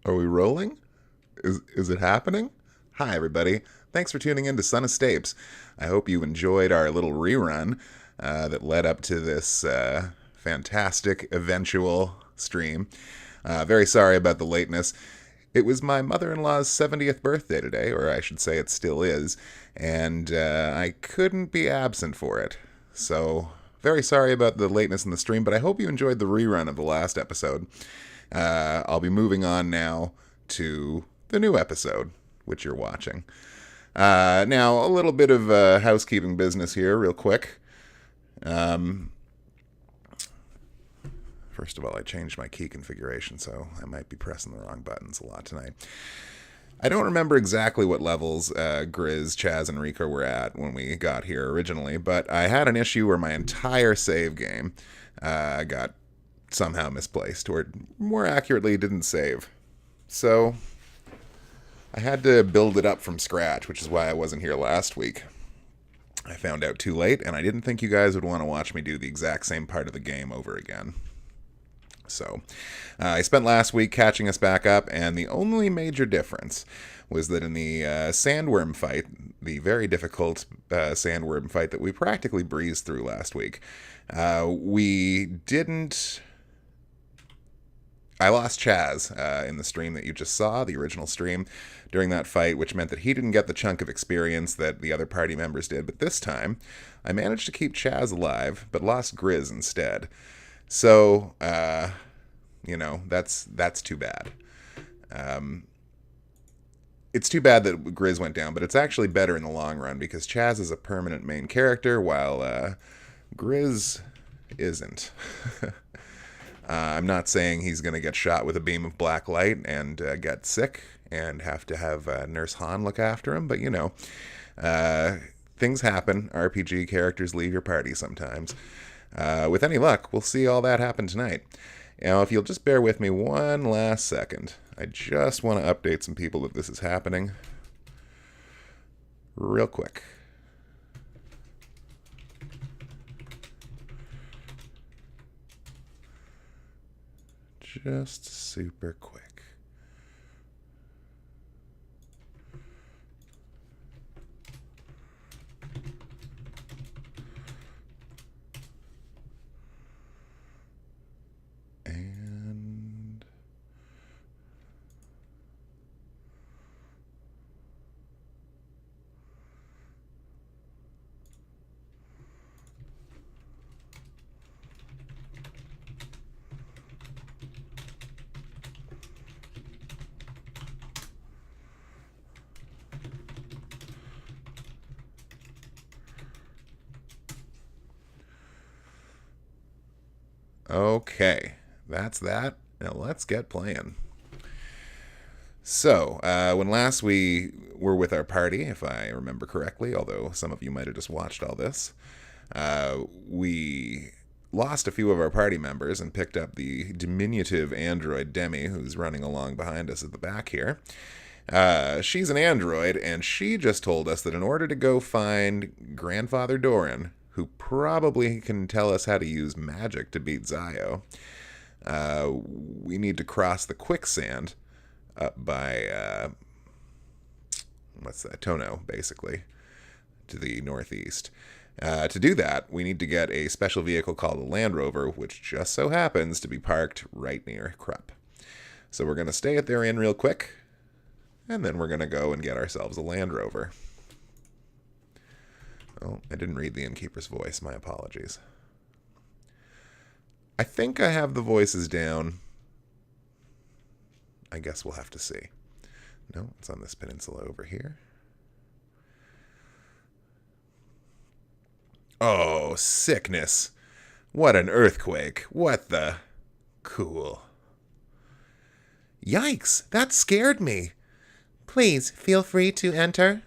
Are we rolling? Is it happening? Hi, everybody. Thanks for tuning in to Son of Stapes. I hope you enjoyed our little rerun that led up to this fantastic eventual stream. Very sorry about the lateness. It was my mother-in-law's 70th birthday today, or I should say it still is, and I couldn't be absent for it. So, very sorry about the lateness in the stream, but I hope you enjoyed the rerun of the last episode. I'll be moving on now to the new episode, which you're watching. Now, a little bit of housekeeping business here, real quick. First of all, I changed my key configuration, so I might be pressing the wrong buttons a lot tonight. I don't remember exactly what levels Grizz, Chaz, and Rico were at when we got here originally, but I had an issue where my entire save game got somehow misplaced, or more accurately, didn't save. So I had to build it up from scratch, which is why I wasn't here last week. I found out too late, and I didn't think you guys would want to watch me do the exact same part of the game over again. So I spent last week catching us back up, and the only major difference was that in the sandworm fight, the very difficult sandworm fight that we practically breezed through last week, we didn't... I lost Chaz in the stream that you just saw, the original stream, during that fight, which meant that he didn't get the chunk of experience that the other party members did. But this time, I managed to keep Chaz alive, but lost Grizz instead. So, that's too bad. It's too bad that Grizz went down, but it's actually better in the long run because Chaz is a permanent main character, while Grizz isn't. I'm not saying he's going to get shot with a beam of black light and get sick and have to have Nurse Han look after him, but things happen. RPG characters leave your party sometimes. With any luck, we'll see all that happen tonight. Now, if you'll just bear with me one last second, I just want to update some people that this is happening real quick. Just super quick. And okay, that's that. Now let's get playing. So, when last we were with our party, if I remember correctly, although some of you might have just watched all this, we lost a few of our party members and picked up the diminutive android Demi, who's running along behind us at the back here. She's an android, and she just told us that in order to go find Grandfather Doran, who probably can tell us how to use magic to beat Zio, we need to cross the quicksand up by, Tono, basically, to the northeast. To do that, we need to get a special vehicle called a landrover, which just so happens to be parked right near Krupp. So we're going to stay at their inn real quick, and then we're going to go and get ourselves a landrover. Oh, I didn't read the innkeeper's voice. My apologies. I think I have the voices down. I guess we'll have to see. No, it's on this peninsula over here. Oh, sickness. What an earthquake. What the... Cool. Yikes, that scared me. Please, feel free to enter.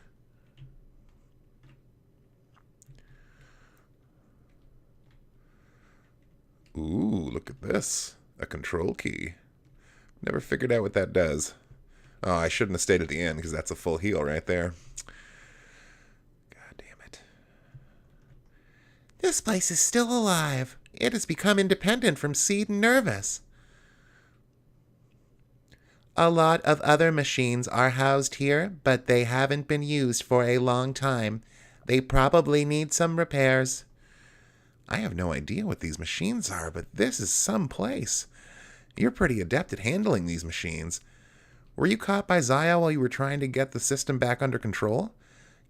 Ooh, look at this. A control key. Never figured out what that does. Oh, I shouldn't have stayed at the inn because that's a full heal right there. God damn it. This place is still alive. It has become independent from Seed and Nervous. A lot of other machines are housed here, but they haven't been used for a long time. They probably need some repairs. I have no idea what these machines are, but this is some place. You're pretty adept at handling these machines. Were you caught by Zio while you were trying to get the system back under control?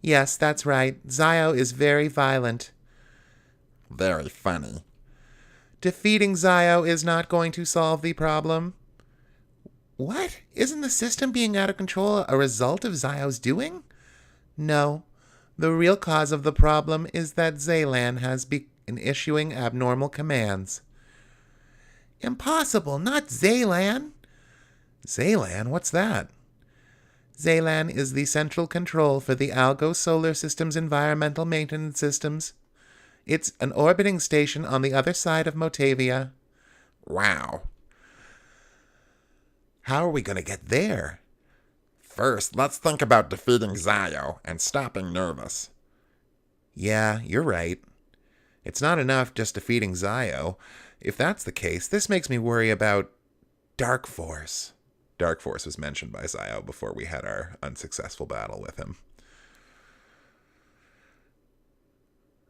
Yes, that's right. Zio is very violent. Very funny. Defeating Zio is not going to solve the problem. What? Isn't the system being out of control a result of Zio's doing? No. The real cause of the problem is that Zaylan has been issuing abnormal commands. Impossible, not Zaylan. Zaylan? What's that? Zaylan is the central control for the Algo Solar System's environmental maintenance systems. It's an orbiting station on the other side of Motavia. Wow. How are we going to get there? First, let's think about defeating Zio and stopping Nervous. Yeah, you're right. It's not enough just defeating Zio. If that's the case, this makes me worry about Dark Force. Dark Force was mentioned by Zio before we had our unsuccessful battle with him.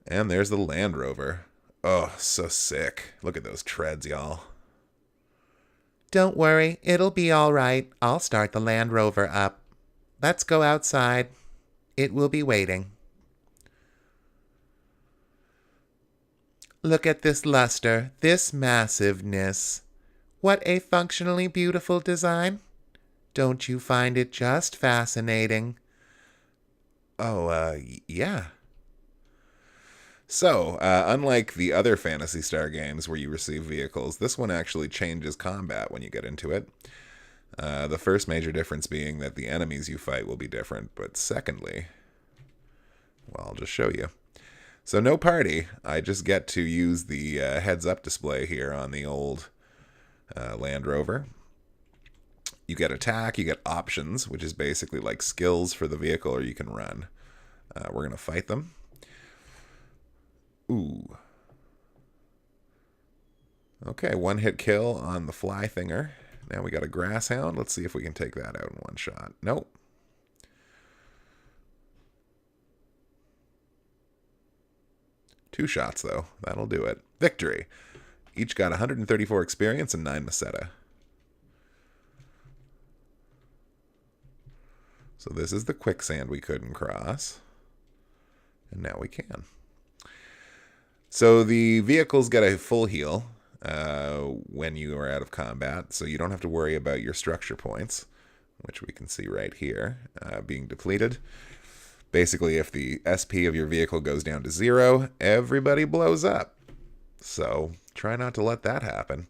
And there's the landrover. Oh, so sick. Look at those treads, y'all. Don't worry, it'll be all right. I'll start the landrover up. Let's go outside. It will be waiting. Look at this luster, this massiveness. What a functionally beautiful design. Don't you find it just fascinating? Oh, yeah. So, unlike the other Phantasy Star games where you receive vehicles, this one actually changes combat when you get into it. The first major difference being that the enemies you fight will be different, but secondly, well, I'll just show you. So no party, I just get to use the heads-up display here on the old Land Rover. You get attack, you get options, which is basically like skills for the vehicle, or you can run. We're going to fight them. Ooh. Okay, one hit kill on the fly thinger. Now we got a grass hound. Let's see if we can take that out in one shot. Nope. Two shots, though. That'll do it. Victory. Each got 134 experience and 9 Meseta. So this is the quicksand we couldn't cross. And now we can. So the vehicles get a full heal when you are out of combat, so you don't have to worry about your structure points, which we can see right here, being depleted. Basically, if the SP of your vehicle goes down to 0, everybody blows up. So try not to let that happen.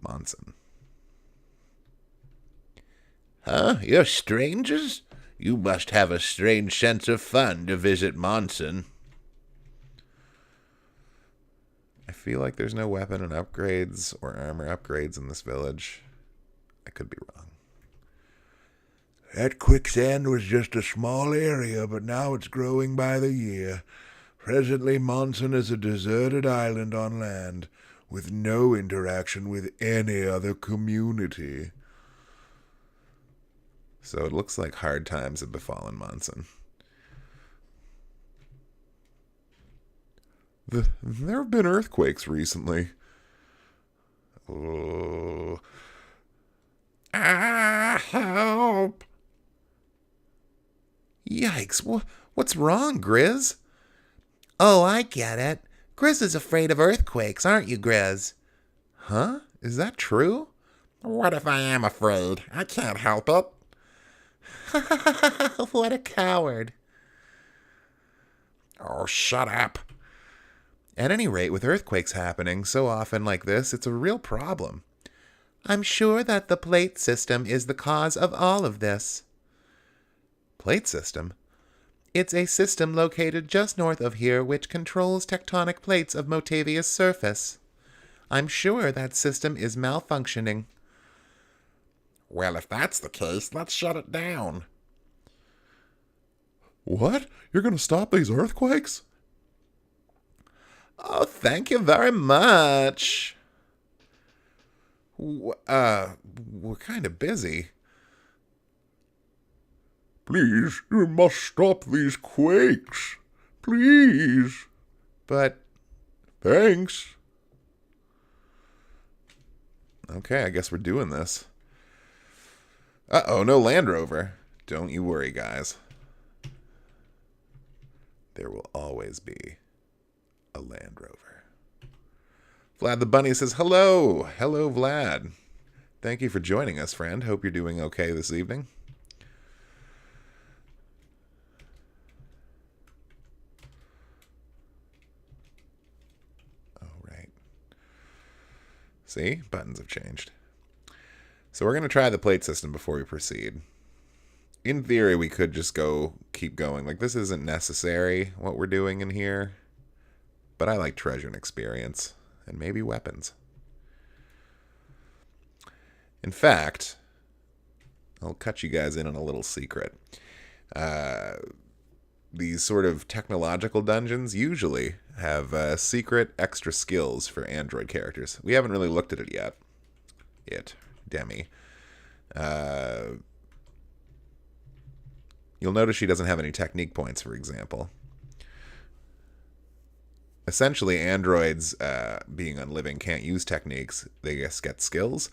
Monson. Huh? You're strangers? You must have a strange sense of fun to visit Monson. I feel like there's no weapon and upgrades or armor upgrades in this village. I could be wrong. That quicksand was just a small area, but now it's growing by the year. Presently, Monson is a deserted island on land, with no interaction with any other community. So it looks like hard times have befallen Monson. There have been earthquakes recently. Oh. Help! Yikes, what's wrong, Grizz? Oh, I get it. Grizz is afraid of earthquakes, aren't you, Grizz? Huh? Is that true? What if I am afraid? I can't help it. What a coward. Oh, shut up. At any rate, with earthquakes happening so often like this, it's a real problem. I'm sure that the plate system is the cause of all of this. Plate system? It's a system located just north of here which controls tectonic plates of Motavia's surface. I'm sure that system is malfunctioning. Well, if that's the case, let's shut it down. What? You're going to stop these earthquakes? Oh, thank you very much. We're kind of busy. Please, you must stop these quakes. Please. But, Thanks. okay, I guess we're doing this. Uh-oh, no landrover. Don't you worry, guys. There will always be a landrover. Vlad the Bunny says, hello. Hello, Vlad. Thank you for joining us, friend. Hope you're doing okay this evening. All right. See? Buttons have changed. So we're going to try the plate system before we proceed. In theory, we could just keep going. Like, this isn't necessary, what we're doing in here. But I like treasure and experience. And maybe weapons. In fact, I'll cut you guys in on a little secret. These sort of technological dungeons usually have secret extra skills for android characters. We haven't really looked at it yet. Demi. You'll notice she doesn't have any technique points, for example. Essentially, androids, being unliving, can't use techniques. They just get skills,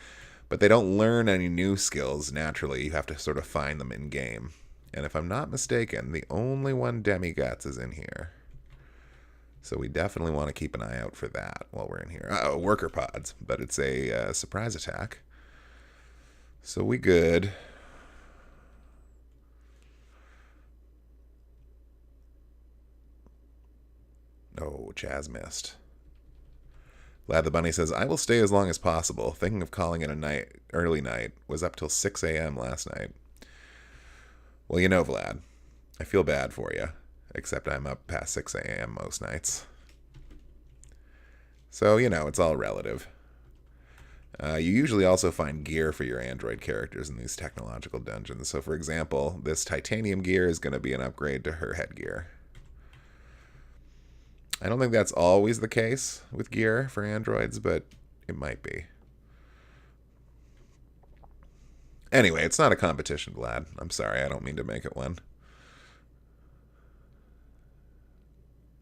but they don't learn any new skills naturally. You have to sort of find them in-game. And if I'm not mistaken, the only one Demi gets is in here. So we definitely want to keep an eye out for that while we're in here. Uh-oh, worker pods, but it's a surprise attack. So we good. Oh, Chaz missed. Lad the Bunny says, I will stay as long as possible. Thinking of calling it a early night. Was up till 6 a.m. last night. Well, you know, Vlad, I feel bad for you. Except I'm up past 6 a.m. most nights. So, you know, it's all relative. You usually also find gear for your android characters in these technological dungeons. So, for example, this titanium gear is going to be an upgrade to her headgear. I don't think that's always the case with gear for androids, but it might be. Anyway, it's not a competition, Vlad. I'm sorry, I don't mean to make it one.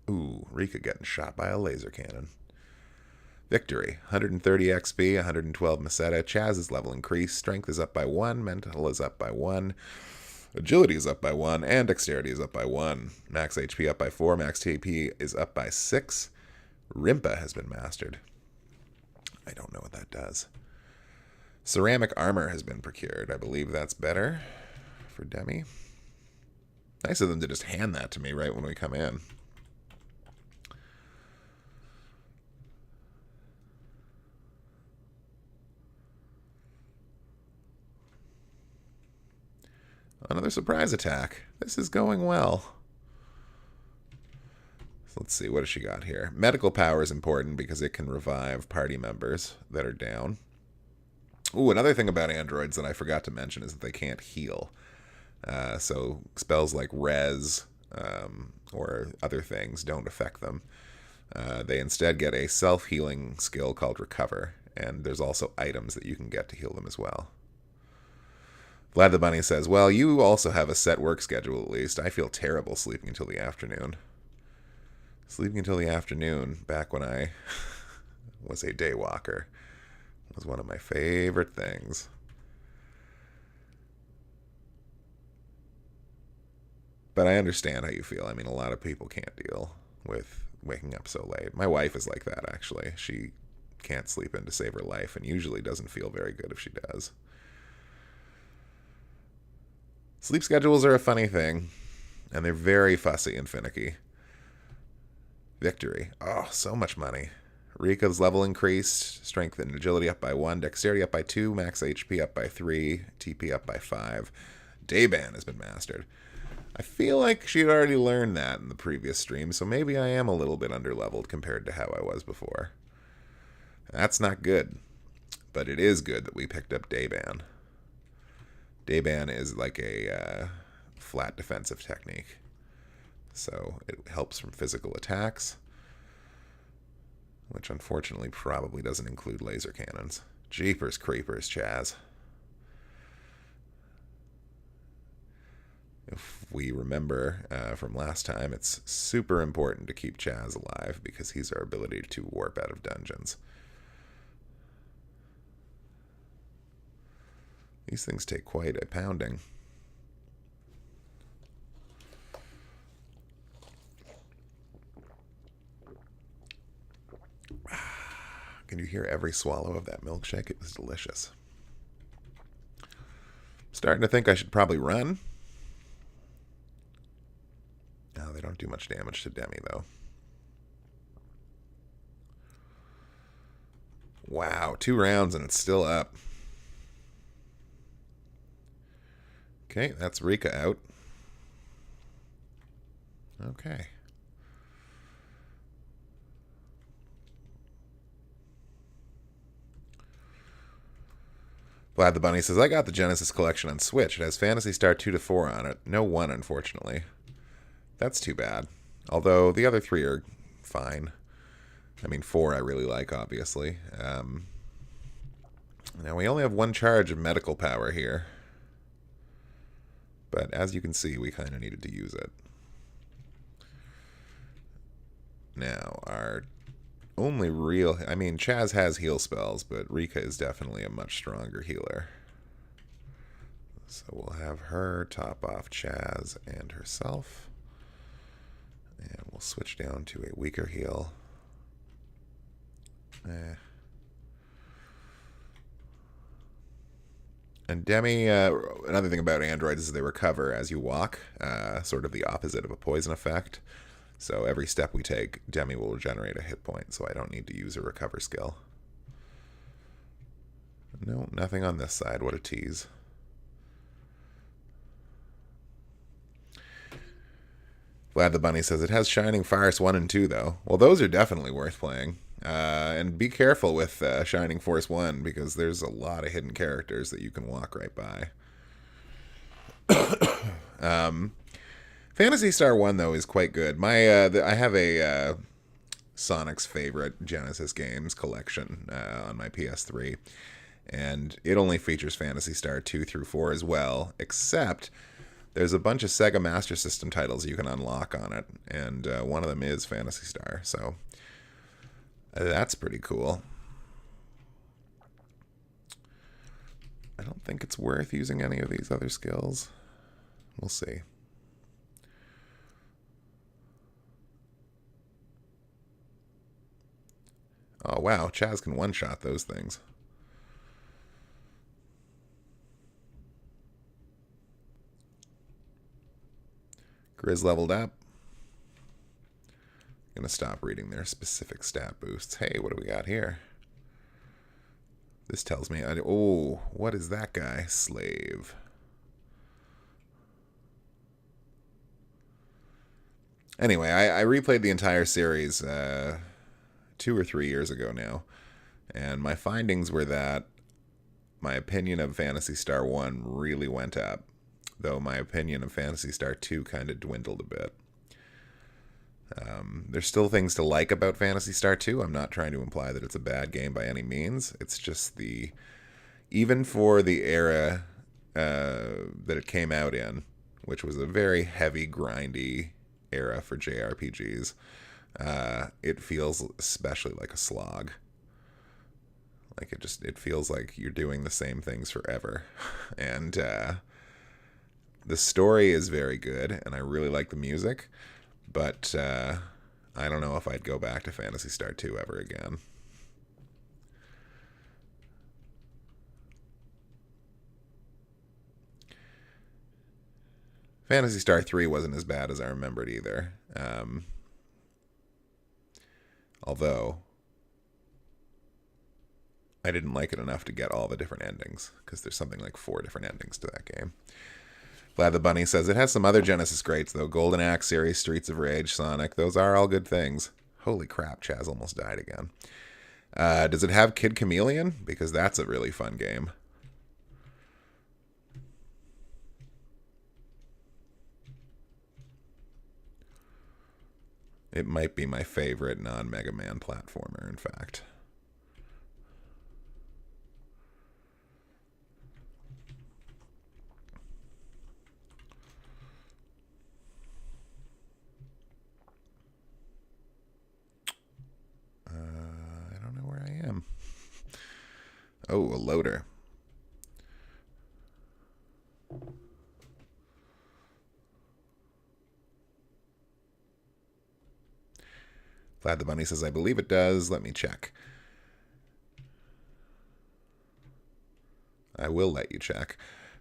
Ooh, Rika getting shot by a laser cannon. Victory. 130 XP, 112 Meseta. Chaz's level increased. Strength is up by 1. Mental is up by 1. Agility is up by 1. And dexterity is up by 1. Max HP up by 4. Max TP is up by 6. Rimpa has been mastered. I don't know what that does. Ceramic armor has been procured. I believe that's better for Demi. Nice of them to just hand that to me right when we come in. Another surprise attack. This is going well. So let's see, what has she got here? Medical power is important because it can revive party members that are down. Ooh, another thing about androids that I forgot to mention is that they can't heal. So spells like res or other things don't affect them. They instead get a self-healing skill called recover. And there's also items that you can get to heal them as well. Vlad the Bunny says, well, you also have a set work schedule at least. I feel terrible sleeping until the afternoon. Sleeping until the afternoon, back when I was a day walker, was one of my favorite things. But I understand how you feel. I mean, a lot of people can't deal with waking up so late. My wife is like that, actually. She can't sleep in to save her life and usually doesn't feel very good if she does. Sleep schedules are a funny thing, and they're very fussy and finicky. Victory. Oh, so much money. Rika's level increased. Strength and agility up by 1. Dexterity up by 2. Max HP up by 3. TP up by 5. Dayban has been mastered. I feel like she'd already learned that in the previous stream, so maybe I am a little bit underleveled compared to how I was before. That's not good, but it is good that we picked up Dayban. Dayban is like a flat defensive technique. So it helps from physical attacks. which unfortunately probably doesn't include laser cannons. Jeepers creepers, Chaz. If we remember from last time, it's super important to keep Chaz alive because he's our ability to warp out of dungeons. These things take quite a pounding. Can you hear every swallow of that milkshake? It was delicious. Starting to think I should probably run. No, they don't do much damage to Demi, though. Wow, 2 rounds and it's still up. Okay, that's Rika out. Okay. Vlad the Bunny says, I got the Genesis collection on Switch. It has Phantasy Star 2 to 4 on it. No 1, unfortunately. That's too bad. Although the other 3 are fine. I mean, 4 I really like, obviously. Now, we only have 1 charge of medical power here. But as you can see, we kind of needed to use it. Now, our only real... I mean, Chaz has heal spells, but Rika is definitely a much stronger healer. So we'll have her top off Chaz and herself. And we'll switch down to a weaker heal. And Demi, another thing about androids is they recover as you walk, sort of the opposite of a poison effect. So every step we take, Demi will regenerate a hit point, so I don't need to use a recover skill. No, nothing on this side. What a tease. Vlad the Bunny says, it has Shining Force 1 and 2, though. Well, those are definitely worth playing. And be careful with Shining Force 1, because there's a lot of hidden characters that you can walk right by. Phantasy Star 1, though, is quite good. I have a Sonic's Favorite Genesis games collection on my PS3, and it only features Phantasy Star 2 through 4 as well, except there's a bunch of Sega Master System titles you can unlock on it, and one of them is Phantasy Star, so that's pretty cool. I don't think it's worth using any of these other skills. We'll see. Oh, wow. Chaz can one-shot those things. Grizz leveled up. Gonna stop reading their specific stat boosts. Hey, what do we got here? This tells me... oh, what is that guy? Slave. Anyway, I replayed the entire series 2 or 3 years ago now, and my findings were that my opinion of Phantasy Star 1 really went up, though my opinion of Phantasy Star 2 kind of dwindled a bit. There's still things to like about Phantasy Star 2. I'm not trying to imply that it's a bad game by any means. It's just even for the era that it came out in, which was a very heavy, grindy era for JRPGs, it feels especially like a slog. Like it feels like you're doing the same things forever. And the story is very good, and I really like the music, but I don't know if I'd go back to Phantasy Star 2 ever again. Phantasy Star 3 wasn't as bad as I remembered either. Although, I didn't like it enough to get all the different endings, because there's something like 4 different endings to that game. Vlad the Bunny says, it has some other Genesis greats, though. Golden Axe series, Streets of Rage, Sonic. Those are all good things. Holy crap, Chaz almost died again. Does it have Kid Chameleon? Because that's a really fun game. It might be my favorite non-Mega Man platformer, in fact. I don't know where I am. Oh, a loader. Vlad the Bunny says, I believe it does. Let me check. I will let you check.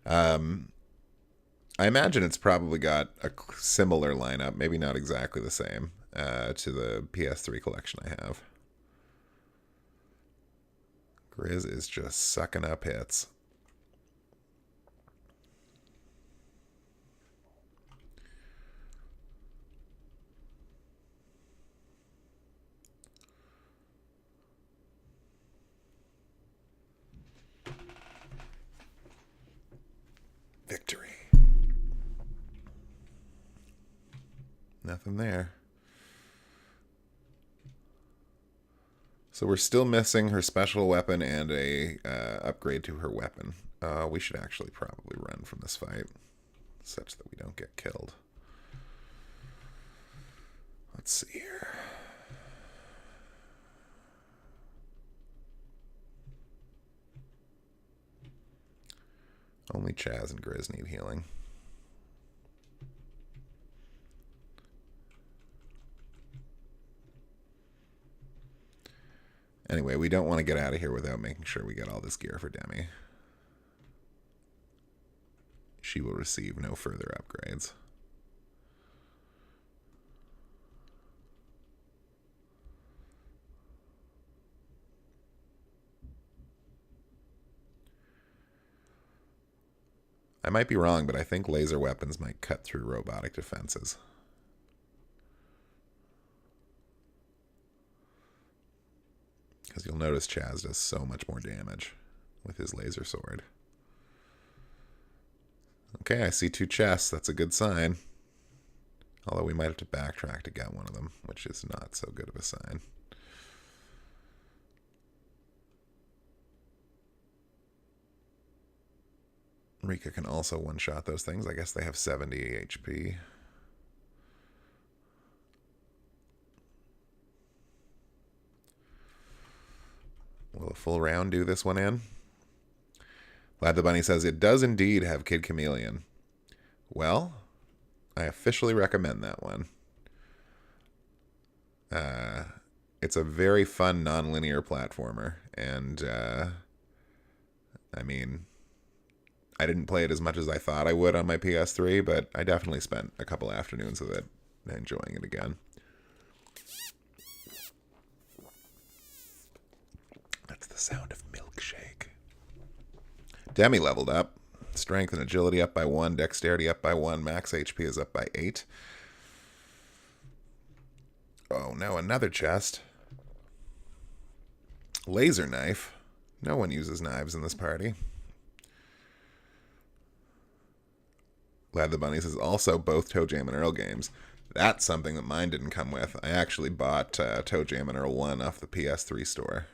I imagine it's probably got a similar lineup, maybe not exactly the same, to the PS3 collection I have. Grizz is just sucking up hits. Victory. Nothing there. So we're still missing her special weapon and a upgrade to her weapon. We should actually probably run from this fight, such that we don't get killed. Let's see here. Only Chaz and Grizz need healing. Anyway, we don't want to get out of here without making sure we get all this gear for Demi. She will receive no further upgrades. I might be wrong, but I think laser weapons might cut through robotic defenses. Because you'll notice Chaz does so much more damage with his laser sword. Okay, I see 2 chests. That's a good sign. Although we might have to backtrack to get one of them, which is not so good of a sign. Rika can also one-shot those things. I guess they have 70 HP. Will a full round do this one in? Lad the Bunny says, it does indeed have Kid Chameleon. Well, I officially recommend that one. It's a very fun non-linear platformer. And, I mean, I didn't play it as much as I thought I would on my PS3, but I definitely spent a couple afternoons with it enjoying it again. That's the sound of milkshake. Demi leveled up. Strength and agility up by 1. Dexterity up by 1. Max HP is up by 8. Oh, no, another chest. Laser knife. No one uses knives in this party. Lad the Bunny says also both Toe Jam and Earl games. That's something that mine didn't come with. I actually bought Toe Jam and Earl 1 off the PS3 store.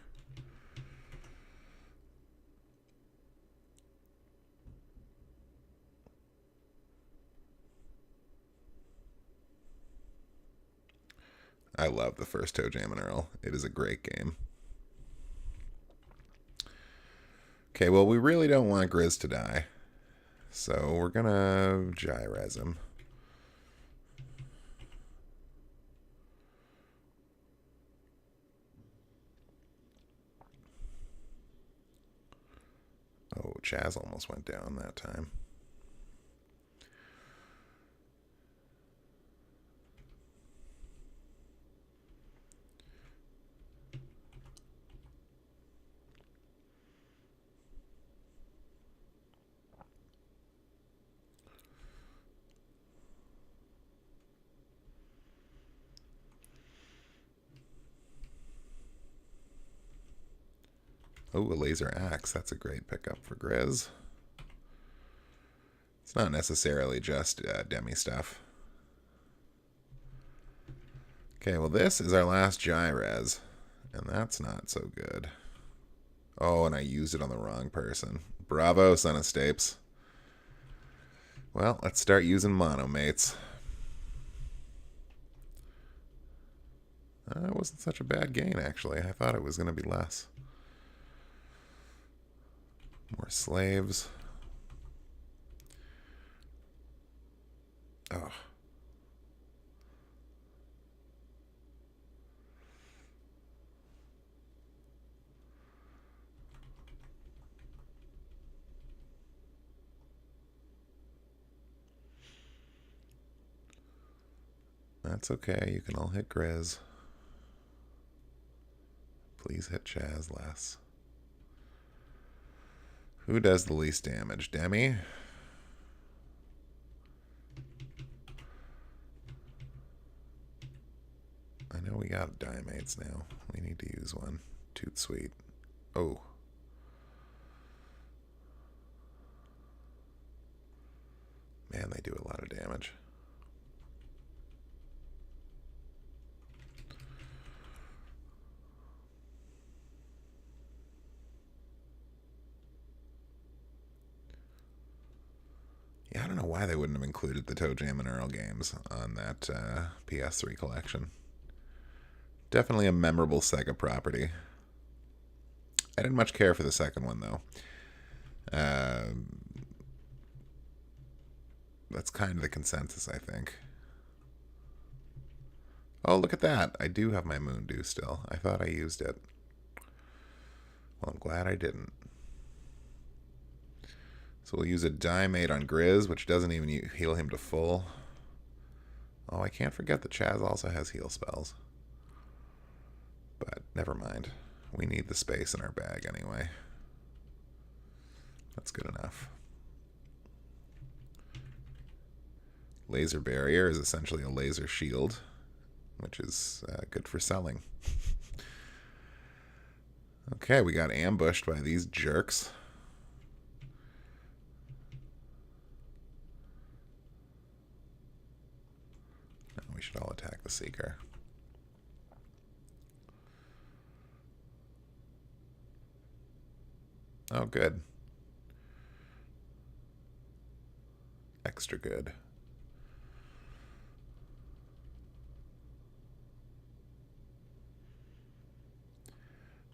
I love the first Toe Jam and Earl. It is a great game. Okay, well, we really don't want Grizz to die. So we're going to Jrpg him. Oh, Chaz almost went down that time. Oh, a laser axe. That's a great pickup for Grizz. It's not necessarily just Demi stuff. Okay, well this is our last Jrpg, and that's not so good. Oh, and I used it on the wrong person. Bravo, Son of Stapes. Well, let's start using mono mates. It wasn't such a bad gain, actually. I thought it was going to be less. More slaves. Oh. That's okay. You can all hit Grizz. Please hit Chaz less. Who does the least damage? Demi? I know we got dimates now. We need to use one. Toot sweet. Oh. Man, they do a lot of damage. Yeah, I don't know why they wouldn't have included the Toe Jam and Earl games on that PS3 collection. Definitely a memorable Sega property. I didn't much care for the second one, though. That's kind of the consensus, I think. Oh, look at that. I do have my Moon Dew still. I thought I used it. Well, I'm glad I didn't. So we'll use a Dimate on Grizz, which doesn't even heal him to full. Oh, I can't forget that Chaz also has heal spells. But never mind. We need the space in our bag anyway. That's good enough. Laser barrier is essentially a laser shield, which is good for selling. Okay, we got ambushed by these jerks. No, we should all attack the Seeker. Oh, good. Extra good.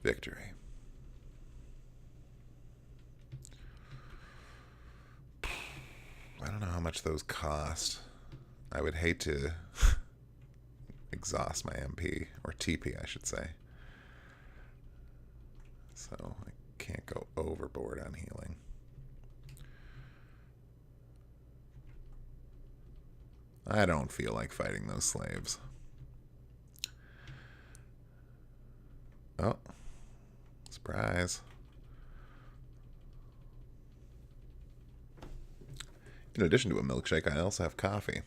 Victory. I don't know how much those cost. I would hate to exhaust my MP, or TP, I should say. So I can't go overboard on healing. I don't feel like fighting those slaves. Oh. Surprise. In addition to a milkshake, I also have coffee.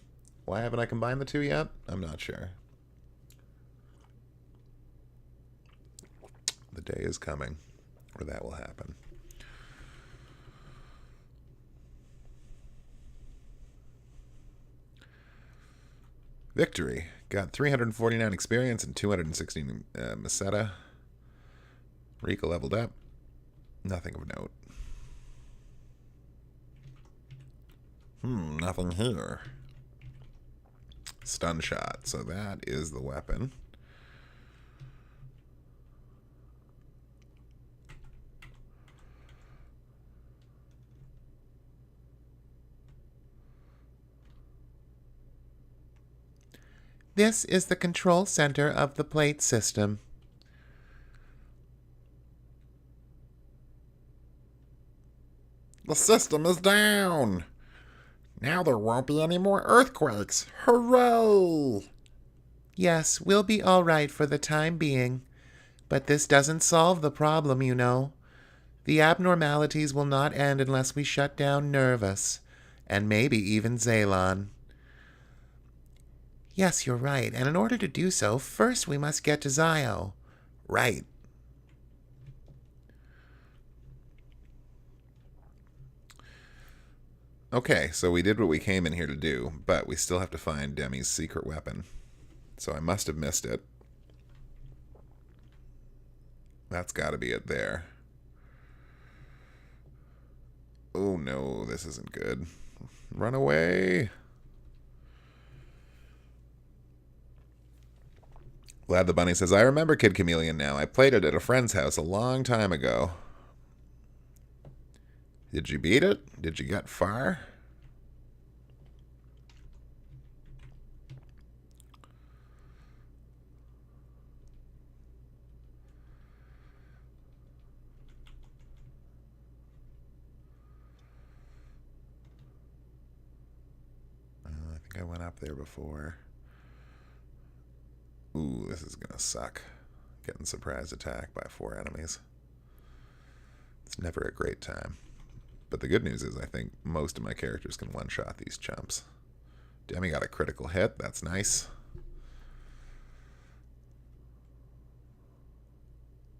Why haven't I combined the two yet? I'm not sure. The day is coming where that will happen. Victory. Got 349 experience and 216 Meseta. Rika leveled up. Nothing of note. Nothing here. Stun shot. So that is the weapon. This is the control center of the plate system. The system is down. Now there won't be any more earthquakes. Hooray! Yes, we'll be all right for the time being. But this doesn't solve the problem, you know. The abnormalities will not end unless we shut down Nervous, and maybe even Zalon. Yes, you're right, and in order to do so, first we must get to Zio. Right. Okay, so we did what we came in here to do, but we still have to find Demi's secret weapon. So I must have missed it. That's got to be it there. Oh no, this isn't good. Run away. Vlad the Bunny says, I remember Kid Chameleon now. I played it at a friend's house a long time ago. Did you beat it? Did you get far? I think I went up there before. Ooh, this is gonna suck. Getting surprise attacked by 4 enemies. It's never a great time. But the good news is I think most of my characters can one-shot these chumps. Demi got a critical hit. That's nice.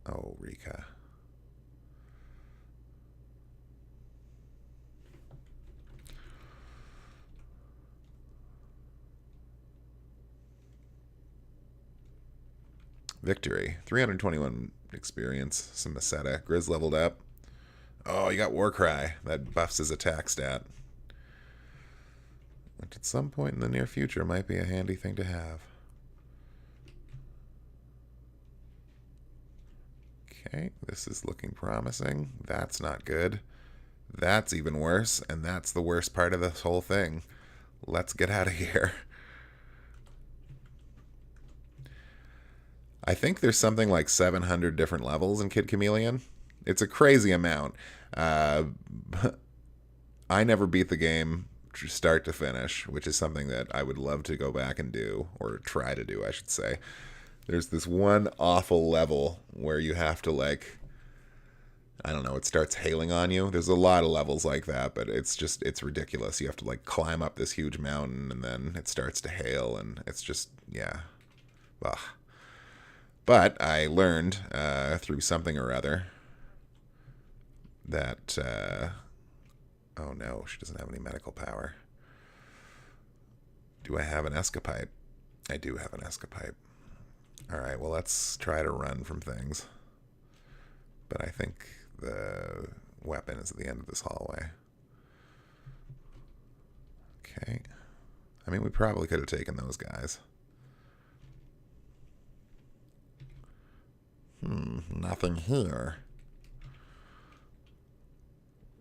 Oh, Rika. Victory. 321 experience. Some Meseta. Grizz leveled up. Oh, you got Warcry. That buffs his attack stat. Which at some point in the near future might be a handy thing to have. Okay, this is looking promising. That's not good. That's even worse, and that's the worst part of this whole thing. Let's get out of here. I think there's something like 700 different levels in Kid Chameleon. It's a crazy amount. I never beat the game start to finish, which is something that I would love to go back and do, or try to do, I should say. There's this one awful level where you have to, like, I don't know, it starts hailing on you. There's a lot of levels like that, but it's ridiculous. You have to, like, climb up this huge mountain, and then it starts to hail, and it's just, yeah. Ugh. But I learned through something or other that, oh no, she doesn't have any medical power. Do I have an escapipe? I do have an escapipe. All right, well, let's try to run from things. But I think the weapon is at the end of this hallway. Okay. I mean, we probably could have taken those guys. Nothing here.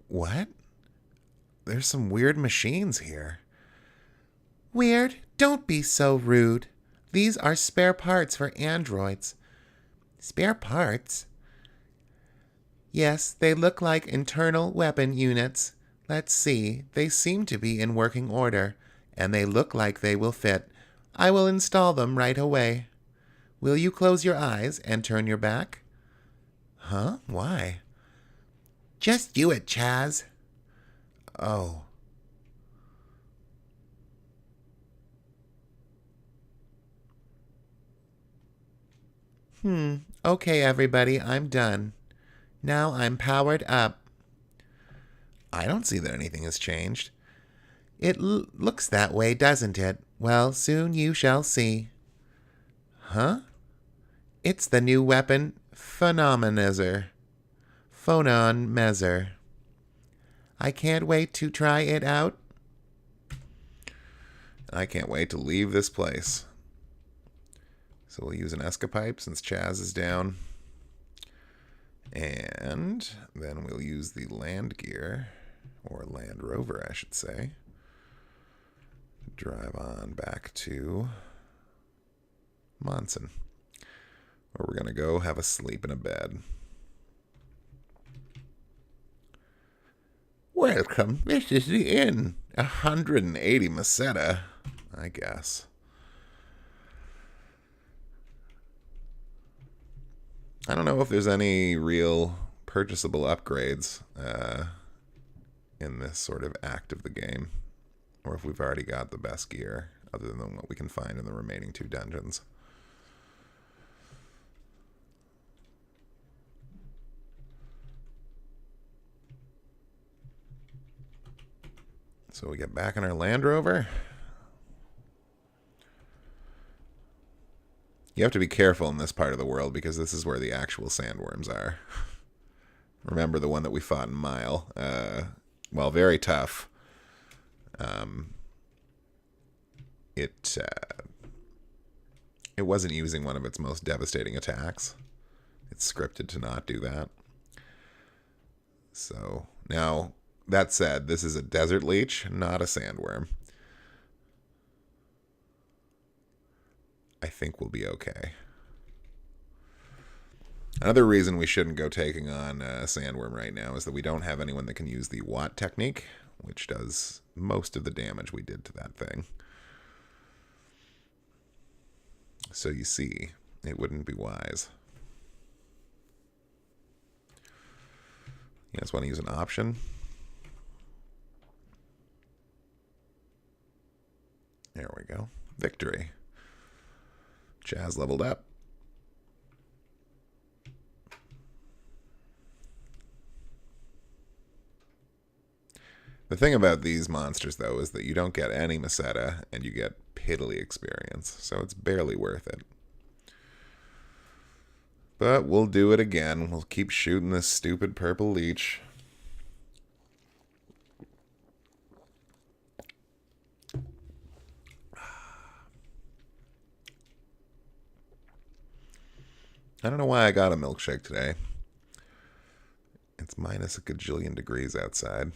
What? There's some weird machines here. Weird? Don't be so rude. These are spare parts for androids. Spare parts? Yes, they look like internal weapon units. Let's see. They seem to be in working order, and they look like they will fit. I will install them right away. Will you close your eyes and turn your back? Huh? Why? Just do it, Chaz. Oh. Okay, everybody, I'm done. Now I'm powered up. I don't see that anything has changed. It looks that way, doesn't it? Well, soon you shall see. Huh? It's the new weapon, Phonon Measure. I can't wait to try it out. I can't wait to leave this place. So we'll use an escapipe since Chaz is down. And then we'll use the land gear, or land rover, I should say. Drive on back to Monson, where we're going to go have a sleep in a bed. Welcome. This is the inn. 180 Meseta, I guess. I don't know if there's any real purchasable upgrades in this sort of act of the game, or if we've already got the best gear other than what we can find in the remaining 2 dungeons. So we get back in our Land Rover. You have to be careful in this part of the world because this is where the actual sandworms are. Remember the one that we fought in Mile? Well, very tough. It wasn't using one of its most devastating attacks. It's scripted to not do that. So, now, that said, this is a desert leech, not a sandworm. I think we'll be okay. Another reason we shouldn't go taking on a sandworm right now is that we don't have anyone that can use the Watt technique, which does most of the damage we did to that thing. So you see, it wouldn't be wise. You guys want to use an option? There we go. Victory. Chaz leveled up. The thing about these monsters, though, is that you don't get any Meseta, and you get piddly experience, so it's barely worth it. But we'll do it again. We'll keep shooting this stupid purple leech. I don't know why I got a milkshake today. It's minus a gajillion degrees outside.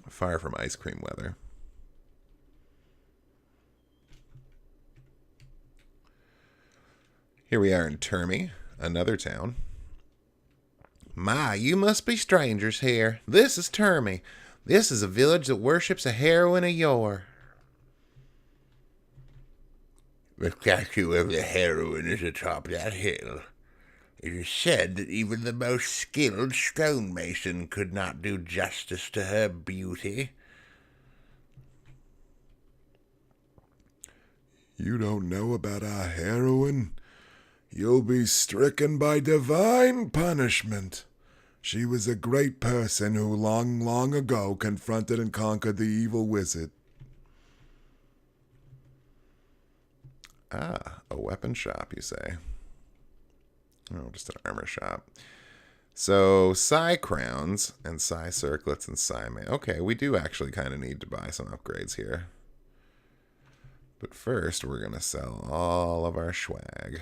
Far from ice cream weather. Here we are in Termi, another town. My, you must be strangers here. This is Termi. This is a village that worships a heroine of yore. The statue of the heroine is atop that hill. It is said that even the most skilled stonemason could not do justice to her beauty. You don't know about our heroine? You'll be stricken by divine punishment. She was a great person who long, long ago confronted and conquered the evil wizard. Ah, a weapon shop, you say? Oh, just an armor shop. So, Psi crowns and Psi circlets and Psi mail. Okay, we do actually kind of need to buy some upgrades here. But first, we're going to sell all of our swag.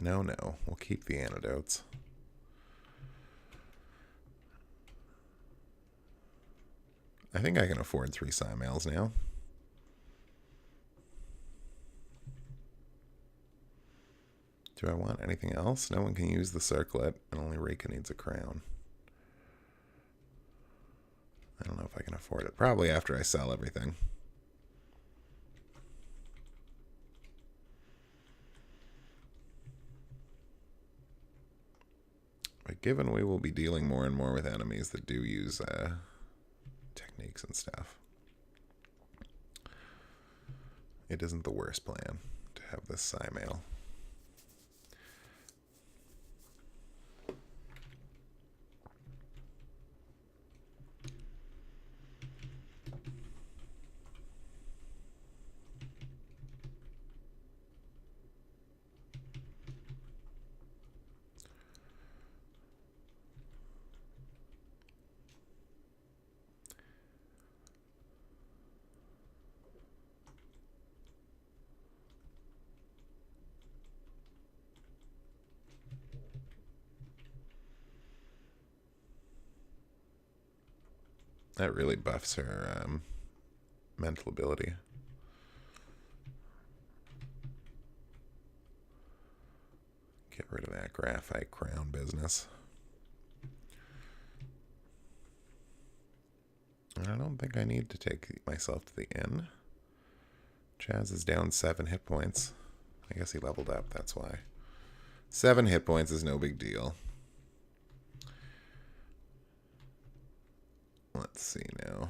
No, we'll keep the antidotes. I think I can afford 3 Psi mails now. Do I want anything else? No one can use the circlet, and only Rika needs a crown. I don't know if I can afford it. Probably after I sell everything. But given we will be dealing more and more with enemies that do use techniques and stuff, it isn't the worst plan to have this Psi mail. That really buffs her mental ability. Get rid of that graphite crown business. And I don't think I need to take myself to the inn. Chaz is down 7 hit points. I guess he leveled up, that's why. 7 hit points is no big deal. Let's see now.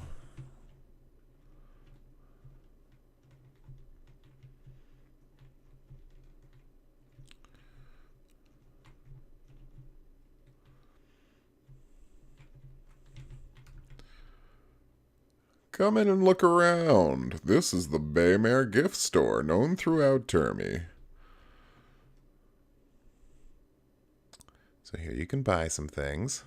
Come in and look around. This is the Baymare gift store, known throughout Termy. So here you can buy some things.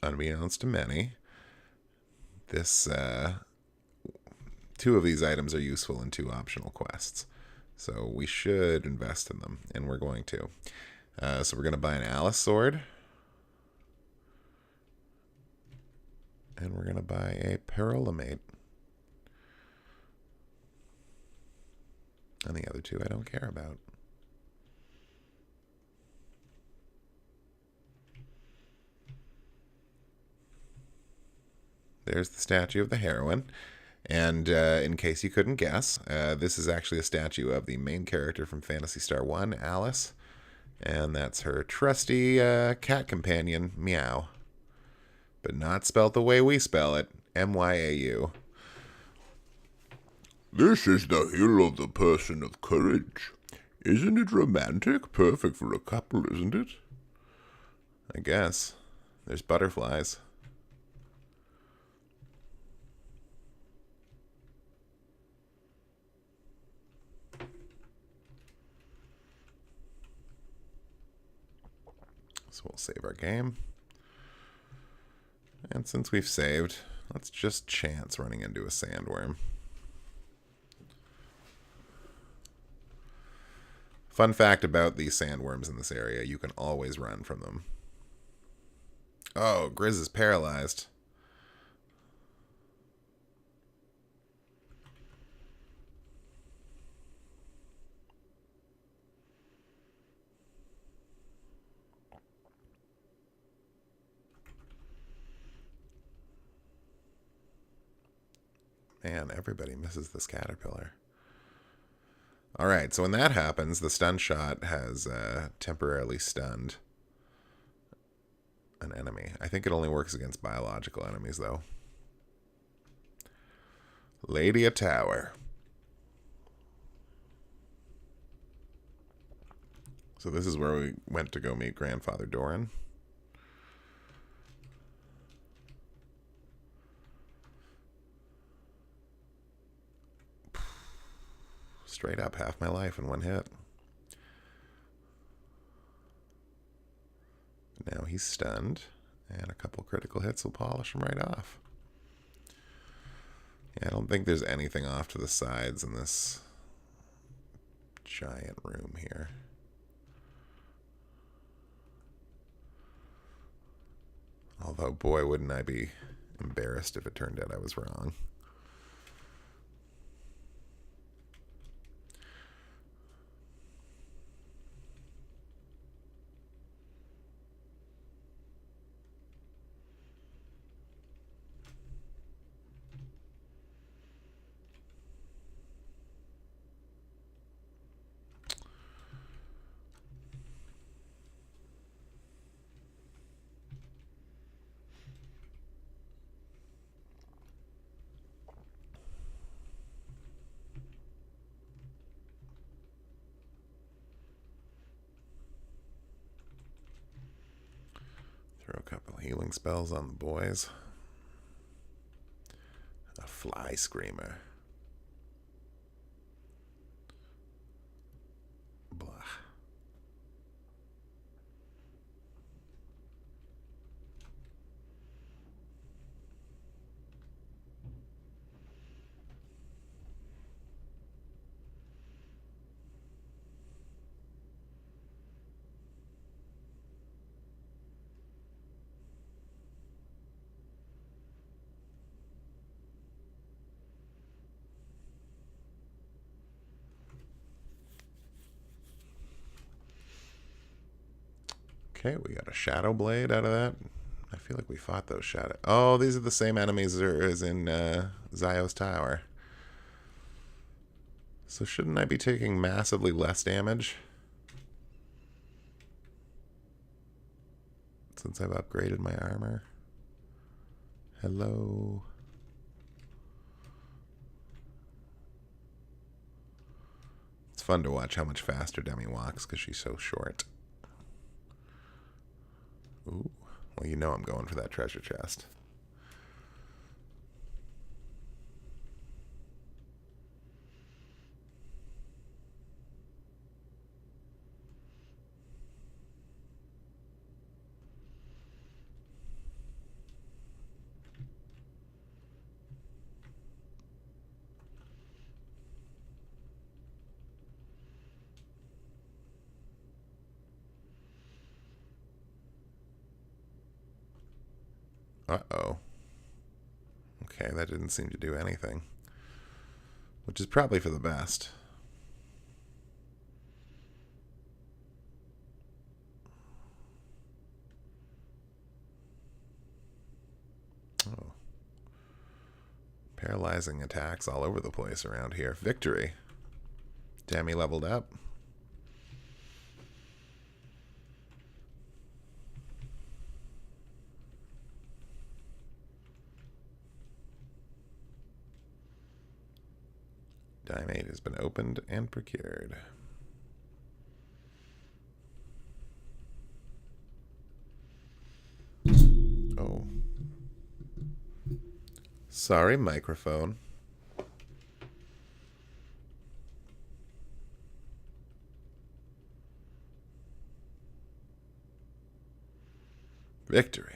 Unbeknownst to many, this 2 of these items are useful in 2 optional quests. So we should invest in them, and we're going to. So we're going to buy an Alice sword. And we're going to buy a Paralimate. And the other 2 I don't care about. There's the statue of the heroine. And in case you couldn't guess, this is actually a statue of the main character from Phantasy Star I, Alice. And that's her trusty cat companion, Meow. But not spelt the way we spell it, M-Y-A-U. This is the hill of the person of courage. Isn't it romantic? Perfect for a couple, isn't it? I guess. There's butterflies. So we'll save our game. And since we've saved, let's just chance running into a sandworm. Fun fact about these sandworms in this area, you can always run from them. Oh, Grizz is paralyzed. Man, everybody misses this caterpillar. Alright, so when that happens, the stun shot has temporarily stunned an enemy. I think it only works against biological enemies, though. Ladea Tower. So this is where we went to go meet Grandfather Doran. Straight up half my life in one hit. Now he's stunned, and a couple critical hits will polish him right off. Yeah, I don't think there's anything off to the sides in this giant room here. Although, boy, wouldn't I be embarrassed if it turned out I was wrong. Throw a couple healing spells on the boys. A fly screamer. Blah. Okay, we got a shadow blade out of that. I feel like we fought those shadow. Oh, these are the same enemies as in Zio's Tower. So shouldn't I be taking massively less damage? Since I've upgraded my armor. Hello. It's fun to watch how much faster Demi walks because she's so short. Ooh. Well, you know I'm going for that treasure chest. Uh-oh. Okay, that didn't seem to do anything. Which is probably for the best. Oh. Paralyzing attacks all over the place around here. Victory. Demi leveled up. Diamate has been opened and procured. Oh. Sorry, microphone. Victory.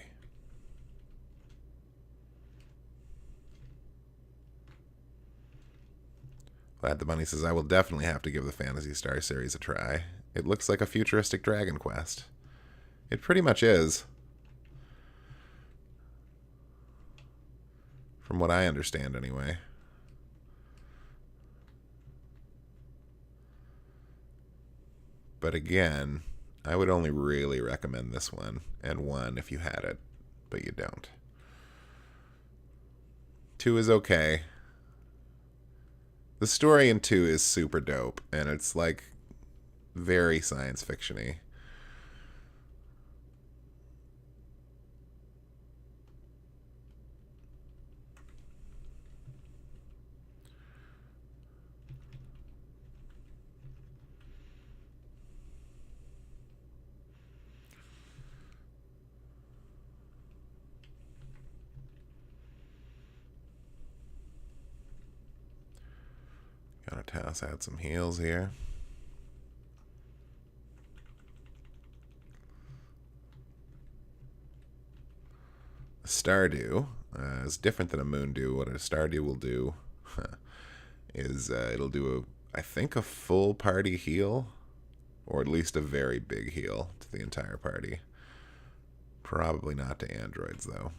Glad the Bunny says I will definitely have to give the Phantasy Star series a try. It looks like a futuristic Dragon Quest. It pretty much is. From what I understand, anyway. But again, I would only really recommend this one, and 1 if you had it, but you don't. 2 is okay. The story in 2 is super dope, and it's like very science fiction-y. Gotta toss out some heals here. A Stardew is different than a Moondew. What a Stardew will do is it'll do I think a full party heal, or at least a very big heal to the entire party. Probably not to androids, though.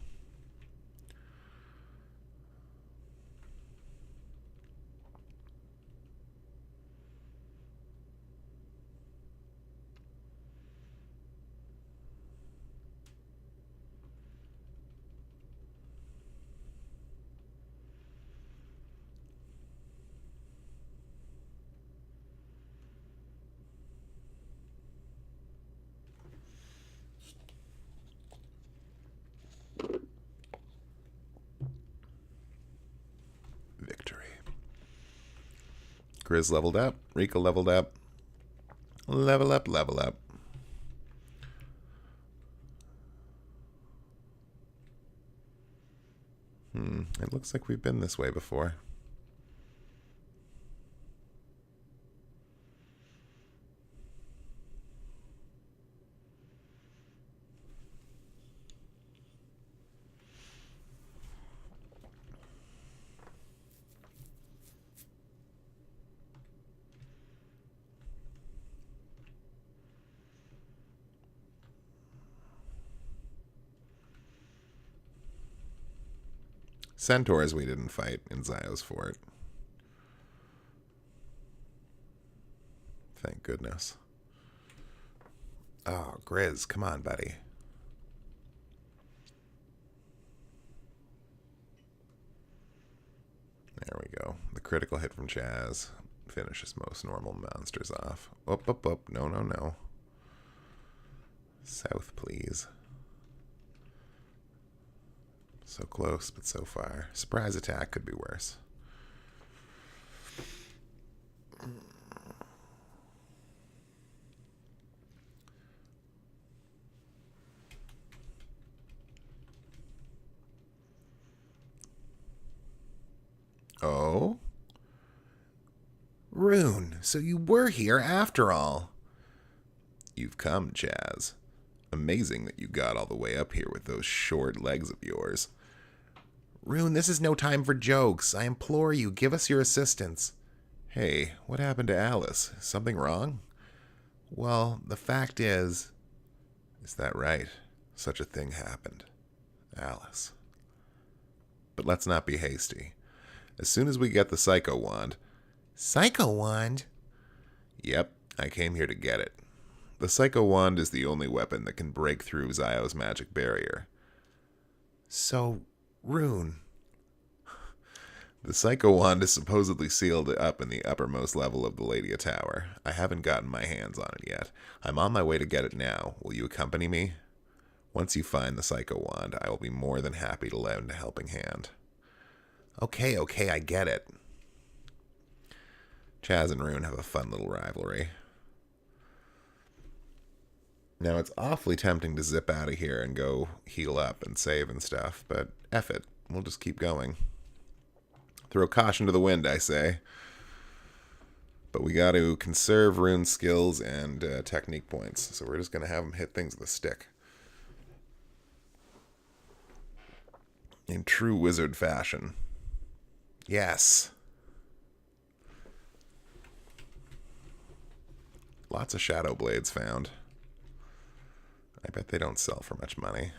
Grizz leveled up. Rika leveled up. Level up, level up. It looks like we've been this way before. Centaurs we didn't fight in Zio's fort. Thank goodness. Oh, Grizz, come on, buddy. There we go. The critical hit from Chaz finishes most normal monsters off. Up, up, up. No, no, no. South, please. So close, but so far. Surprise attack could be worse. Oh? Rune, so you were here after all. You've come, Chaz. Amazing that you got all the way up here with those short legs of yours. Rune, this is no time for jokes. I implore you, give us your assistance. Hey, what happened to Alice? Something wrong? Well, the fact is that right? Such a thing happened. Alice. But let's not be hasty. As soon as we get the Psycho Wand... Psycho Wand? Yep, I came here to get it. The Psycho Wand is the only weapon that can break through Zio's magic barrier. So, Rune... The Psycho Wand is supposedly sealed up in the uppermost level of the Ladea Tower. I haven't gotten my hands on it yet. I'm on my way to get it now. Will you accompany me? Once you find the Psycho Wand, I will be more than happy to lend a helping hand. Okay, I get it. Chaz and Rune have a fun little rivalry. Now, it's awfully tempting to zip out of here and go heal up and save and stuff, but F it. We'll just keep going. Throw caution to the wind, I say. But we got to conserve Rune's skills and technique points, so we're just going to have him hit things with a stick. In true wizard fashion. Yes. Lots of shadow blades found. I bet they don't sell for much money.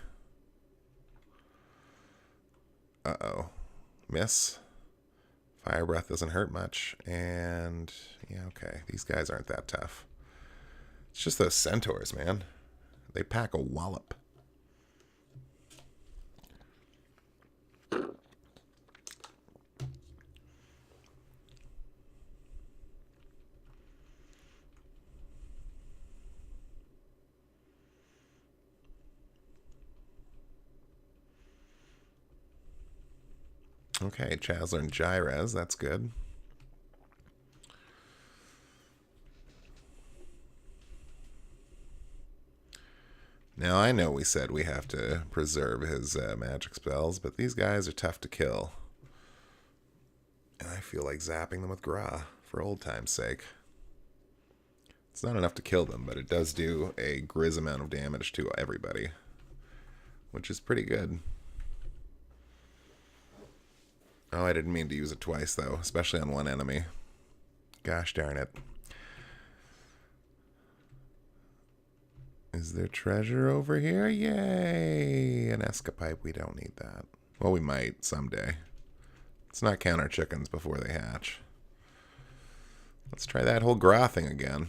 Uh-oh. Miss. Fire breath doesn't hurt much. And, yeah, okay. These guys aren't that tough. It's just those centaurs, man. They pack a wallop. Okay, Chaz learned Gyres. That's good. Now, I know we said we have to preserve his magic spells, but these guys are tough to kill. And I feel like zapping them with Gra, for old time's sake. It's not enough to kill them, but it does do a grizz amount of damage to everybody, which is pretty good. Oh, I didn't mean to use it twice, though, especially on one enemy. Gosh darn it. Is there treasure over here? Yay! An escapipe. We don't need that. Well, we might someday. Let's not count our chickens before they hatch. Let's try that whole Gra thing again.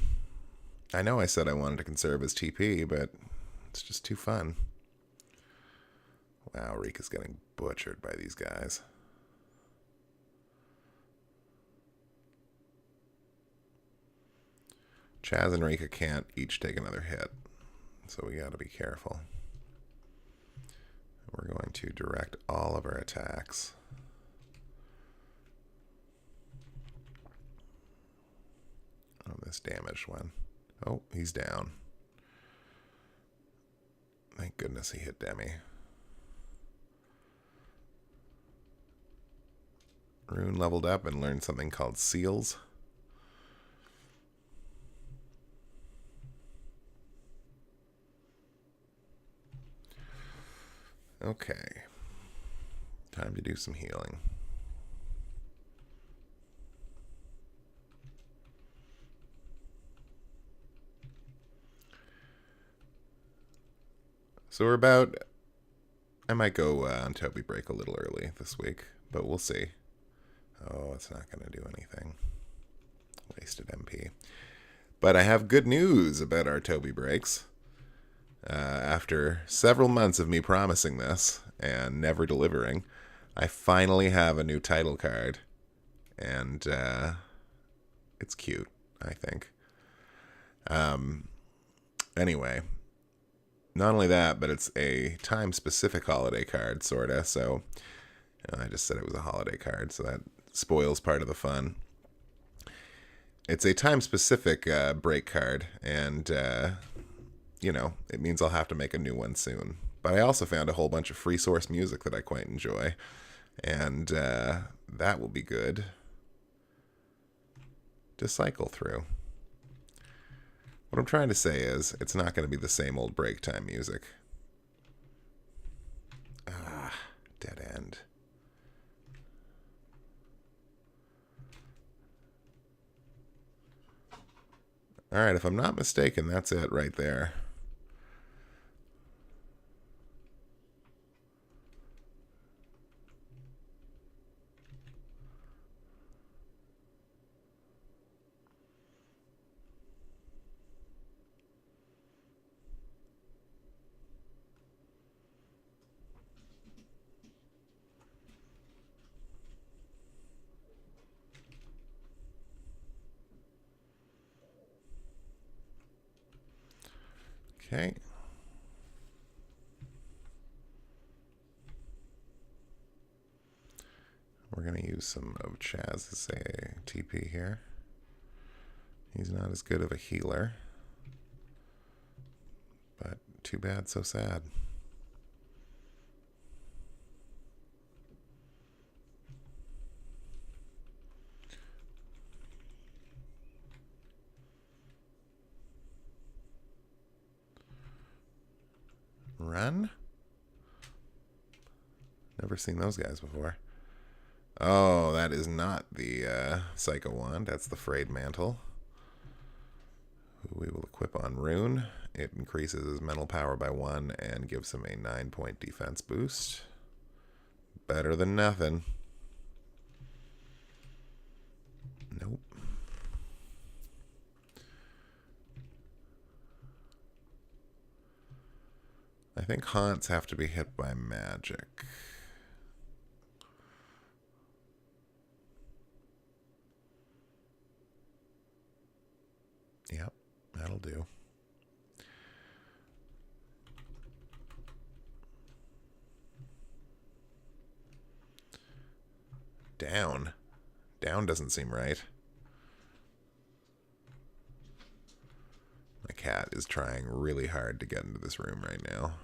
I know I said I wanted to conserve his TP, but it's just too fun. Wow, Rika's getting butchered by these guys. Chaz and Rika can't each take another hit, so we gotta be careful. We're going to direct all of our attacks. On this damaged one. Oh, he's down. Thank goodness he hit Demi. Rune leveled up and learned something called seals. Okay. Time to do some healing. So we're about... I might go on Toby break a little early this week, but we'll see. Oh, it's not going to do anything. Wasted MP. But I have good news about our Toby breaks. After several months of me promising this and never delivering, I finally have a new title card. And it's cute, I think. Anyway, not only that, but it's a time-specific holiday card, sorta. So I just said it was a holiday card, so that spoils part of the fun. It's a time-specific break card, and it means I'll have to make a new one soon. But I also found a whole bunch of free source music that I quite enjoy, and that will be good to cycle through. What I'm trying to say is, it's not going to be the same old break time music. Dead end. Alright, if I'm not mistaken, that's it right there. Okay. We're going to use some of Chaz's TP here. He's not as good of a healer. But too bad, so sad. Run? Never seen those guys before. Oh, that is not the Psycho Wand. That's the Frayed Mantle. Who we will equip on Rune. It increases his mental power by 1 and gives him a 9-point defense boost. Better than nothing. Nope. I think haunts have to be hit by magic. Yep, that'll do. Down. Down doesn't seem right. My cat is trying really hard to get into this room right now.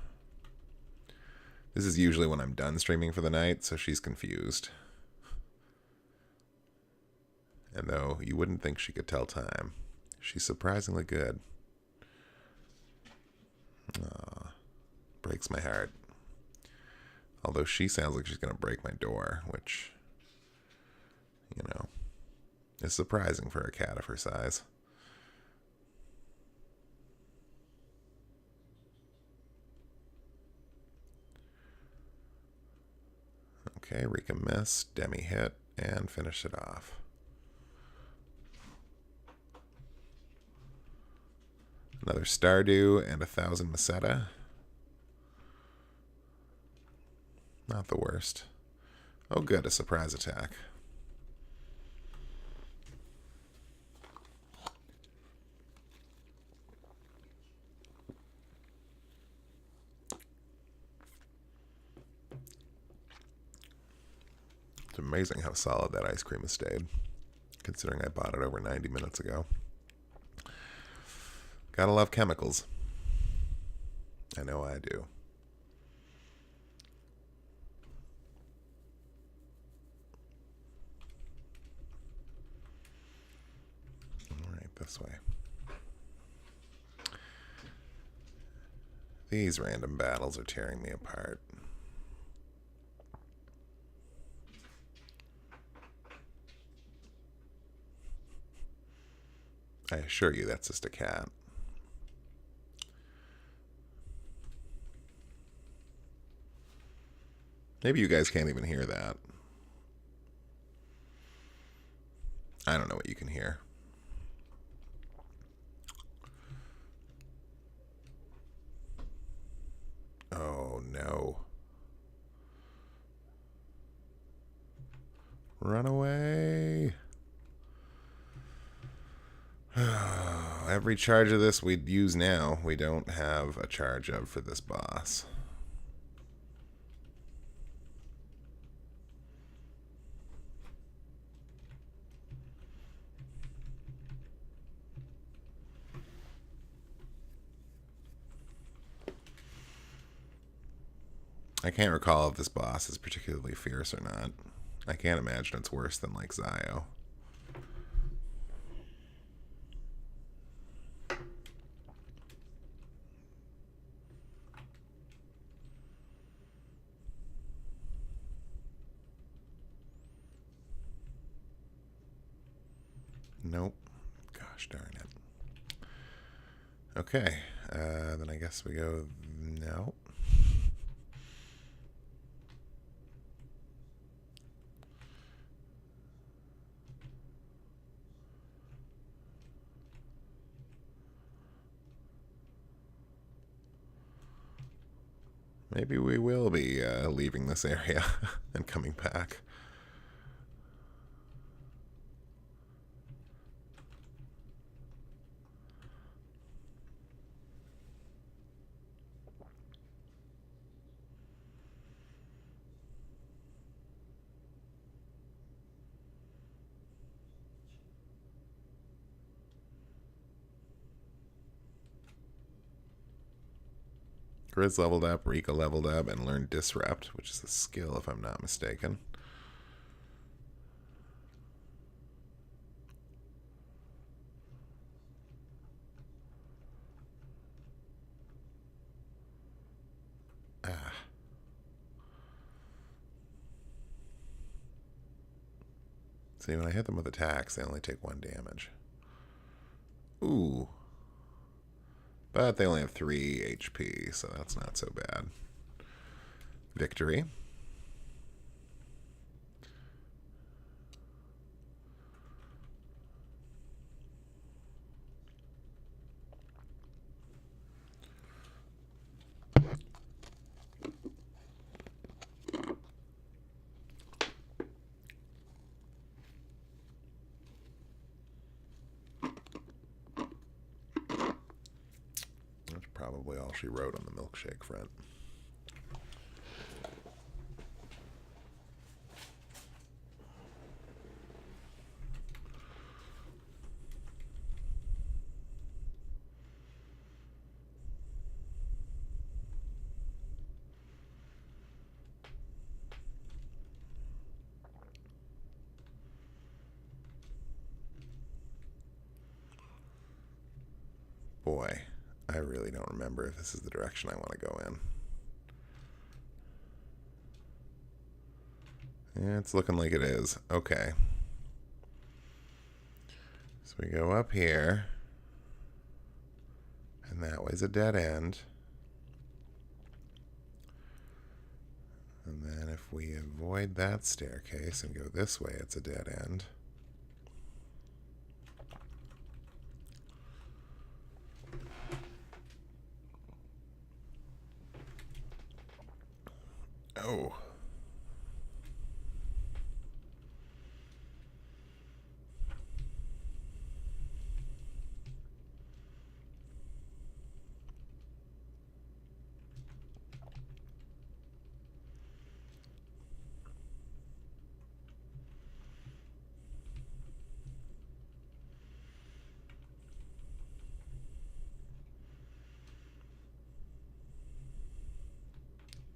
This is usually when I'm done streaming for the night, so she's confused. And though you wouldn't think she could tell time, she's surprisingly good. Aw, breaks my heart. Although she sounds like she's going to break my door, which, is surprising for a cat of her size. Okay, Rika missed, Demi hit, and finish it off. Another Stardew and 1,000 Meseta. Not the worst. Oh good, a surprise attack. It's amazing how solid that ice cream has stayed, considering I bought it over 90 minutes ago. Gotta love chemicals. I know I do. Alright, this way. These random battles are tearing me apart. I assure you that's just a cat. Maybe you guys can't even hear that. I don't know what you can hear. Run away. Every charge of this we'd use now, we don't have a charge of for this boss. I can't recall if this boss is particularly fierce or not. I can't imagine it's worse than like Zio. Nope. Gosh darn it. Okay. Then I guess we go... No. Maybe we will be leaving this area and coming back. Grizz leveled up, Rika leveled up, and learned Disrupt, which is a skill if I'm not mistaken. Ah. See, when I hit them with attacks, they only take 1 damage. Ooh. But they only have 3 HP, so that's not so bad. Victory. Probably all she wrote on the milkshake front. Boy. I really don't remember if this is the direction I want to go in. Yeah, it's looking like it is. Okay. So we go up here. And that way's a dead end. And then if we avoid that staircase and go this way, it's a dead end. Oh.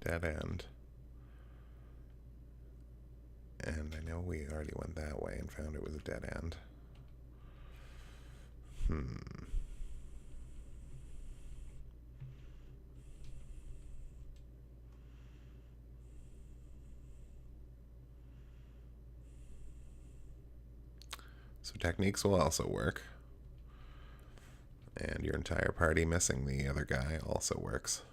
Dead end. And I know we already went that way and found it was a dead end. So techniques will also work. And your entire party missing the other guy also works.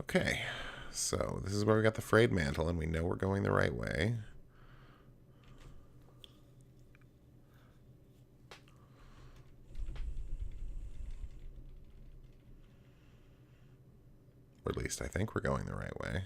Okay, so this is where we got the frayed mantle, and we know we're going the right way. Or at least I think we're going the right way.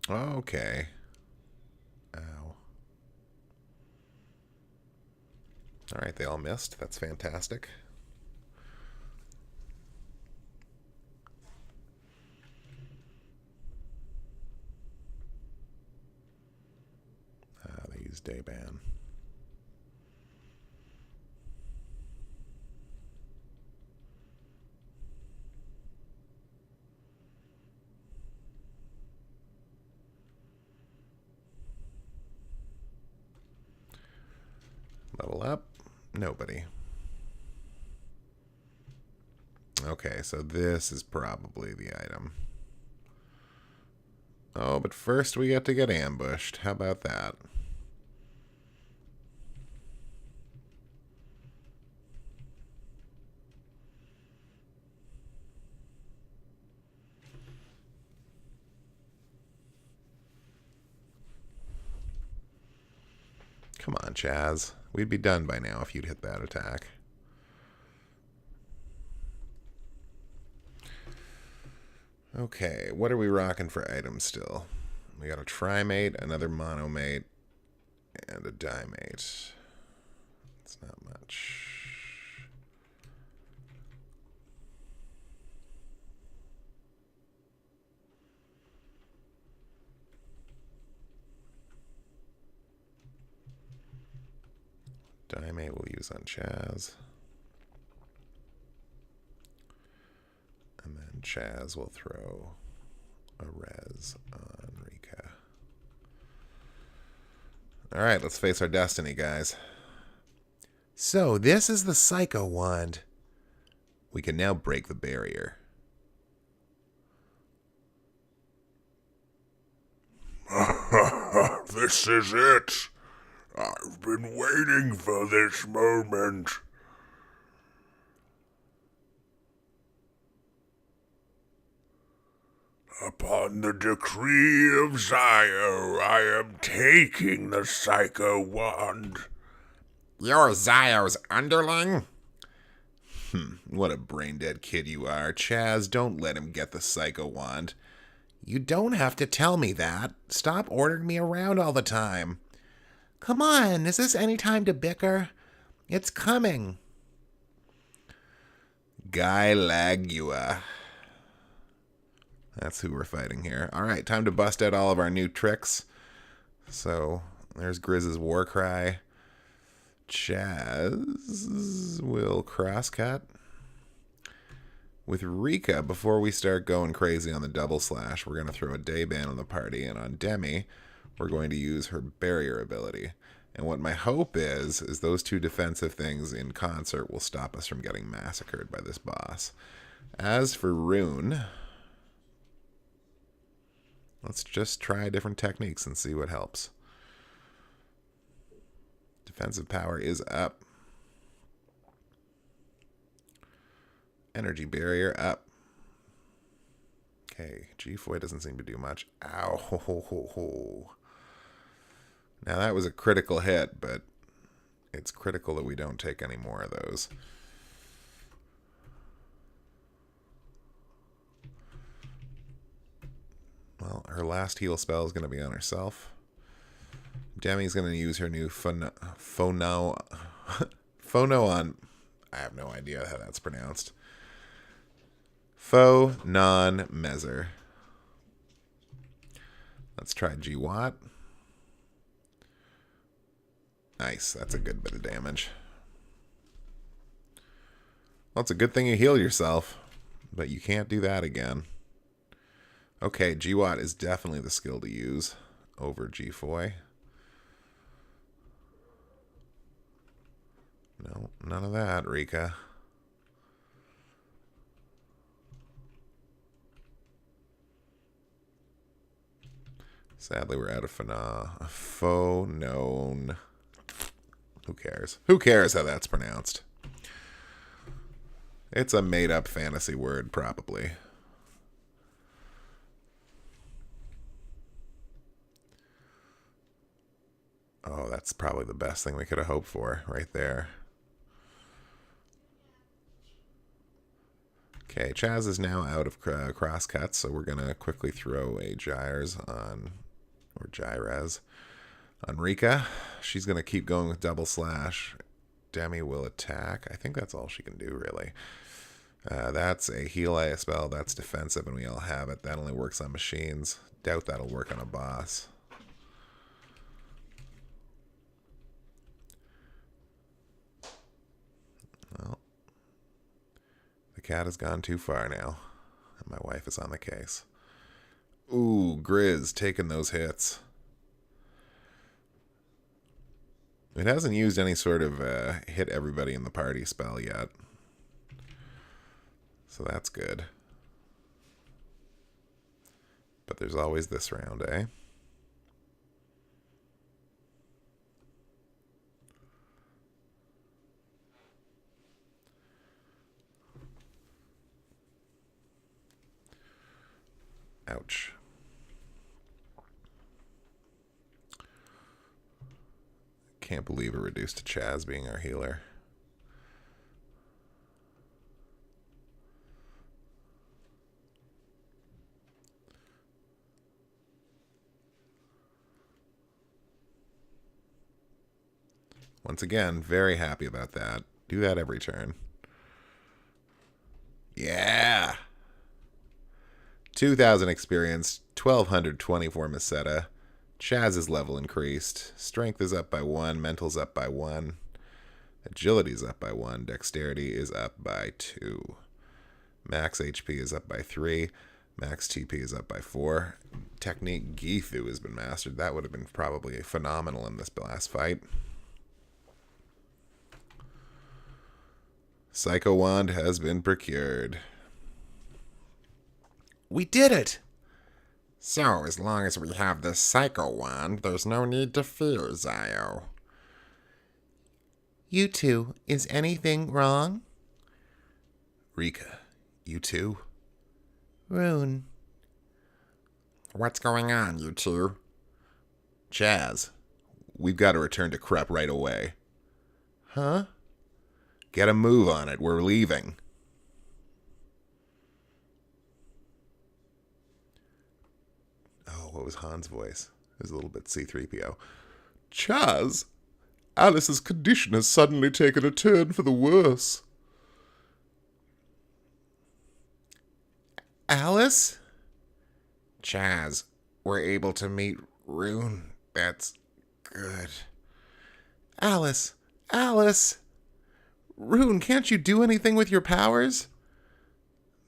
Okay. Ow. Alright, they all missed. That's fantastic. They use Dayban. Level up. Nobody. Okay, so this is probably the item. Oh, but first we get to get ambushed. How about that? Come on, Chaz. We'd be done by now if you'd hit that attack. Okay, what are we rocking for items still? We got a trimate, another monomate, and a dimate. It's not much. Dimate we'll use on Chaz. And then Chaz will throw a res on Rika. Alright, let's face our destiny, guys. So, this is the Psycho Wand. We can now break the barrier. This is it. I've been waiting for this moment. Upon the decree of Zio, I am taking the Psycho Wand. You're Zio's underling? What a brain-dead kid you are. Chaz, don't let him get the Psycho Wand. You don't have to tell me that. Stop ordering me around all the time. Come on, is this any time to bicker? It's coming. Guy Lagua. That's who we're fighting here. Alright, time to bust out all of our new tricks. So, there's Grizz's war cry. Chaz will crosscut. With Rika, before we start going crazy on the double slash, we're going to throw a Dayban on the party, and on Demi, we're going to use her barrier ability. And what my hope is those two defensive things in concert will stop us from getting massacred by this boss. As for Rune, let's just try different techniques and see what helps. Defensive power is up. Energy barrier up. Okay, G4 doesn't seem to do much. Ow. Ho, ho, ho, ho. Now that was a critical hit, but it's critical that we don't take any more of those. Well, her last heal spell is going to be on herself. Demi's going to use her new Phono on... I have no idea how that's pronounced. Faux non-measure. Let's try G-Watt. Nice, that's a good bit of damage. Well, it's a good thing you heal yourself, but you can't do that again. Okay, G-Watt is definitely the skill to use over G-Foy. No, none of that, Rika. Sadly, we're out of Phonon. Who cares? Who cares how that's pronounced? It's a made-up fantasy word, probably. Oh, that's probably the best thing we could have hoped for right there. Okay, Chaz is now out of crosscuts, so we're going to quickly throw a Gyres on, or Gyrez, on Rika. She's going to keep going with double slash. Demi will attack. I think that's all she can do, really. That's a heal A spell. That's defensive, and we all have it. That only works on machines. Doubt that'll work on a boss. Well, the cat has gone too far now, and my wife is on the case. Ooh, Grizz taking those hits. It hasn't used any sort of hit everybody in the party spell yet. So that's good. But there's always this round, eh? Ouch. Can't believe we're reduced to Chaz being our healer. Once again, very happy about that. Do that every turn. Yeah! 2,000 experience, 1,224 Meseta. Chaz's level increased. Strength is up by 1, mental's up by 1. Agility is up by 1, dexterity is up by 2. Max HP is up by 3. Max TP is up by 4. Technique Githu has been mastered. That would have been probably phenomenal in this last fight. Psycho Wand has been procured. We did it! So, as long as we have this Psycho Wand, there's no need to fear Zio. You two, is anything wrong? Rika, you too? Rune. What's going on, you two? Chaz, we've got to return to Krupp right away. Huh? Get a move on it. We're leaving. Oh, what was Han's voice? It was a little bit C-3PO. Chaz, Alice's condition has suddenly taken a turn for the worse. Alice? Chaz, we're able to meet Rune. That's good. Alice! Alice! Rune, can't you do anything with your powers?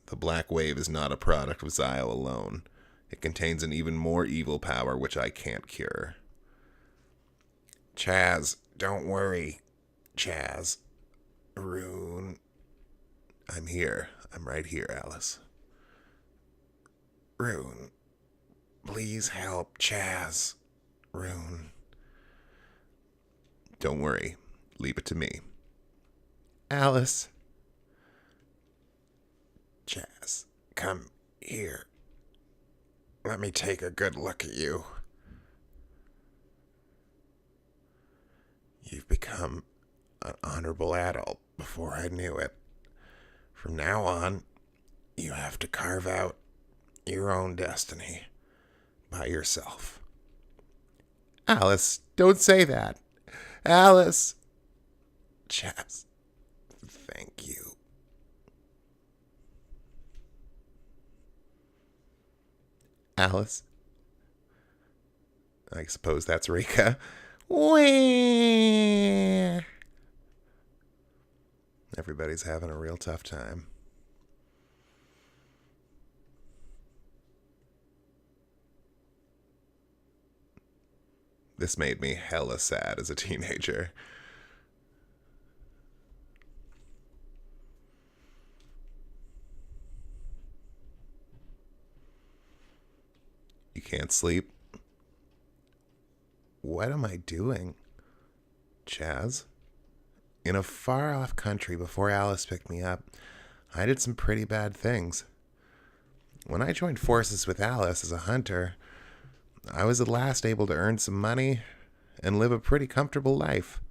The Black Wave is not a product of Zio alone. It contains an even more evil power which I can't cure. Chaz, don't worry. Chaz. Rune. I'm here. I'm right here, Alice. Rune. Please help Chaz. Rune. Don't worry. Leave it to me. Alice. Chaz, come here. Let me take a good look at you. You've become an honorable adult before I knew it. From now on, you have to carve out your own destiny by yourself. Alice, don't say that. Alice. Chaz, thank you. Alice. I suppose that's Rika. Where? Everybody's having a real tough time. This made me hella sad as a teenager. You can't sleep? What am I doing? Chaz? In a far-off country before Alice picked me up, I did some pretty bad things. When I joined forces with Alice as a hunter, I was at last able to earn some money and live a pretty comfortable life.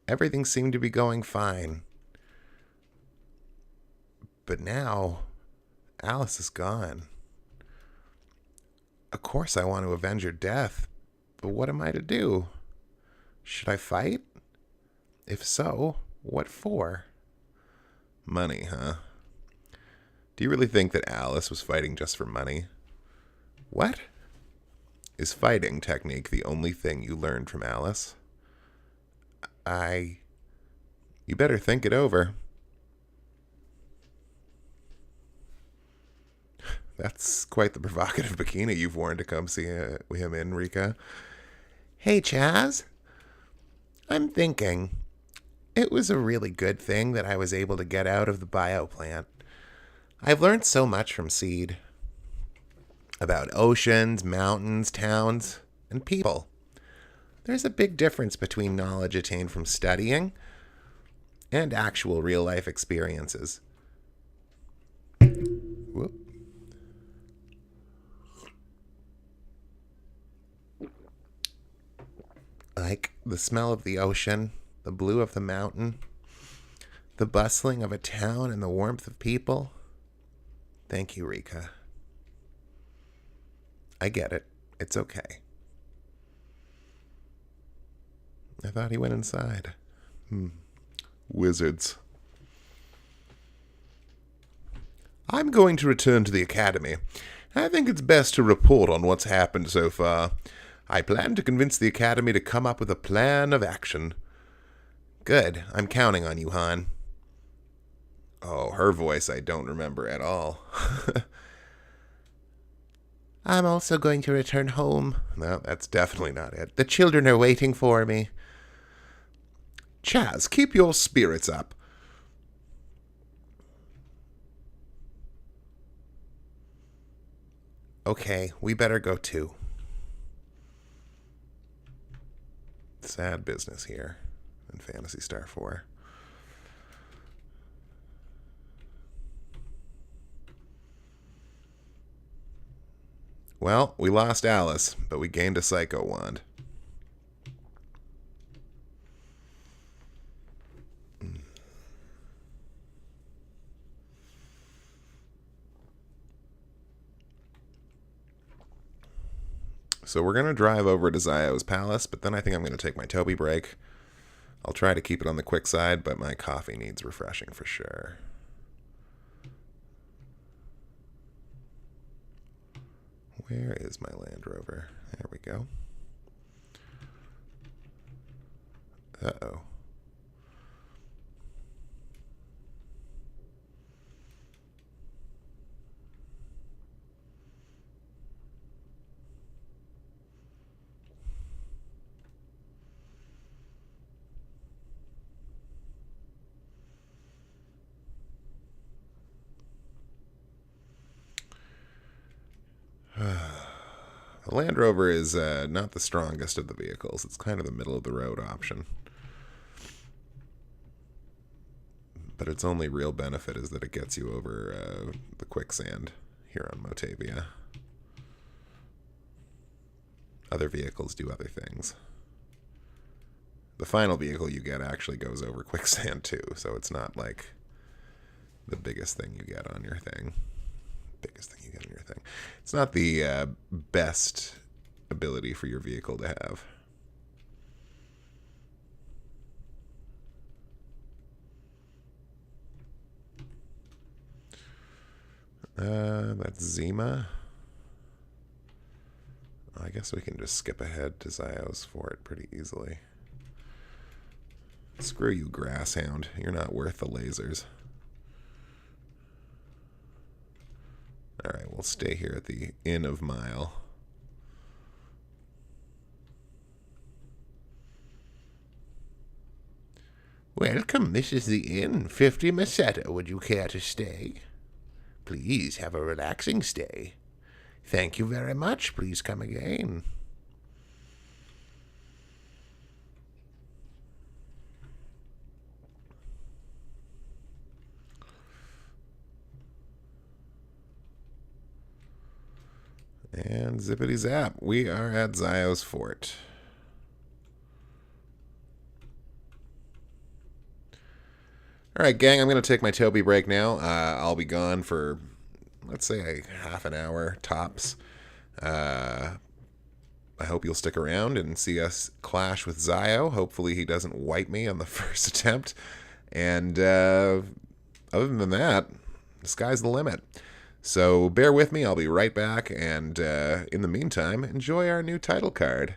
Everything seemed to be going fine. But now, Alice is gone. Of course I want to avenge her death, but what am I to do? Should I fight? If so, what for? Money, huh? Do you really think that Alice was fighting just for money? What? Is fighting technique the only thing you learned from Alice? You better think it over. That's quite the provocative bikini you've worn to come see him in, Rika. Hey, Chaz. I'm thinking it was a really good thing that I was able to get out of the bioplant. I've learned so much from Seed. About oceans, mountains, towns, and people. There's a big difference between knowledge attained from studying and actual real-life experiences. Whoop. Like the smell of the ocean, the blue of the mountain, the bustling of a town, and the warmth of people. Thank you, Rika. I get it. It's okay. I thought he went inside. Wizards. I'm going to return to the academy. I think it's best to report on what's happened so far. I plan to convince the academy to come up with a plan of action. Good. I'm counting on you, Han. Oh, her voice I don't remember at all. I'm also going to return home. No, that's definitely not it. The children are waiting for me. Chaz, keep your spirits up. Okay, we better go too. Sad business here in Phantasy Star IV. Well, we lost Alice, but we gained a Psycho Wand. So we're going to drive over to Zio's palace, but then I think I'm going to take my Toby break. I'll try to keep it on the quick side, but my coffee needs refreshing for sure. Where is my Land Rover? There we go. Uh-oh. The Land Rover is not the strongest of the vehicles. It's kind of the middle-of-the-road option. But its only real benefit is that it gets you over the quicksand here on Motavia. Other vehicles do other things. The final vehicle you get actually goes over quicksand too, so it's not like the biggest thing you get on your thing. It's not the best ability for your vehicle to have. That's Zima. I guess we can just skip ahead to Zio's for it pretty easily. Screw you, Grasshound. You're not worth the lasers. Alright, we'll stay here at the Inn of Mile. Welcome, this is the inn. 50 Meseta. Would you care to stay? Please have a relaxing stay. Thank you very much. Please come again. And zippity zap, we are at Zio's fort. All right, gang, I'm going to take my Toby break now. I'll be gone for, let's say, a half an hour tops. I hope you'll stick around and see us clash with Zio. Hopefully he doesn't wipe me on the first attempt. And other than that, the sky's the limit. So bear with me. I'll be right back. And in the meantime, enjoy our new title card.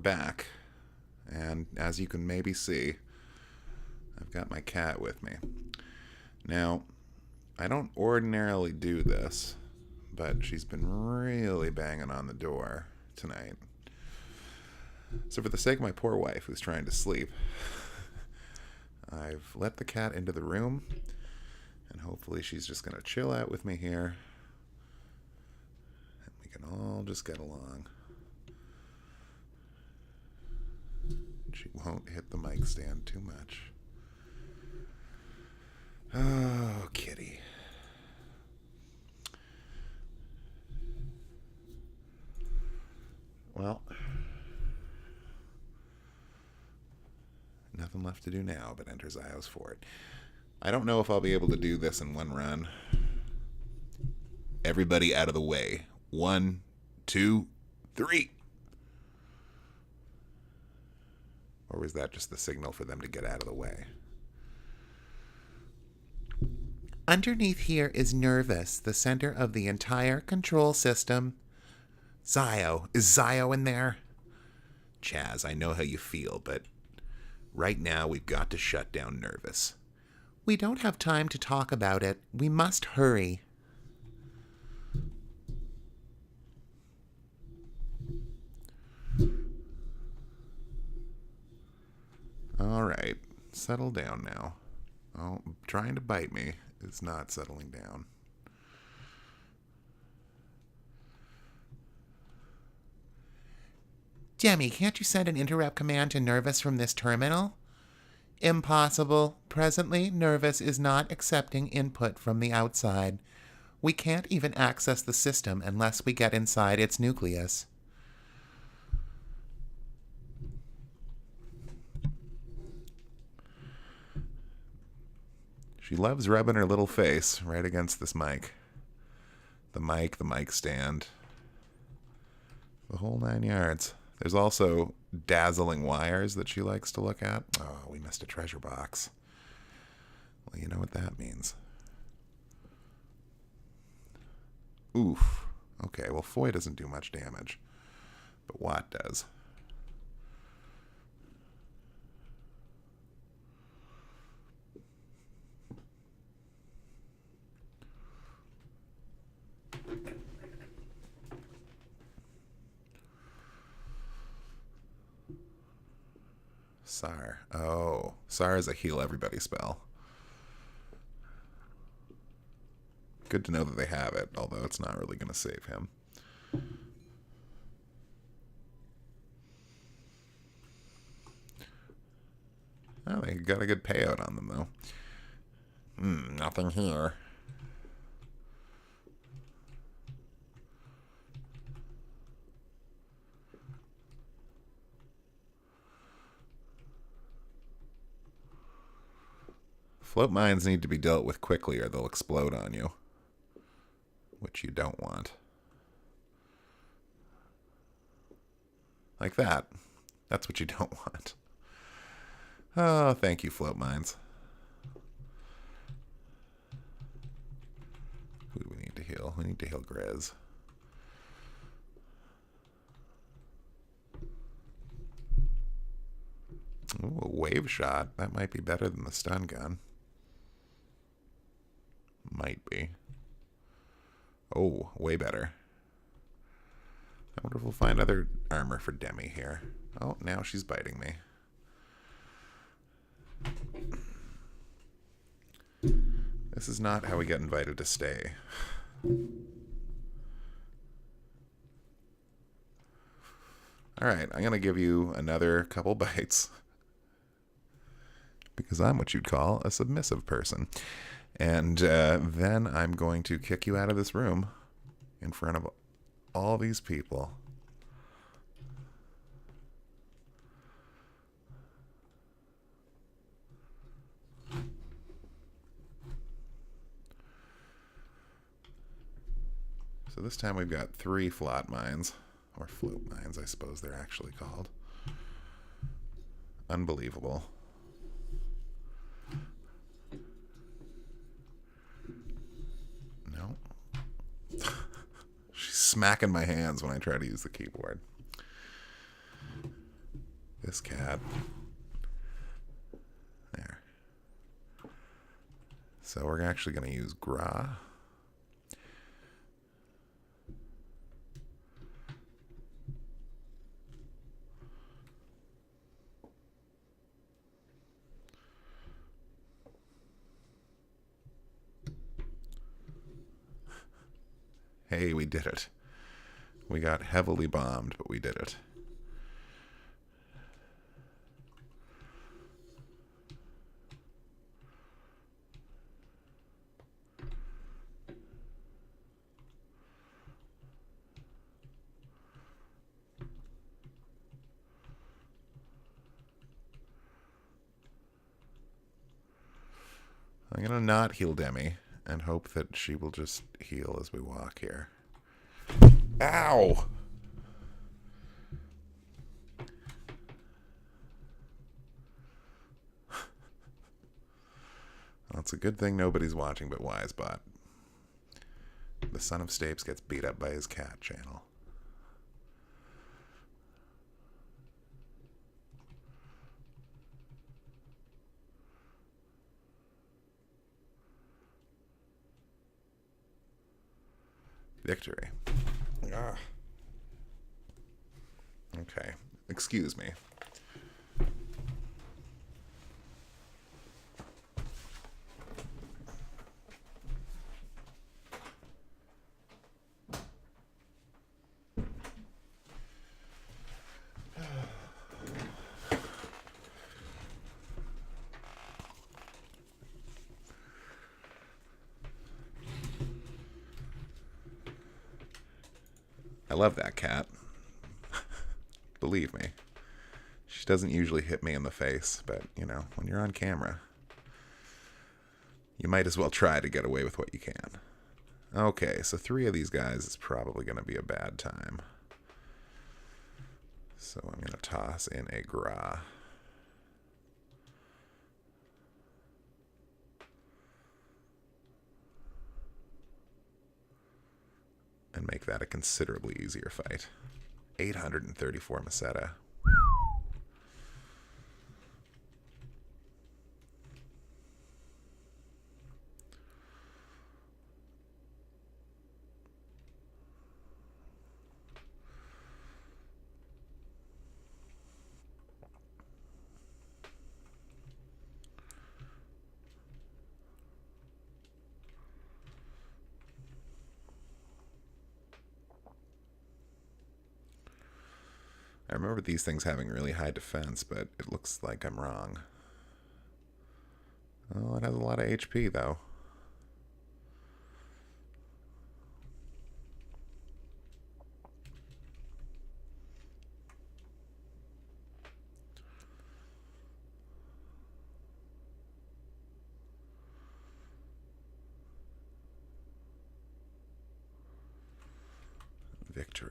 back. And as you can maybe see, I've got my cat with me. Now, I don't ordinarily do this, but she's been really banging on the door tonight. So for the sake of my poor wife who's trying to sleep, I've let the cat into the room, and hopefully she's just going to chill out with me here, and we can all just get along. She won't hit the mic stand too much. Oh, kitty. Well, nothing left to do now but enter Zio's fort. I don't know if I'll be able to do this in one run. Everybody out of the way. 1, 2, 3. Or was that just the signal for them to get out of the way? Underneath here is Nervous, the center of the entire control system. Zio. Is Zio in there? Chaz, I know how you feel, but right now we've got to shut down Nervous. We don't have time to talk about it. We must hurry. All right, settle down now. Oh, trying to bite me is not settling down. Demi, can't you send an interrupt command to Nervous from this terminal? Impossible. Presently, Nervous is not accepting input from the outside. We can't even access the system unless we get inside its nucleus. She loves rubbing her little face right against this mic. The mic stand. The whole 9 yards. There's also dazzling wires that she likes to look at. Oh, we missed a treasure box. Well, you know what that means. Oof. Okay, well, Foy doesn't do much damage, but Watt does. Sar. Oh, Sar is a heal everybody spell. Good to know that they have it, although it's not really going to save him. Oh, they got a good payout on them, though. Nothing here. Float mines need to be dealt with quickly or they'll explode on you, which you don't want. Like that. That's what you don't want. Oh, thank you, float mines. Who do we need to heal? We need to heal Grizz. Ooh, a wave shot. That might be better than the stun gun. Might be. Oh, way better. I wonder if we'll find other armor for Demi here. Oh, now she's biting me. This is not how we get invited to stay. Alright, I'm going to give you another couple bites. Because I'm what you'd call a submissive person. And then I'm going to kick you out of this room in front of all these people. So this time we've got 3 flot mines, or float mines, I suppose they're actually called. Unbelievable. No. She's smacking my hands when I try to use the keyboard. This cat. There. So we're actually going to use Gra. Hey, we did it. We got heavily bombed, but we did it. I'm going to not heal Demi and hope that she will just heal as we walk here. Ow! Well, it's a good thing nobody's watching but Wisebot. The Son of Stapes gets beat up by his cat channel. Victory. Ah. Okay. Excuse me. I love that cat. Believe me. She doesn't usually hit me in the face, but, you know, when you're on camera, you might as well try to get away with what you can. Okay, so 3 of these guys is probably going to be a bad time. So I'm going to toss in a Gra. And make that a considerably easier fight. 834 Meseta. I remember these things having really high defense, but it looks like I'm wrong. Oh, it has a lot of HP, though. Victory.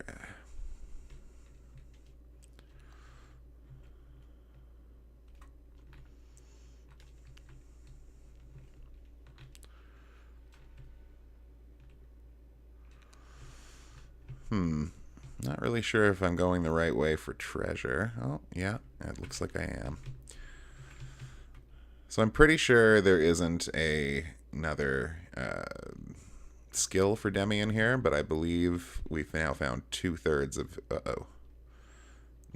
Not really sure if I'm going the right way for treasure. Oh, yeah, it looks like I am. So I'm pretty sure there isn't another skill for Demi in here, but I believe we've now found 2/3 of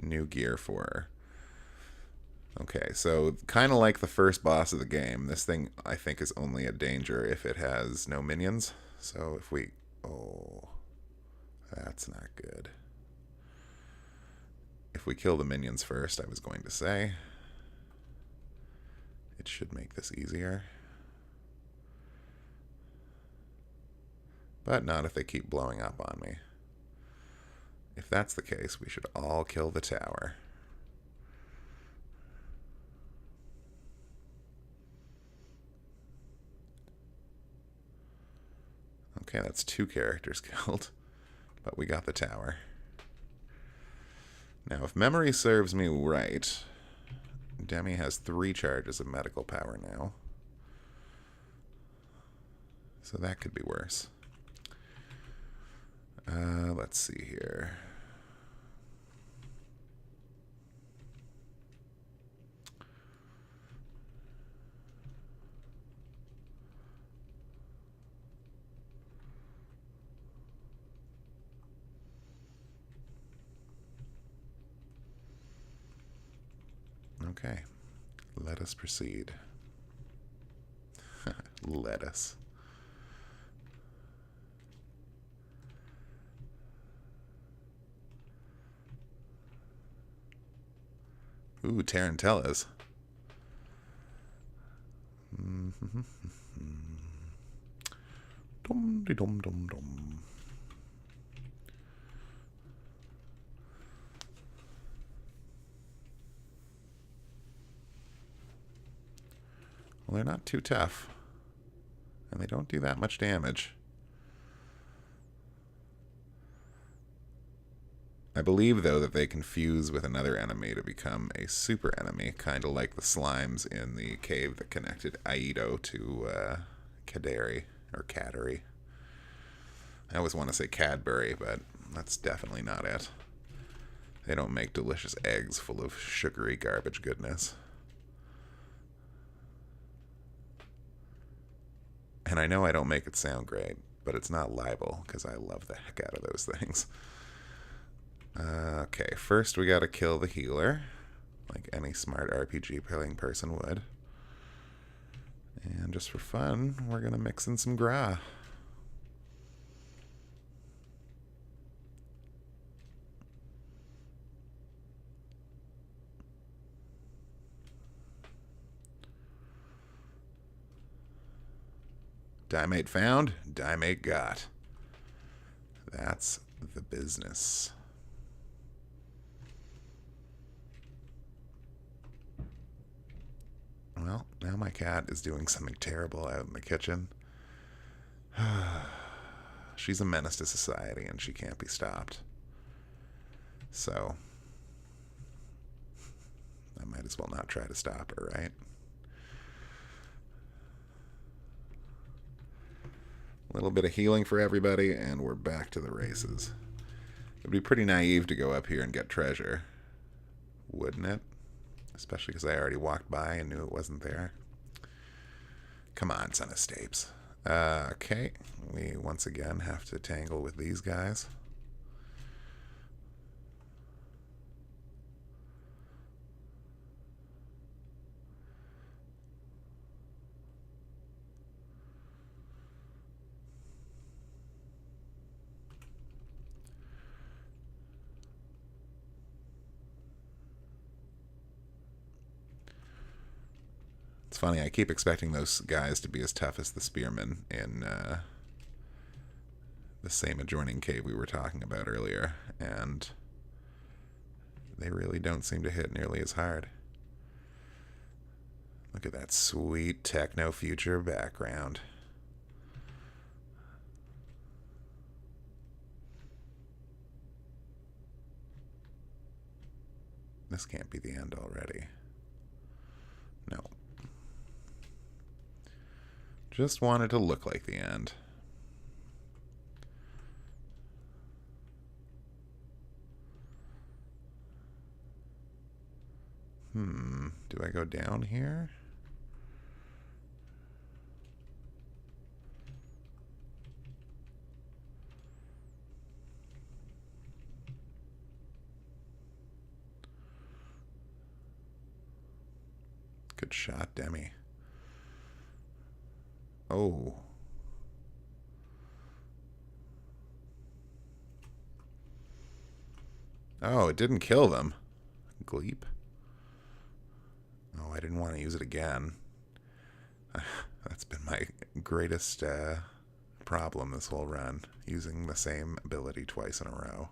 new gear for her. Okay, so kind of like the first boss of the game, this thing I think is only a danger if it has no minions. So if we... Oh, that's not good. If we kill the minions first, I was going to say, it should make this easier. But not if they keep blowing up on me. If that's the case, we should all kill the tower. Okay, that's 2 characters killed, but we got the tower. Now, if memory serves me right, Demi has 3 charges of medical power now. So that could be worse. Let's see here. Okay. Let us proceed. Let us. Ooh, Tarantellas. Dum de dum dum dum. Well, they're not too tough. And they don't do that much damage. I believe, though, that they can fuse with another enemy to become a super enemy, kind of like the slimes in the cave that connected Aido to Kaderi, or Cadbury. I always want to say Cadbury, but that's definitely not it. They don't make delicious eggs full of sugary garbage goodness. And I know I don't make it sound great, but it's not libel, because I love the heck out of those things. Okay, first we gotta kill the healer, like any smart RPG playing person would. And just for fun, we're gonna mix in some gra. Dimate found, dimate got. That's the business. Well, now my cat is doing something terrible out in the kitchen. She's a menace to society and she can't be stopped. So, I might as well not try to stop her, right? A little bit of healing for everybody, and we're back to the races. It would be pretty naive to go up here and get treasure, wouldn't it? Especially because I already walked by and knew it wasn't there. Come on, Son of Stapes. Okay, we once again have to tangle with these guys. It's funny, I keep expecting those guys to be as tough as the spearmen in the same adjoining cave we were talking about earlier, and they really don't seem to hit nearly as hard. Look at that sweet techno future background. This can't be the end already. No. Just wanted to look like the end. Do I go down here? Good shot, Demi. Oh. Oh, it didn't kill them. Gleep. Oh, I didn't want to use it again. That's been my greatest problem this whole run, using the same ability twice in a row.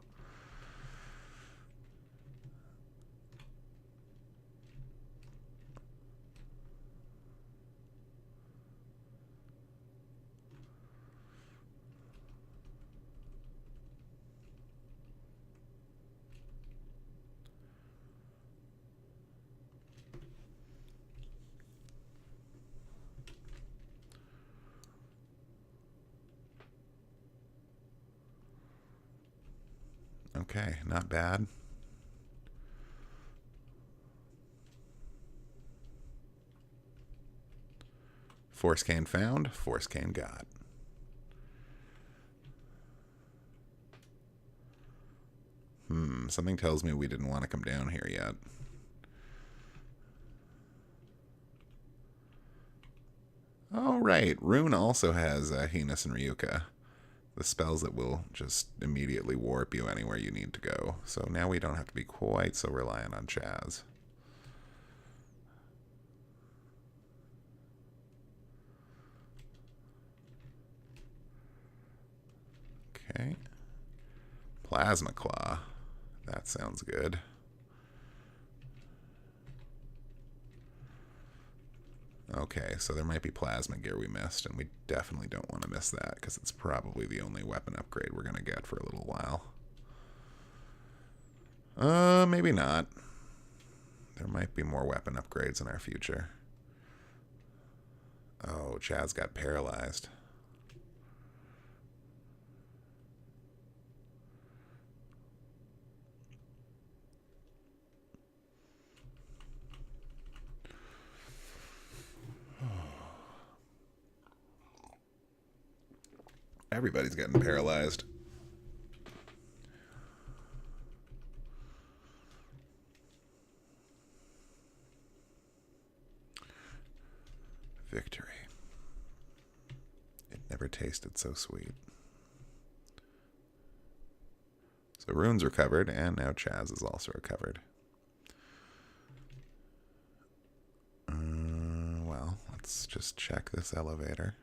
Okay, not bad. Force cane found, force cane got. Something tells me we didn't want to come down here yet. right. Rune also has Heinous and Ryuka. The spells that will just immediately warp you anywhere you need to go. So now we don't have to be quite so reliant on Chaz. Okay. Plasma Claw. That sounds good. Okay, so there might be plasma gear we missed, and we definitely don't want to miss that, because it's probably the only weapon upgrade we're going to get for a little while. Maybe not. There might be more weapon upgrades in our future. Oh, Chaz got paralyzed. Everybody's getting paralyzed. Victory. It never tasted so sweet. So Rune's recovered, and now Chaz is also recovered. Well, let's just check this elevator.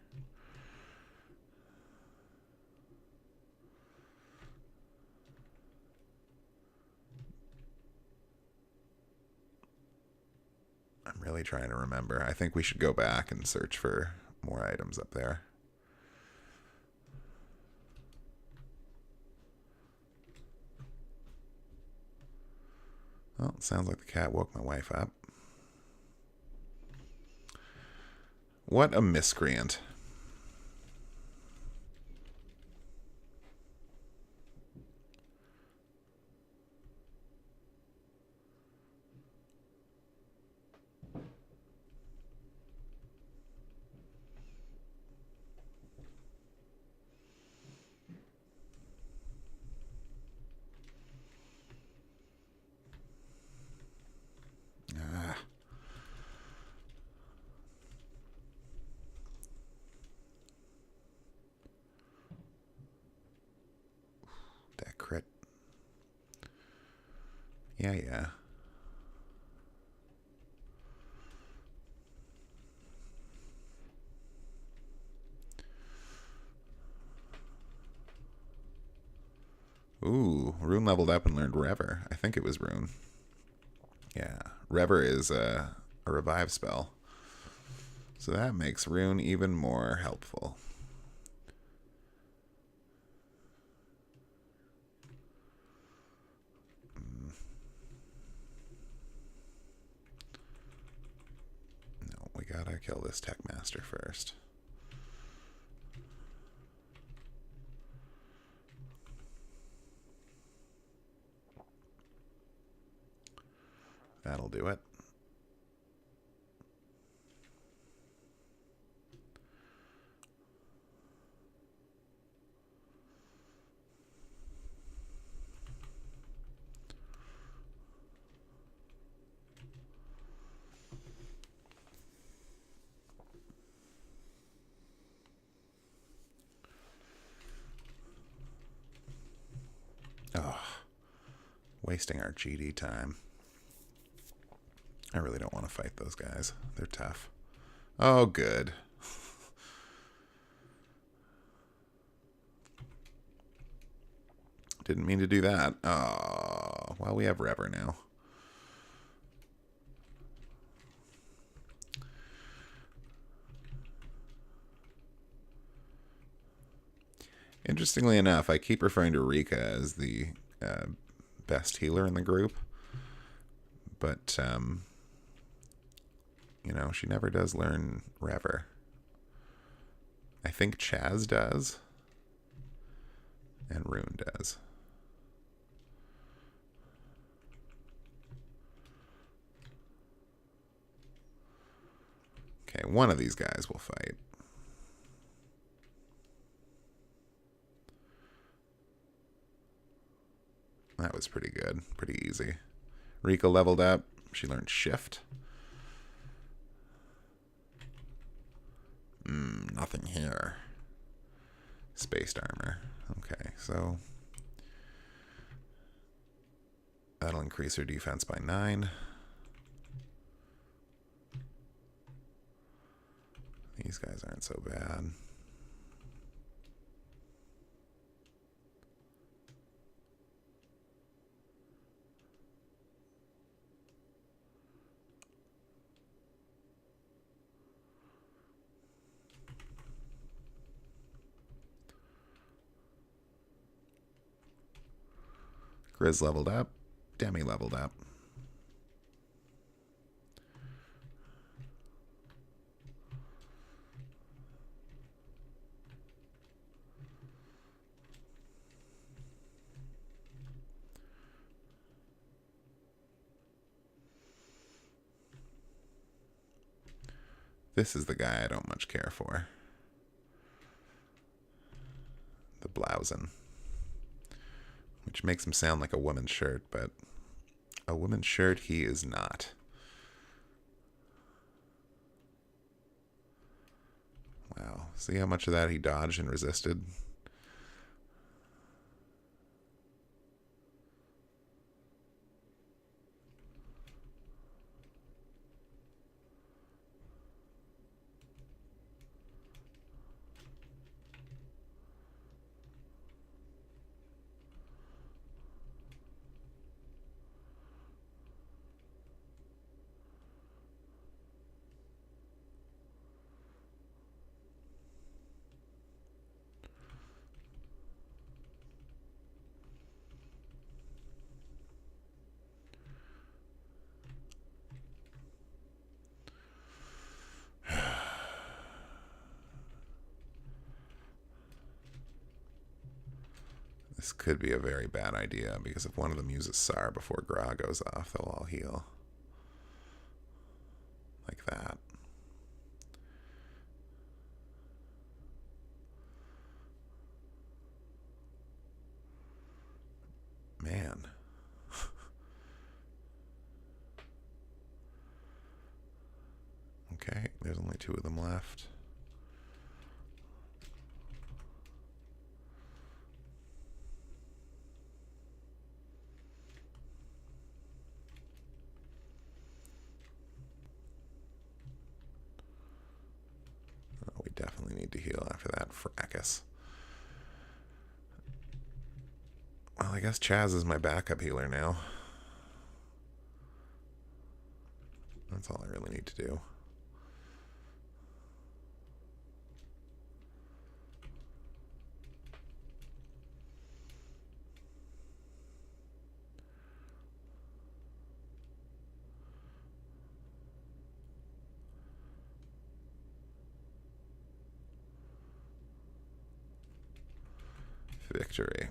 I'm really trying to remember. I think we should go back and search for more items up there. Well, it sounds like the cat woke my wife up. What a miscreant. That crit. Yeah. Ooh, Rune leveled up and learned Rever. I think it was Rune. Yeah, Rever is a revive spell. So that makes Rune even more helpful. No, we gotta kill this Tech Master first. That'll do it. Oh, wasting our GD time. I really don't want to fight those guys. They're tough. Oh, good. Didn't mean to do that. Oh, well, we have Rever now. Interestingly enough, I keep referring to Rika as the best healer in the group. But, you know, she never does learn Rever. I think Chaz does. And Rune does. Okay, one of these guys will fight. That was pretty good. Pretty easy. Rika leveled up. She learned Shift. Nothing here. Spaced armor. Okay, so that'll increase her defense by 9. These guys aren't so bad. Grizz leveled up. Demi leveled up. This is the guy I don't much care for. The Blausen. Which makes him sound like a woman's shirt, but a woman's shirt he is not. Wow. See how much of that he dodged and resisted? This could be a very bad idea, because if one of them uses SAR before Gra goes off, they'll all heal. Like that. Man. Okay, there's only 2 of them left. We definitely need to heal after that fracas. Well, I guess Chaz is my backup healer now. That's all I really need to do. Victory.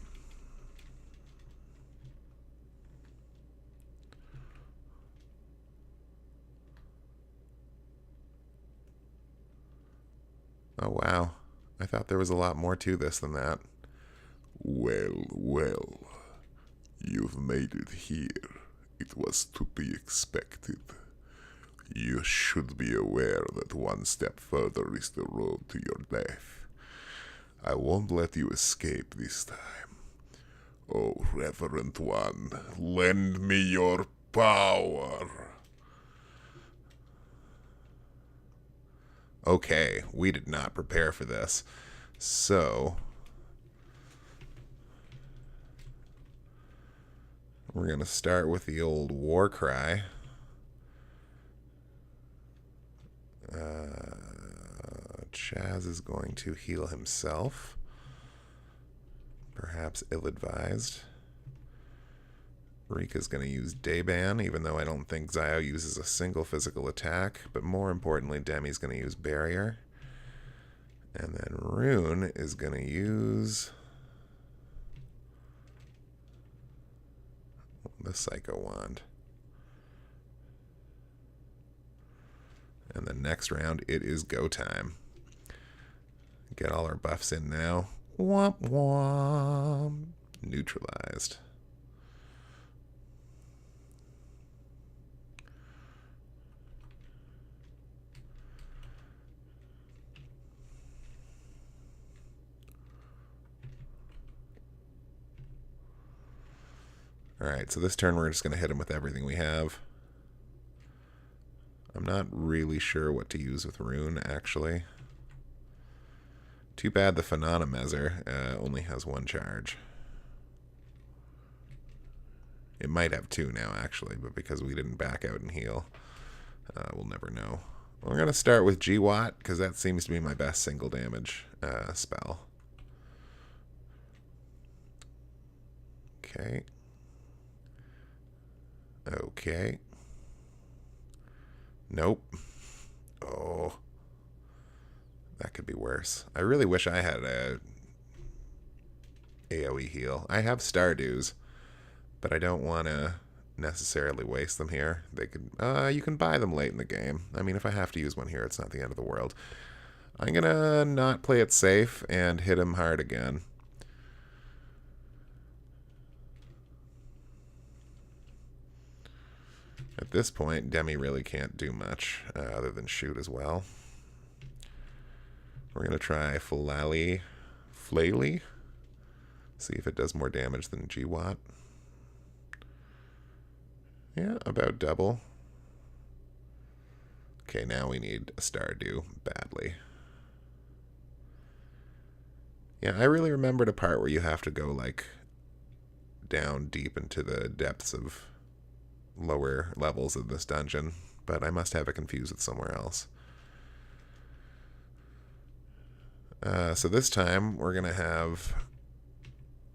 Oh, wow. I thought there was a lot more to this than that. Well, well. You've made it here. It was to be expected. You should be aware that one step further is the road to your death. I won't let you escape this time. Oh, Reverend One, lend me your power. Okay, we did not prepare for this. So we're going to start with the old war cry. Chaz is going to heal himself. Perhaps ill-advised. Rika's going to use Dayban, even though I don't think Zio uses a single physical attack. But more importantly, Demi's going to use Barrier. And then Rune is going to use the Psycho Wand. And the next round, it is go time. Get all our buffs in now. Womp womp. Neutralized. Alright, so this turn we're just going to hit him with everything we have. I'm not really sure what to use with Rune, actually. Too bad the Phenomezer only has 1 charge. It might have 2 now, actually, but because we didn't back out and heal, we'll never know. We're going to start with G-Watt, because that seems to be my best single damage spell. Okay. Okay. Nope. Oh. That could be worse. I really wish I had a AoE heal. I have Stardew's, but I don't want to necessarily waste them here. They could, you can buy them late in the game. I mean, if I have to use one here, it's not the end of the world. I'm gonna not play it safe and hit him hard again. At this point, Demi really can't do much other than shoot as well. We're gonna try Flaily. See if it does more damage than G-Watt. Yeah, about double. Okay, now we need a Stardew badly. Yeah, I really remembered a part where you have to go, like, down deep into the depths of lower levels of this dungeon, but I must have it confused with somewhere else. So this time, we're going to have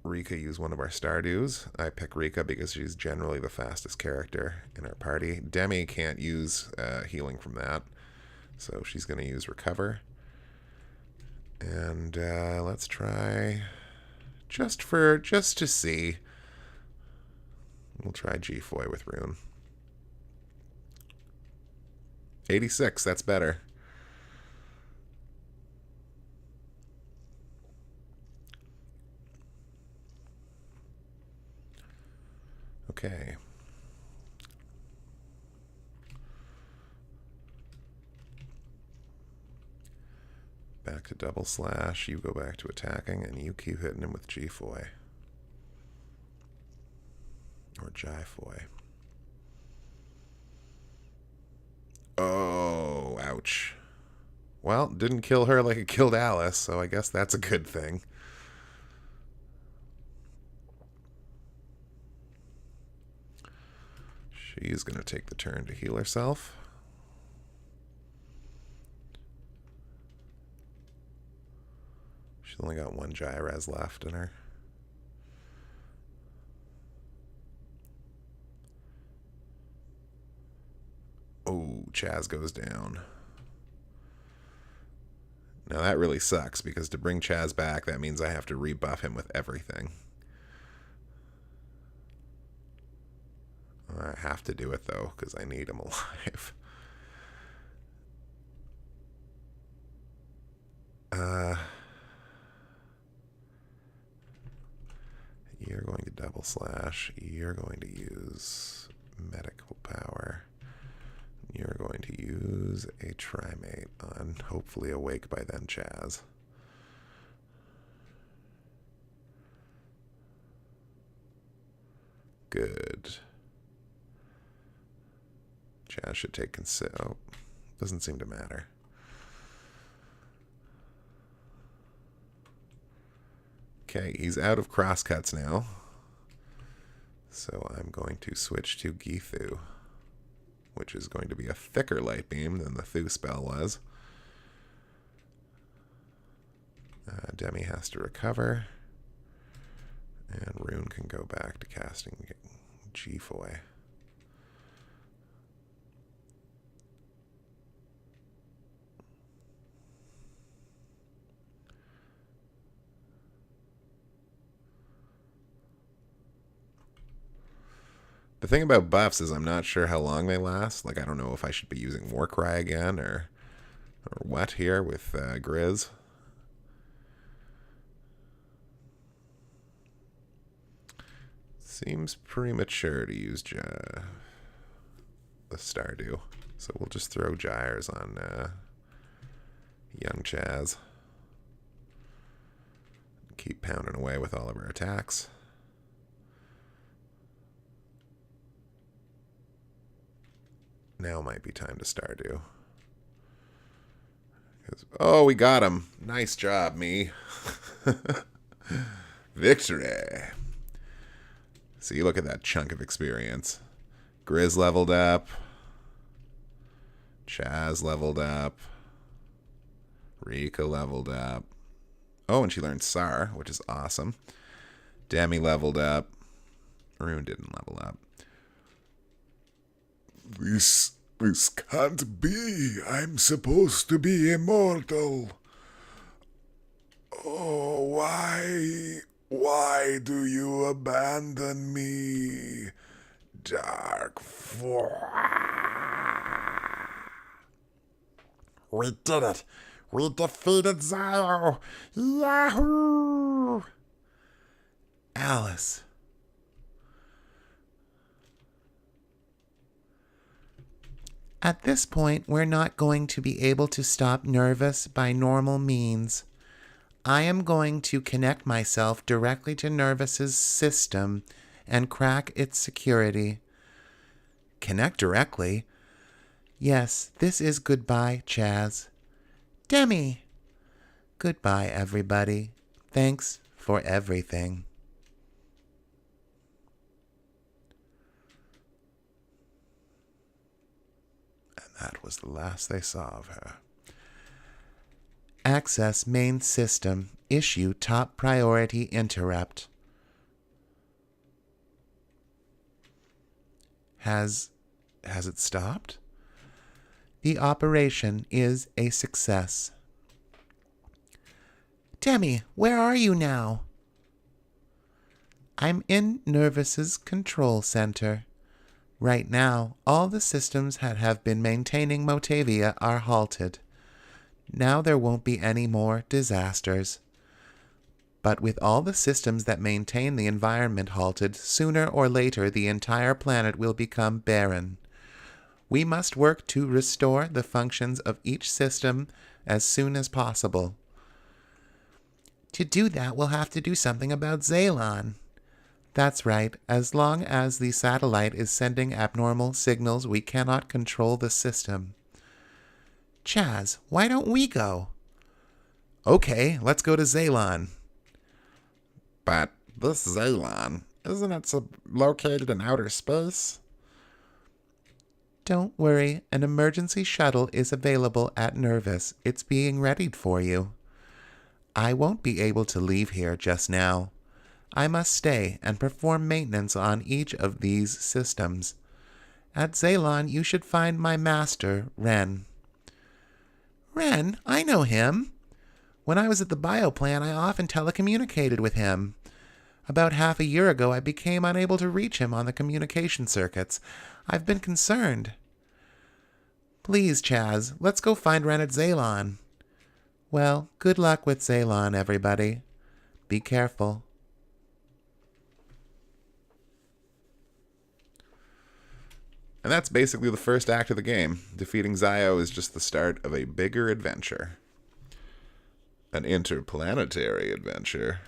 Rika use one of our Stardews. I pick Rika because she's generally the fastest character in our party. Demi can't use healing from that, so she's going to use Recover. And let's try, just to see, we'll try G-Foy with Rune. 86, that's better. Okay. Back to double slash, you go back to attacking, and you keep hitting him with G-Foy. Or Ji-Foy. Oh, ouch. Well, didn't kill her like it killed Alice, so I guess that's a good thing. She's going to take the turn to heal herself. She's only got 1 J-Res left in her. Oh, Chaz goes down. Now that really sucks, because to bring Chaz back, that means I have to rebuff him with everything. I have to do it, though, because I need him alive. You're going to double slash. You're going to use medical power. You're going to use a Trimate on hopefully awake by then Chaz. Good. Chaz should take oh, doesn't seem to matter. Okay, he's out of crosscuts now. So I'm going to switch to Githu, which is going to be a thicker light beam than the Thu spell was. Demi has to recover. And Rune can go back to casting G-Foy. The thing about buffs is I'm not sure how long they last. Like, I don't know if I should be using Warcry again or what here with Grizz. Seems premature to use the Stardew. So we'll just throw Gyres on young Chaz. Keep pounding away with all of our attacks. Now might be time to Stardew. Oh, we got him. Nice job, me. Victory. See, look at that chunk of experience. Grizz leveled up. Chaz leveled up. Rika leveled up. Oh, and she learned Sar, which is awesome. Demi leveled up. Rune didn't level up. This can't be. I'm supposed to be immortal. Oh, why do you abandon me, Dark Force? We did it. We defeated Zio. Yahoo! Alice. At this point, we're not going to be able to stop Nervous by normal means. I am going to connect myself directly to Nervous's system and crack its security. Connect directly? Yes, this is goodbye, Chaz. Demi! Goodbye, everybody. Thanks for everything. That was the last they saw of her. Access main system. Issue top priority interrupt. Has it stopped? The operation is a success. Demi, where are you now? I'm in Nervous's control center. Right now, all the systems that have been maintaining Motavia are halted. Now there won't be any more disasters. But with all the systems that maintain the environment halted, sooner or later the entire planet will become barren. We must work to restore the functions of each system as soon as possible. To do that, we'll have to do something about Zaylon. That's right. As long as the satellite is sending abnormal signals, we cannot control the system. Chaz, why don't we go? Okay, let's go to Zaylon. But this Zaylon, isn't it located in outer space? Don't worry, an emergency shuttle is available at Nervous. It's being readied for you. I won't be able to leave here just now. I must stay and perform maintenance on each of these systems. At Zaylon, you should find my master, Ren. Ren? I know him. When I was at the bioplant, I often telecommunicated with him. About half a year ago, I became unable to reach him on the communication circuits. I've been concerned. Please, Chaz, let's go find Ren at Zaylon. Well, good luck with Zaylon, everybody. Be careful. And that's basically the first act of the game. Defeating Zio is just the start of a bigger adventure. An interplanetary adventure.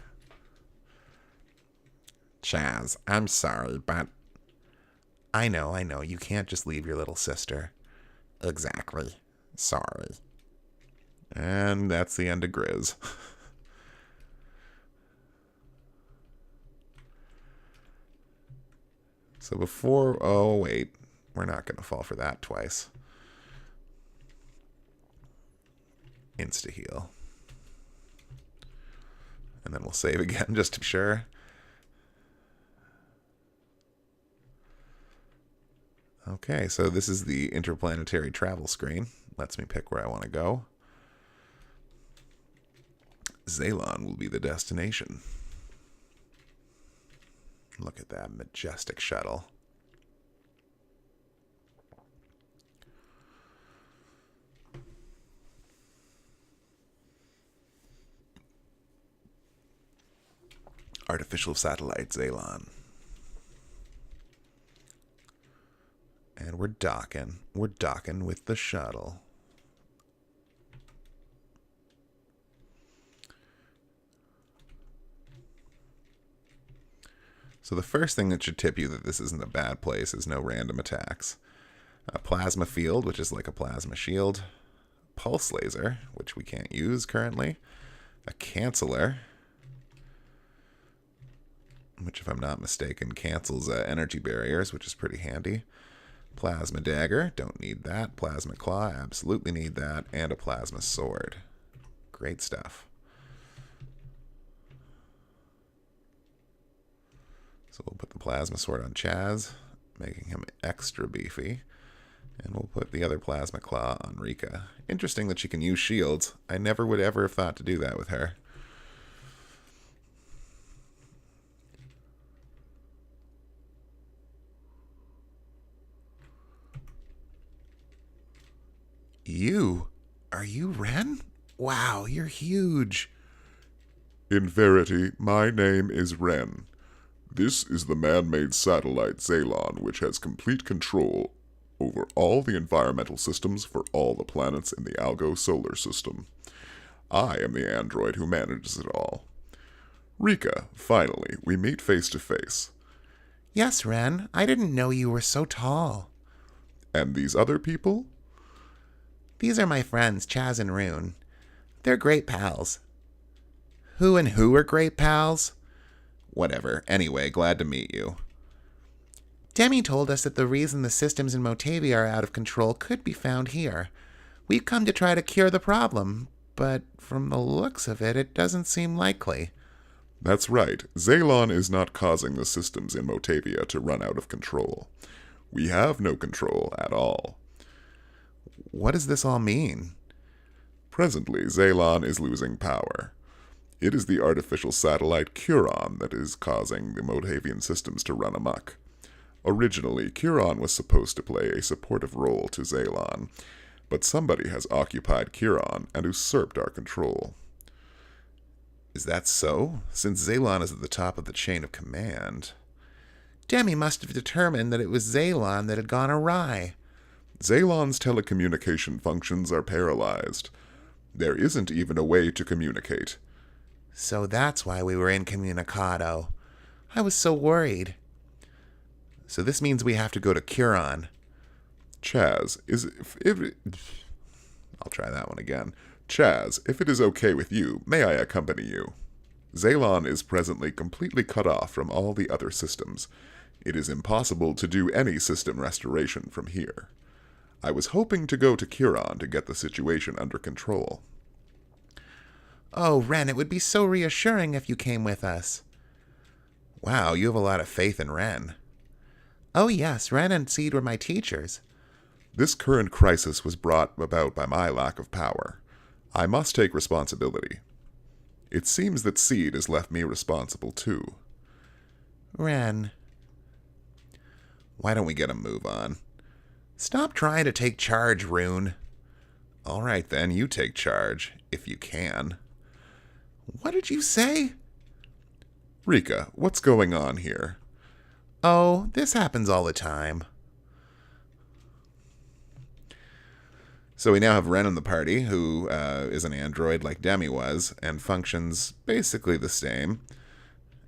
Chaz, I'm sorry, but... I know, you can't just leave your little sister. Exactly. Sorry. And that's the end of Grizz. So before... Oh, wait. We're not going to fall for that twice. Insta-heal. And then we'll save again just to be sure. Okay, so this is the interplanetary travel screen. Lets me pick where I want to go. Zaylon will be the destination. Look at that majestic shuttle. Artificial satellite Zaylon. And we're docking. We're docking with the shuttle. So the first thing that should tip you that this isn't a bad place is no random attacks. A plasma field, which is like a plasma shield. Pulse laser, which we can't use currently. A canceller, which, if I'm not mistaken, cancels energy barriers, which is pretty handy. Plasma dagger, don't need that. Plasma claw, absolutely need that. And a plasma sword. Great stuff. So we'll put the plasma sword on Chaz, making him extra beefy. And we'll put the other plasma claw on Rika. Interesting that she can use shields. I never would ever have thought to do that with her. Are you Ren? Wow, you're huge. In verity, my name is Ren. This is the man-made satellite Zalon, which has complete control over all the environmental systems for all the planets in the Algo solar system. I am the android who manages it all. Rika, finally, we meet face to face. Yes, Ren. I didn't know you were so tall. And these other people? These are my friends, Chaz and Rune. They're great pals. Who and who are great pals? Whatever. Anyway, glad to meet you. Demi told us that the reason the systems in Motavia are out of control could be found here. We've come to try to cure the problem, but from the looks of it, it doesn't seem likely. That's right. Zalon is not causing the systems in Motavia to run out of control. We have no control at all. What does this all mean? Presently, Zalon is losing power. It is the artificial satellite Curon that is causing the Motavian systems to run amok. Originally, Curon was supposed to play a supportive role to Zalon, but somebody has occupied Curon and usurped our control. Is that so? Since Zalon is at the top of the chain of command. Demi must have determined that it was Zalon that had gone awry. Zalon's telecommunication functions are paralyzed. There isn't even a way to communicate. So that's why we were incommunicado. I was so worried. So this means we have to go to Curon. Chaz, I'll try that one again. Chaz, if it is okay with you, may I accompany you? Zalon is presently completely cut off from all the other systems. It is impossible to do any system restoration from here. I was hoping to go to Curon to get the situation under control. Oh, Ren, it would be so reassuring if you came with us. Wow, you have a lot of faith in Ren. Oh yes, Ren and Seed were my teachers. This current crisis was brought about by my lack of power. I must take responsibility. It seems that Seed has left me responsible too. Ren. Why don't we get a move on? Stop trying to take charge, Rune. All right then, you take charge, if you can. What did you say? Rika, what's going on here? Oh, this happens all the time. So we now have Ren in the party, who is an android like Demi was, and functions basically the same,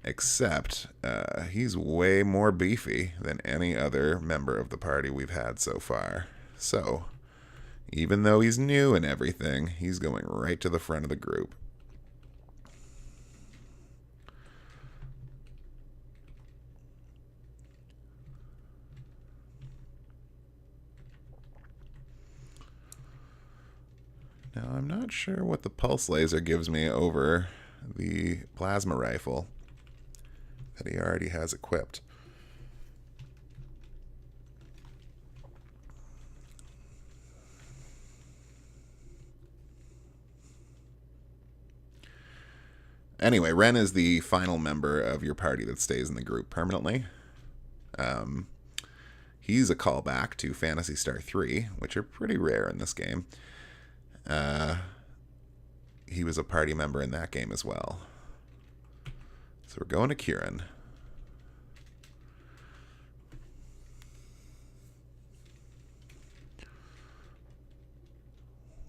except he's way more beefy than any other member of the party we've had so far. So, even though he's new and everything, he's going right to the front of the group. Now, I'm not sure what the pulse laser gives me over the plasma rifle that he already has equipped. Anyway, Ren is the final member of your party that stays in the group permanently. He's a callback to Phantasy Star IV, which are pretty rare in this game. He was a party member in that game as well. So we're going to Curon.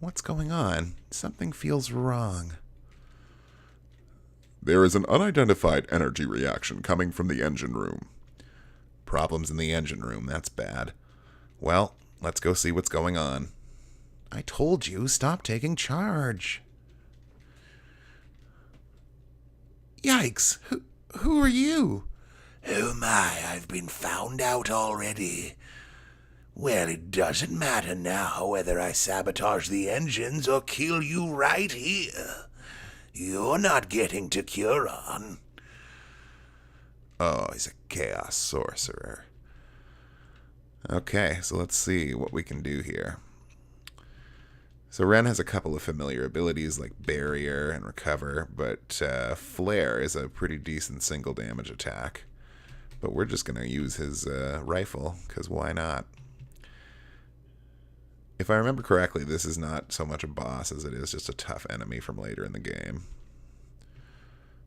What's going on? Something feels wrong. There is an unidentified energy reaction coming from the engine room. Problems in the engine room, that's bad. Well, Let's go see what's going on. I told you, stop taking charge. Yikes! Who are you? Oh my, I've been found out already. Well, it doesn't matter now whether I sabotage the engines or kill you right here. You're not getting to Curon. Oh, he's a chaos sorcerer. Okay, so let's see what we can do here. So Ren has a couple of familiar abilities like Barrier and Recover, but Flare is a pretty decent single damage attack. But we're just going to use his rifle, because why not? If I remember correctly, this is not so much a boss as it is just a tough enemy from later in the game.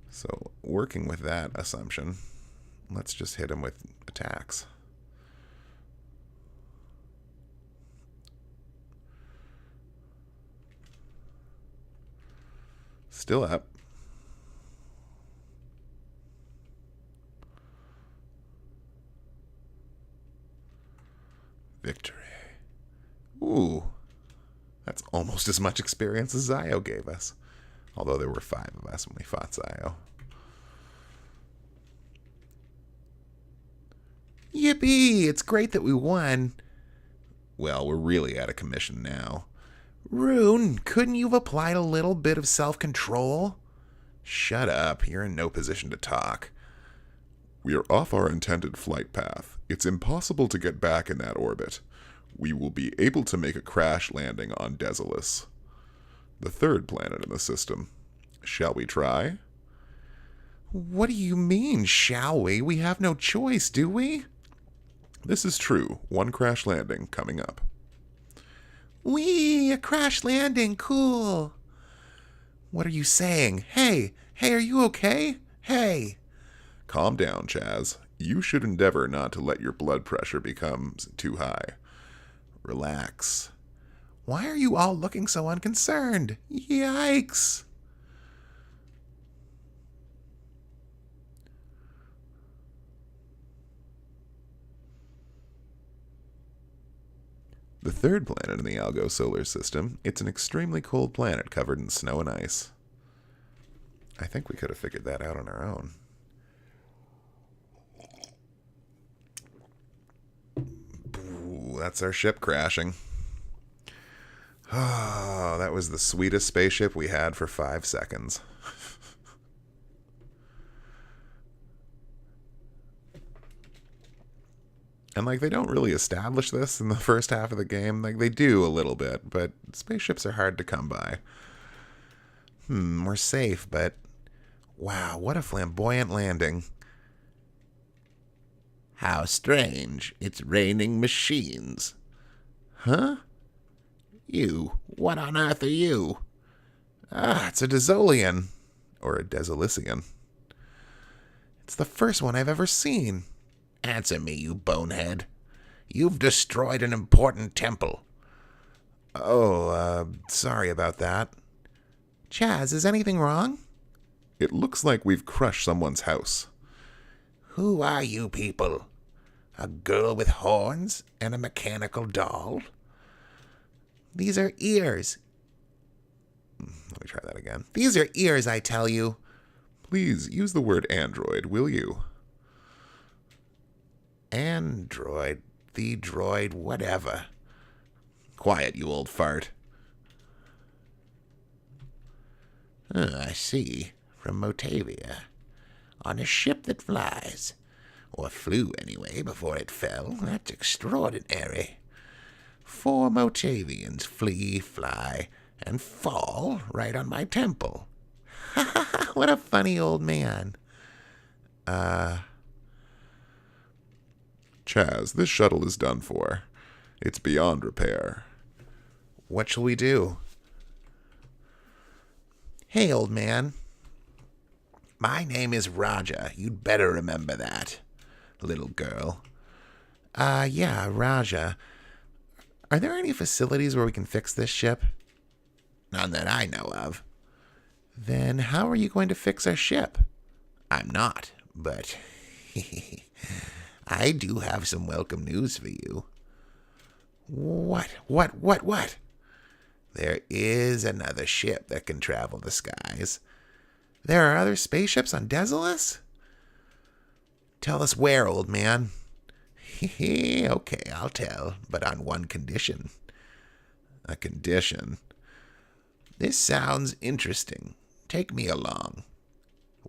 So working with that assumption, let's just hit him with attacks. Still up. Victory. Ooh. That's almost as much experience as Zio gave us. Although there were 5 of us when we fought Zio. Yippee! It's great that we won. Well, we're really out of commission now. Rune, couldn't you have applied a little bit of self-control? Shut up. You're in no position to talk. We are off our intended flight path. It's impossible to get back in that orbit. We will be able to make a crash landing on Dezolis, the 3rd planet in the system. Shall we try? What do you mean, shall we? We have no choice, do we? This is true. 1 crash landing coming up. Whee! A crash landing, cool! What are you saying? Hey, are you okay? Hey! Calm down, Chaz. You should endeavor not to let your blood pressure become too high. Relax. Why are you all looking so unconcerned? Yikes! The 3rd planet in the Algo solar system, it's an extremely cold planet covered in snow and ice. I think we could have figured that out on our own. Ooh, that's our ship crashing. Oh, that was the sweetest spaceship we had for 5 seconds. And, like, they don't really establish this in the first half of the game. Like, they do a little bit, but spaceships are hard to come by. We're safe, but... Wow, what a flamboyant landing. How strange. It's raining machines. Huh? You. What on earth are you? Ah, it's a Dezolian. Or a Dezolisian. It's the first one I've ever seen. Answer me, you bonehead. You've destroyed an important temple. Oh, sorry about that. Chaz, is anything wrong? It looks like we've crushed someone's house. Who are you people? A girl with horns and a mechanical doll? These are ears. Let me try that again. These are ears, I tell you. Please use the word android, will you? Android, the droid, whatever. Quiet, you old fart. I see. From Motavia. On a ship that flies. Or flew, anyway, before it fell. That's extraordinary. 4 Motavians flee, fly, and fall right on my temple. What a funny old man. Chaz, this shuttle is done for. It's beyond repair. What shall we do? Hey, old man. My name is Raja. You'd better remember that, little girl. Yeah, Raja. Are there any facilities where we can fix this ship? None that I know of. Then how are you going to fix our ship? I'm not, but I do have some welcome news for you. What? There is another ship that can travel the skies. There are other spaceships on Dezolis? Tell us where, old man. Okay, I'll tell, but on one condition. A condition? This sounds interesting. Take me along.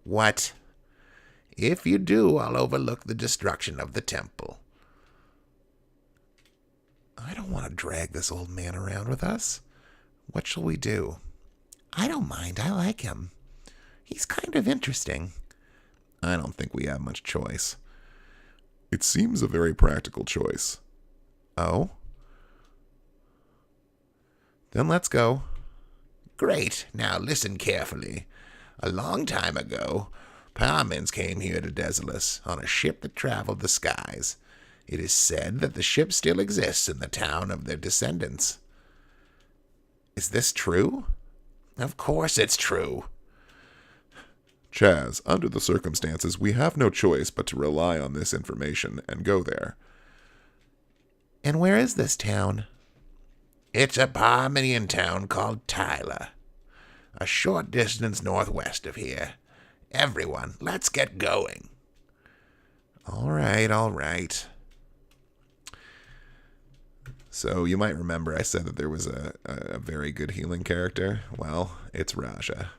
What? If you do, I'll overlook the destruction of the temple. I don't want to drag this old man around with us. What shall we do? I don't mind. I like him. He's kind of interesting. I don't think we have much choice. It seems a very practical choice. Oh? Then let's go. Great. Now listen carefully. A long time ago, Parmans came here to Dezolis on a ship that traveled the skies. It is said that the ship still exists in the town of their descendants. Is this true? Of course it's true. Chaz, under the circumstances, we have no choice but to rely on this information and go there. And where is this town? It's a Parmenian town called Tyler, a short distance northwest of here. Everyone, let's get going. All right. So you might remember I said that there was a very good healing character. Well, it's Raja.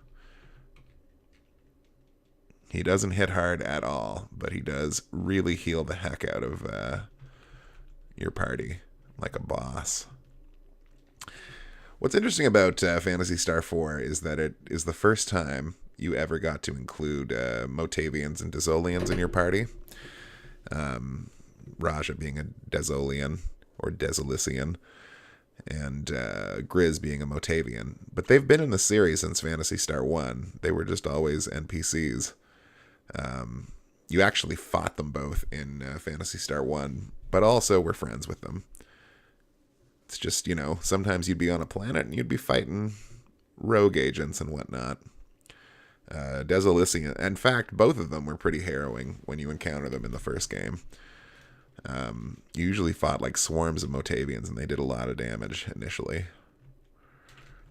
He doesn't hit hard at all, but he does really heal the heck out of your party like a boss. What's interesting about Phantasy Star IV is that it is the first time you ever got to include Motavians and Dezolians in your party. Raja being a Dezolian or Dezolisian, and Grizz being a Motavian. But they've been in the series since Phantasy Star 1. They were just always NPCs. You actually fought them both in Phantasy Star 1, but also were friends with them. It's just, sometimes you'd be on a planet and you'd be fighting rogue agents and whatnot. Dezolisian. In fact, both of them were pretty harrowing when you encounter them in the first game. You usually fought like swarms of Motavians, and they did a lot of damage initially.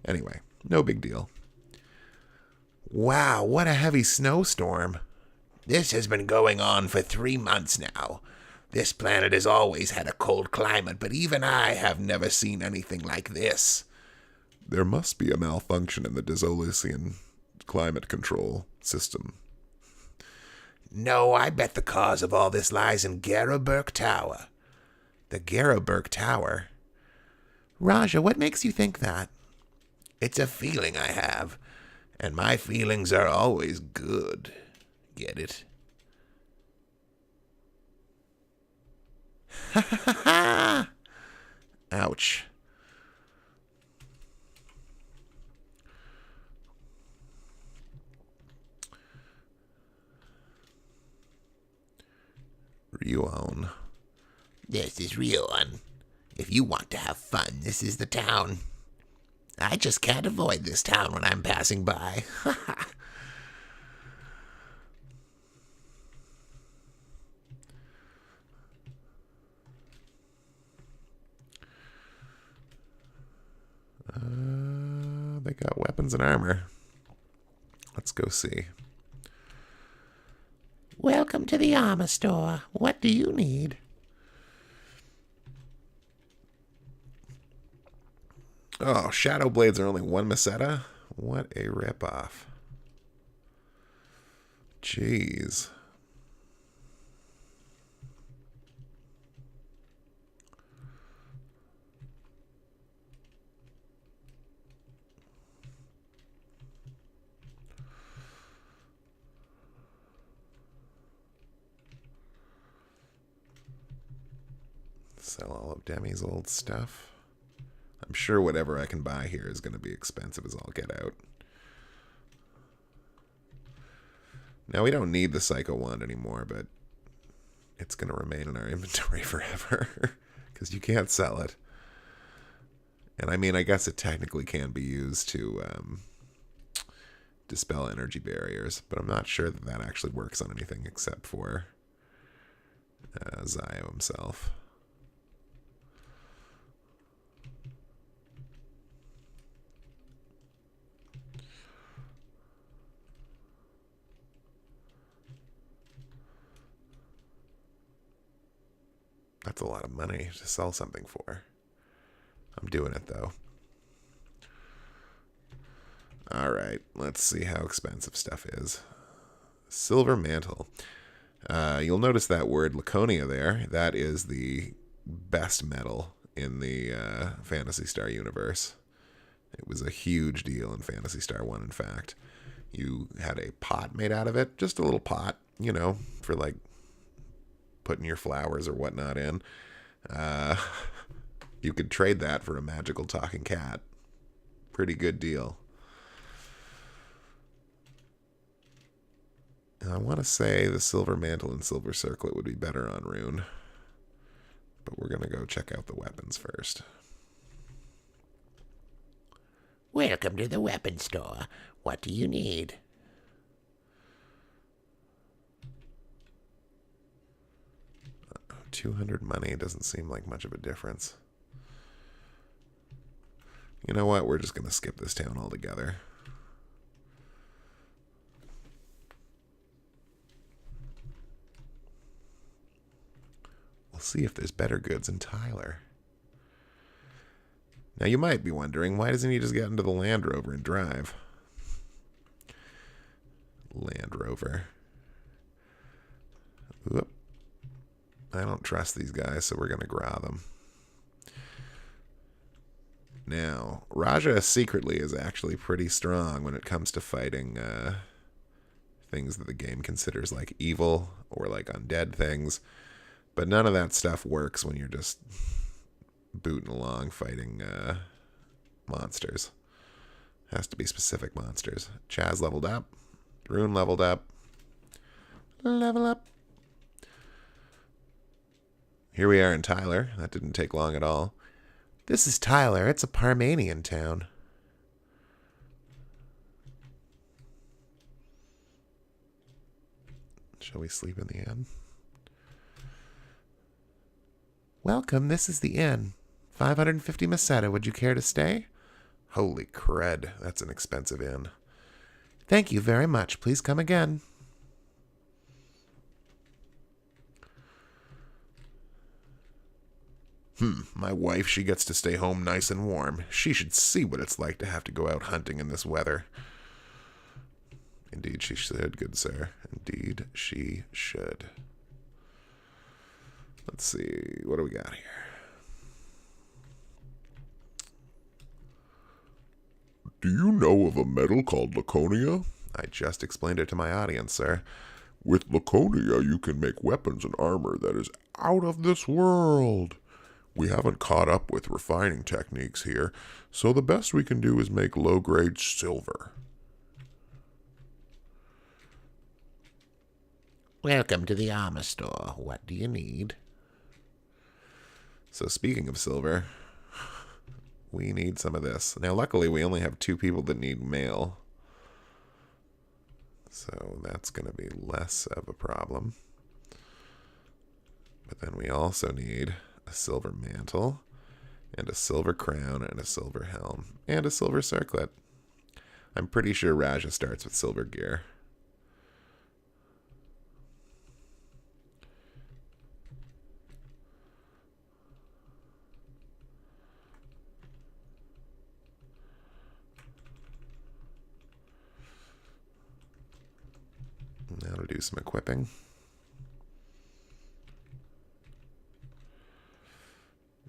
Anyway, no big deal. Wow, what a heavy snowstorm. This has been going on for 3 months now. This planet has always had a cold climate, but even I have never seen anything like this. There must be a malfunction in the Dezolisian climate control system. No, I bet the cause of all this lies in Ladea Tower. The Ladea Tower? Raja, what makes you think that? It's a feeling I have, and my feelings are always good. Get it? Ha ha ha! Ouch. Rejoin. This is Rejoin. If you want to have fun, this is the town. I just can't avoid this town when I'm passing by. They got weapons and armor. Let's go see. Welcome to the armor store. What do you need? Oh, shadow blades are only 1 meseta? What a ripoff. Jeez. Sell all of Demi's old stuff. I'm sure whatever I can buy here is going to be expensive as all get out. Now, we don't need the Psycho Wand anymore, but it's going to remain in our inventory forever because you can't sell it. And I mean, I guess it technically can be used to dispel energy barriers, but I'm not sure that that actually works on anything except for Zio himself. That's a lot of money to sell something for. I'm doing it, though. Alright, let's see how expensive stuff is. Silver mantle. You'll notice that word Laconia there. That is the best metal in the Phantasy Star universe. It was a huge deal in Phantasy Star 1, in fact. You had a pot made out of it, just a little pot, you know, for like putting your flowers or whatnot in. You could trade that for a magical talking cat. Pretty good deal. I want to say the silver mantle and silver circlet would be better on Rune. But we're going to go check out the weapons first. Welcome to the weapon store. What do you need? Uh, 200 money doesn't seem like much of a difference. You know what? We're just going to skip this town altogether. We'll see if there's better goods in Tyler. Now, you might be wondering, why doesn't he just get into the Land Rover and drive? Land Rover. Whoop. I don't trust these guys, so we're going to grab them. Now, Raja secretly is actually pretty strong when it comes to fighting things that the game considers like evil or like undead things. But none of that stuff works when you're just booting along fighting monsters. Has to be specific monsters. Chaz leveled up. Rune leveled up. Level up. Here we are in Tyler. That didn't take long at all. This is Tyler. It's a Parmanian town. Shall we sleep in the inn? Welcome, this is the inn. 550 Meseta. Would you care to stay? Holy crud, that's an expensive inn. Thank you very much. Please come again. My wife, she gets to stay home nice and warm. She should see what it's like to have to go out hunting in this weather. Indeed she should, good sir. Indeed she should. Let's see, what do we got here? Do you know of a metal called Laconia? I just explained it to my audience, sir. With Laconia, you can make weapons and armor that is out of this world. We haven't caught up with refining techniques here, so the best we can do is make low-grade silver. Welcome to the armor store. What do you need? So speaking of silver, we need some of this. Now, luckily, we only have 2 people that need mail. So that's going to be less of a problem. But then we also need a silver mantle, and a silver crown, and a silver helm, and a silver circlet. I'm pretty sure Raja starts with silver gear. Now to do some equipping.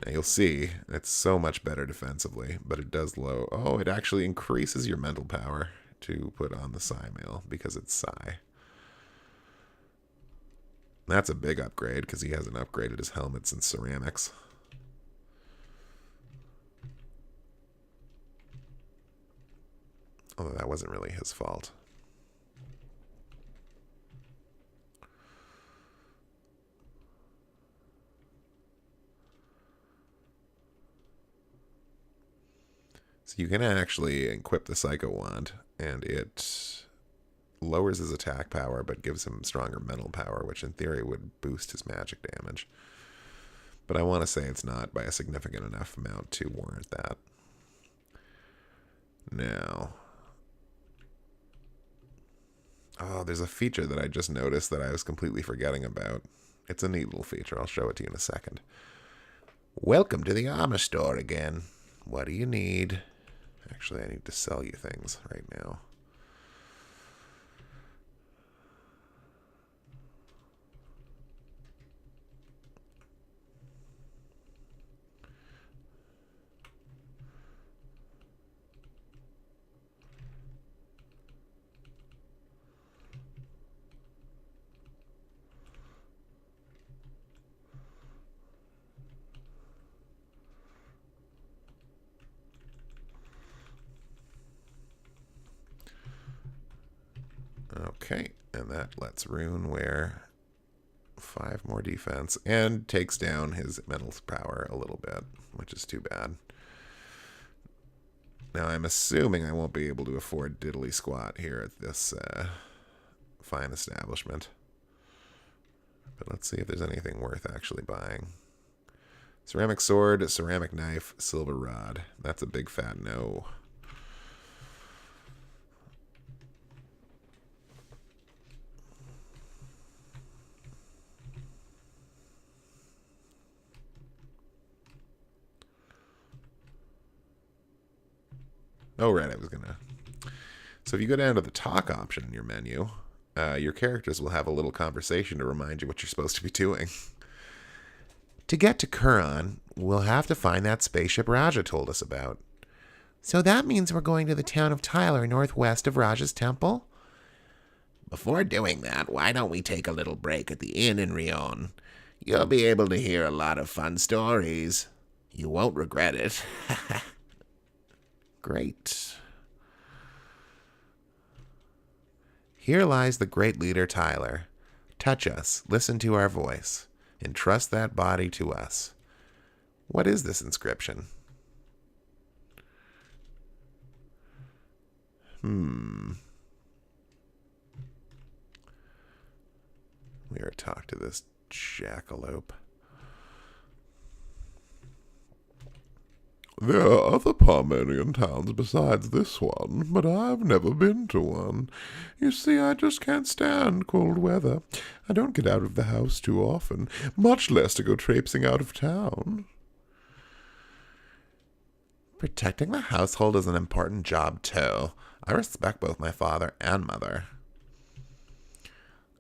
Now you'll see, it's so much better defensively, but it does low. Oh, it actually increases your mental power to put on the Psi mail because it's Psi. That's a big upgrade because he hasn't upgraded his helmets and ceramics. Although that wasn't really his fault. So you can actually equip the Psycho Wand, and it lowers his attack power, but gives him stronger mental power, which in theory would boost his magic damage. But I want to say it's not by a significant enough amount to warrant that. Now, oh, there's a feature that I just noticed that I was completely forgetting about. It's a neat little feature. I'll show it to you in a second. Welcome to the armor store again. What do you need? Actually, I need to sell you things right now. Okay, and that lets Rune wear 5 more defense and takes down his mental power a little bit, which is too bad. Now, I'm assuming I won't be able to afford diddly squat here at this fine establishment. But let's see if there's anything worth actually buying. Ceramic sword, ceramic knife, silver rod. That's a big fat no. Oh, right, I was gonna... So if you go down to the talk option in your menu, your characters will have a little conversation to remind you what you're supposed to be doing. To get to Kuron, we'll have to find that spaceship Raja told us about. So that means we're going to the town of Tyler, northwest of Raja's temple? Before doing that, why don't we take a little break at the inn in Rion? You'll be able to hear a lot of fun stories. You won't regret it. Great. Here lies the great leader Tyler. Touch us, listen to our voice, entrust that body to us. What is this inscription? We are talk to this jackalope. There are other Parmenian towns besides this one, but I've never been to one. You see, I just can't stand cold weather. I don't get out of the house too often, much less to go traipsing out of town. Protecting the household is an important job, too. I respect both my father and mother.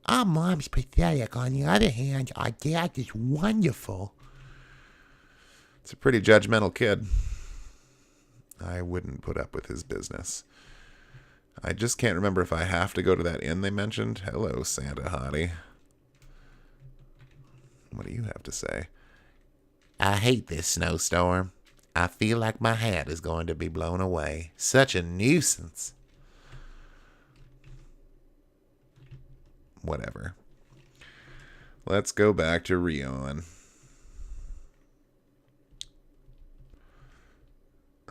Our mom's pathetic. On the other hand, our dad is wonderful. It's a pretty judgmental kid. I wouldn't put up with his business. I just can't remember if I have to go to that inn they mentioned. Hello, Santa Hottie. What do you have to say? I hate this snowstorm. I feel like my hat is going to be blown away. Such a nuisance. Whatever. Let's go back to Rion.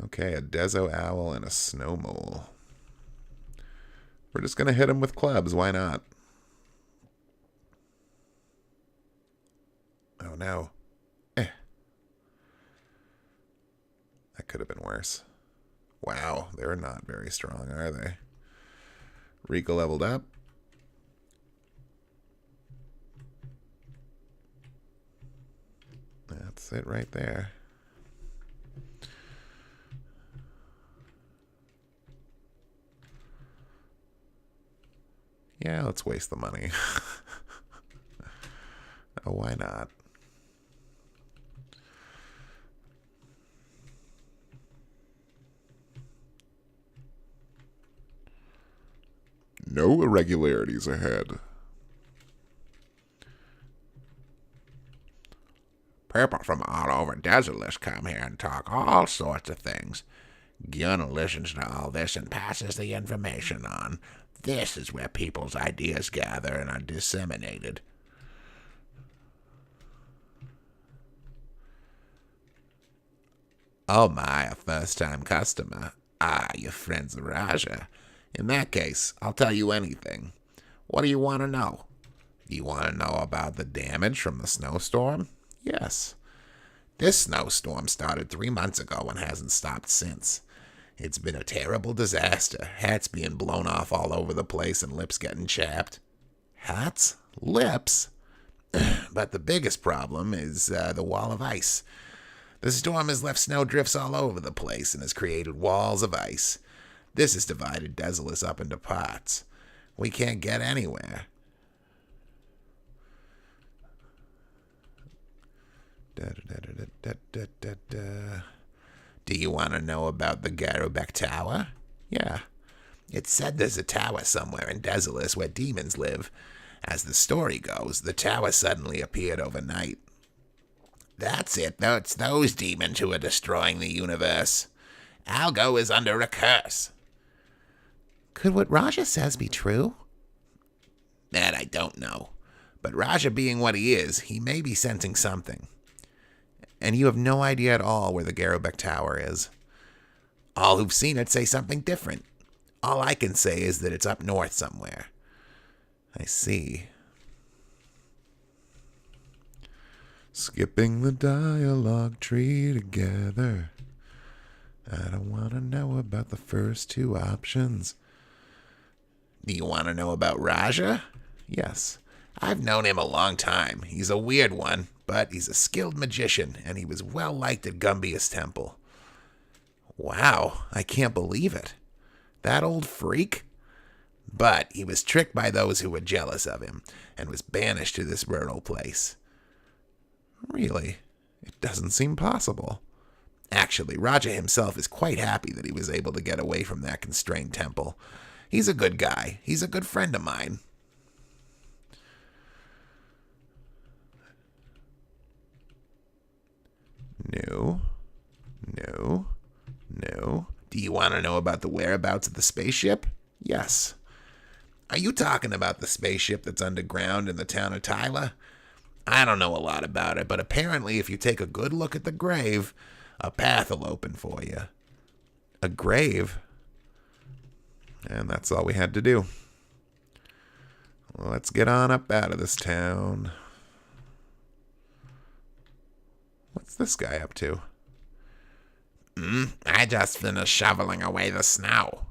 Okay, a Dezo owl and a snow mole. We're just going to hit him with clubs. Why not? Oh, no. That could have been worse. Wow, they're not very strong, are they? Rika leveled up. That's it right there. Yeah, let's waste the money. Oh, why not? No irregularities ahead. People from all over Dezolis come here and talk all sorts of things. Gunna listens to all this and passes the information on. This is where people's ideas gather and are disseminated. Oh my, a first-time customer. Ah, your friend's Raja. In that case, I'll tell you anything. What do you want to know? Do you want to know about the damage from the snowstorm? Yes. This snowstorm started 3 months ago and hasn't stopped since. It's been a terrible disaster. Hats being blown off all over the place and lips getting chapped. Hats? Lips? But the biggest problem is the wall of ice. The storm has left snowdrifts all over the place and has created walls of ice. This has divided Dezolis up into parts. We can't get anywhere. Do you want to know about the Jrpg Tower? Yeah. It's said there's a tower somewhere in Dezolis where demons live. As the story goes, the tower suddenly appeared overnight. That's it, though. It's those demons who are destroying the universe. Algo is under a curse. Could what Raja says be true? That I don't know. But Raja being what he is, he may be sensing something. And you have no idea at all where the Jrpg Tower is. All who've seen it say something different. All I can say is that it's up north somewhere. I see. Skipping the dialogue tree together. I don't want to know about the first two options. Do you want to know about Raja? Yes. I've known him a long time. He's a weird one, but he's a skilled magician, and he was well liked at Gumbia's temple. Wow, I can't believe it. That old freak? But he was tricked by those who were jealous of him, and was banished to this rural place. Really? It doesn't seem possible. Actually, Raja himself is quite happy that he was able to get away from that constrained temple. He's a good guy. He's a good friend of mine. No. Do you want to know about the whereabouts of the spaceship? Yes. Are you talking about the spaceship that's underground in the town of Tyler? I don't know a lot about it, but apparently if you take a good look at the grave, a path will open for you. A grave? And that's all we had to do. Let's get on up out of this town. What's this guy up to? I just finished shoveling away the snow.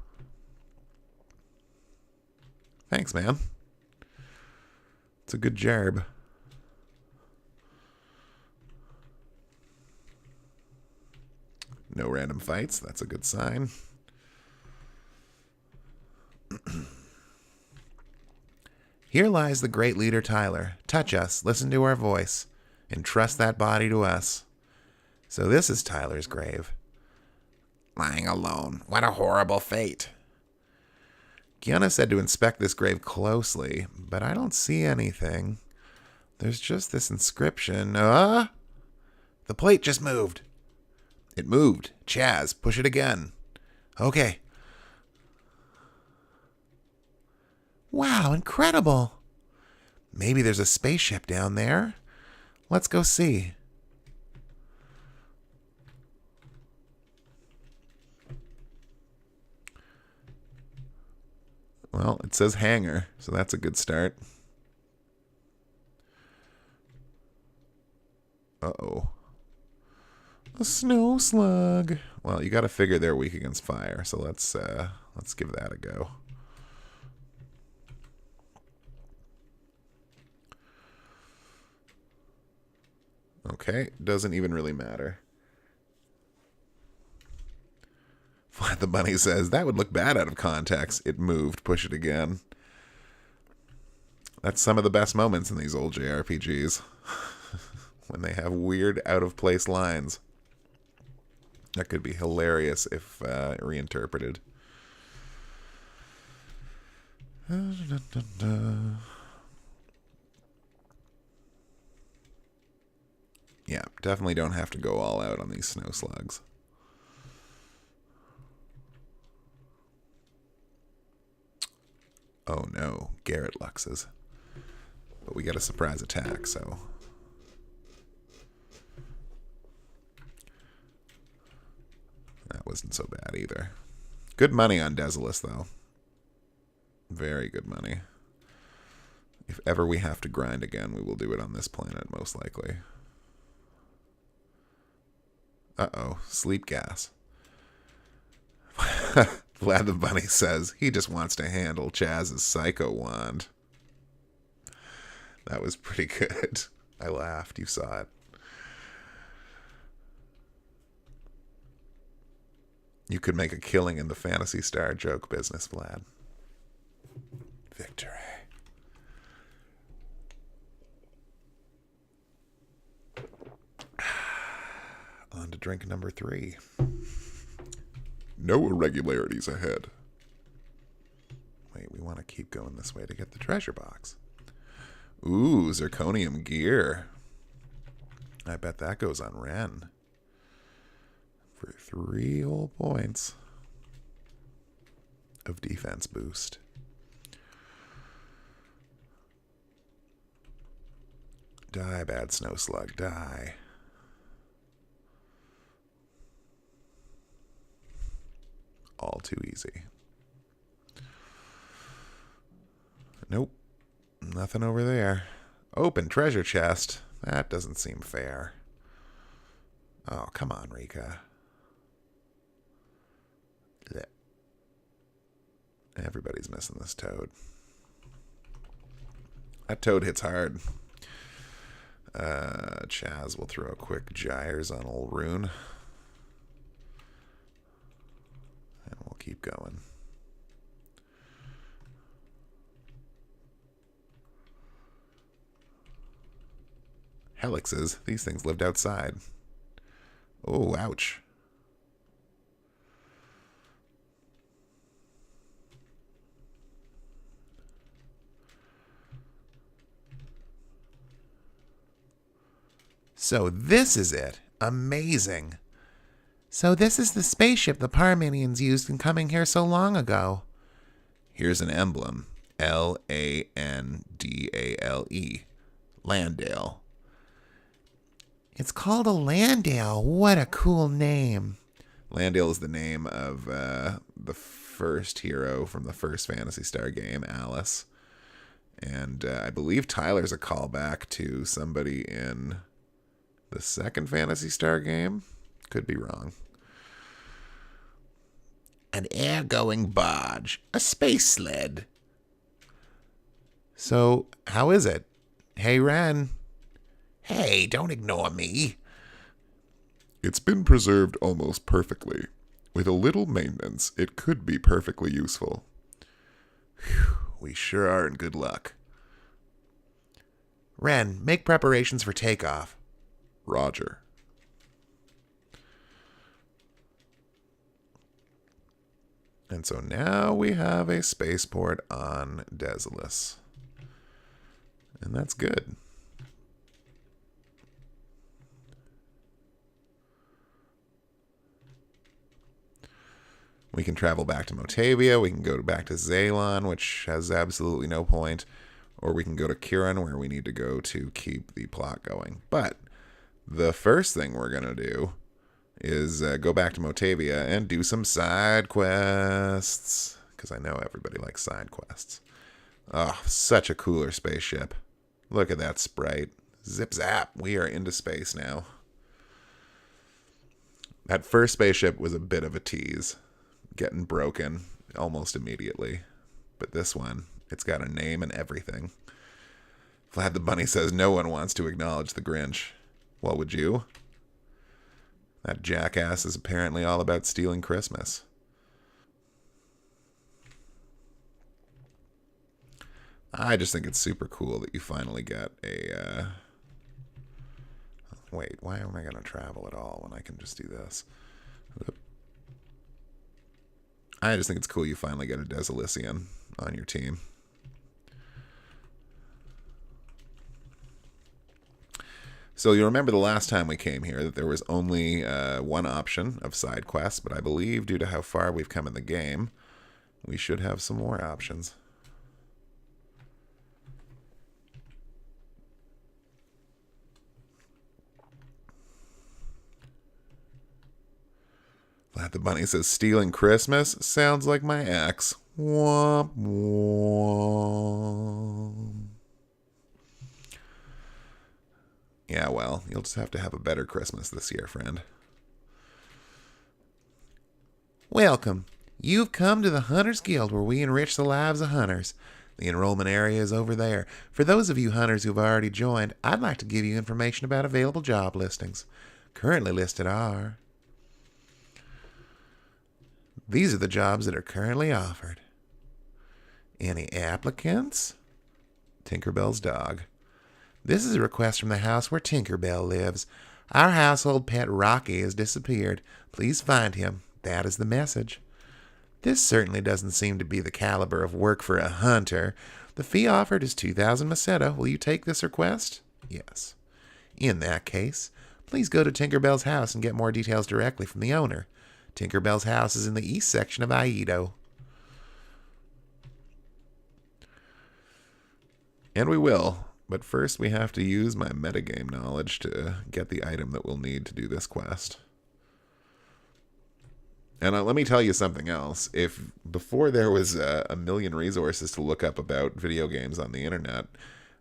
Thanks, man. It's a good job. No random fights. That's a good sign. Here lies the great leader Tyler. Touch us, listen to our voice, entrust that body to us. So this is Tyler's grave. Lying alone. What a horrible fate. Kiana said to inspect this grave closely, but I don't see anything. There's just this inscription. The plate just moved. It moved. Chaz, push it again. Okay. Wow, incredible. Maybe there's a spaceship down there. Let's go see. Well, it says hangar, so that's a good start. Uh-oh. A snow slug. Well, you got to figure they're weak against fire, so let's give that a go. Okay, doesn't even really matter. Flat the Bunny says, that would look bad out of context. It moved. Push it again. That's some of the best moments in these old JRPGs. When they have weird, out-of-place lines. That could be hilarious if reinterpreted. Yeah, definitely don't have to go all out on these snow slugs. Oh no, Garrett Luxes. But we got a surprise attack, so... That wasn't so bad either. Good money on Dezolis, though. Very good money. If ever we have to grind again, we will do it on this planet, most likely. Uh-oh, sleep gas. Vlad the Bunny says he just wants to handle Chaz's psycho wand. That was pretty good. I laughed. You saw it. You could make a killing in the Phantasy Star joke business, Vlad. Victory. On to drink number 3. No irregularities ahead. Wait, we want to keep going this way to get the treasure box. Ooh, zirconium gear. I bet that goes on Ren. For 3 whole points of defense boost. Die, bad snow slug, die. All too easy. Nope. Nothing over there. Open treasure chest. That doesn't seem fair. Oh, come on, Rika. Blech. Everybody's missing this toad. That toad hits hard. Chaz will throw a quick gyres on old Rune. And we'll keep going. Helixes. These things lived outside. Oh, ouch. So this is it. Amazing. So this is the spaceship the Parmenians used in coming here so long ago. Here's an emblem. Landale. Landale. It's called a Landale. What a cool name. Landale is the name of the first hero from the first Phantasy Star game, Alice. And I believe Tyler's a callback to somebody in the second Phantasy Star game. Could be wrong. An air-going barge. A space sled. So, how is it? Hey, Ren. Hey, don't ignore me. It's been preserved almost perfectly. With a little maintenance, it could be perfectly useful. Whew, we sure are in good luck. Ren, make preparations for takeoff. Roger. And so now we have a spaceport on Dezolis. And that's good. We can travel back to Motavia. We can go back to Zaylon, which has absolutely no point. Or we can go to Kiran, where we need to go to keep the plot going. But the first thing we're going to do is go back to Motavia and do some side quests. Because I know everybody likes side quests. Oh, such a cooler spaceship. Look at that sprite. Zip zap. We are into space now. That first spaceship was a bit of a tease. Getting broken almost immediately. But this one, it's got a name and everything. Vlad the Bunny says no one wants to acknowledge the Grinch. Well, would you? That jackass is apparently all about stealing Christmas. I just think it's super cool that you finally get a... Wait, why am I going to travel at all when I can just do this? I just think it's cool you finally get a Dezolisian on your team. So you remember the last time we came here that there was only one option of side quests, but I believe due to how far we've come in the game, we should have some more options. Vlad the Bunny says, stealing Christmas sounds like my ex. Womp womp. Yeah, well, you'll just have to have a better Christmas this year, friend. Welcome. You've come to the Hunters Guild, where we enrich the lives of hunters. The enrollment area is over there. For those of you hunters who've already joined, I'd like to give you information about available job listings. Currently listed are... These are the jobs that are currently offered. Any applicants? Tinkerbell's dog. This is a request from the house where Tinkerbell lives. Our household pet Rocky has disappeared. Please find him. That is the message. This certainly doesn't seem to be the caliber of work for a hunter. The fee offered is 2,000 Meseta. Will you take this request? Yes. In that case, please go to Tinkerbell's house and get more details directly from the owner. Tinkerbell's house is in the east section of Aido. And we will. But first we have to use my metagame knowledge to get the item that we'll need to do this quest. And let me tell you something else. If before there was a million resources to look up about video games on the internet,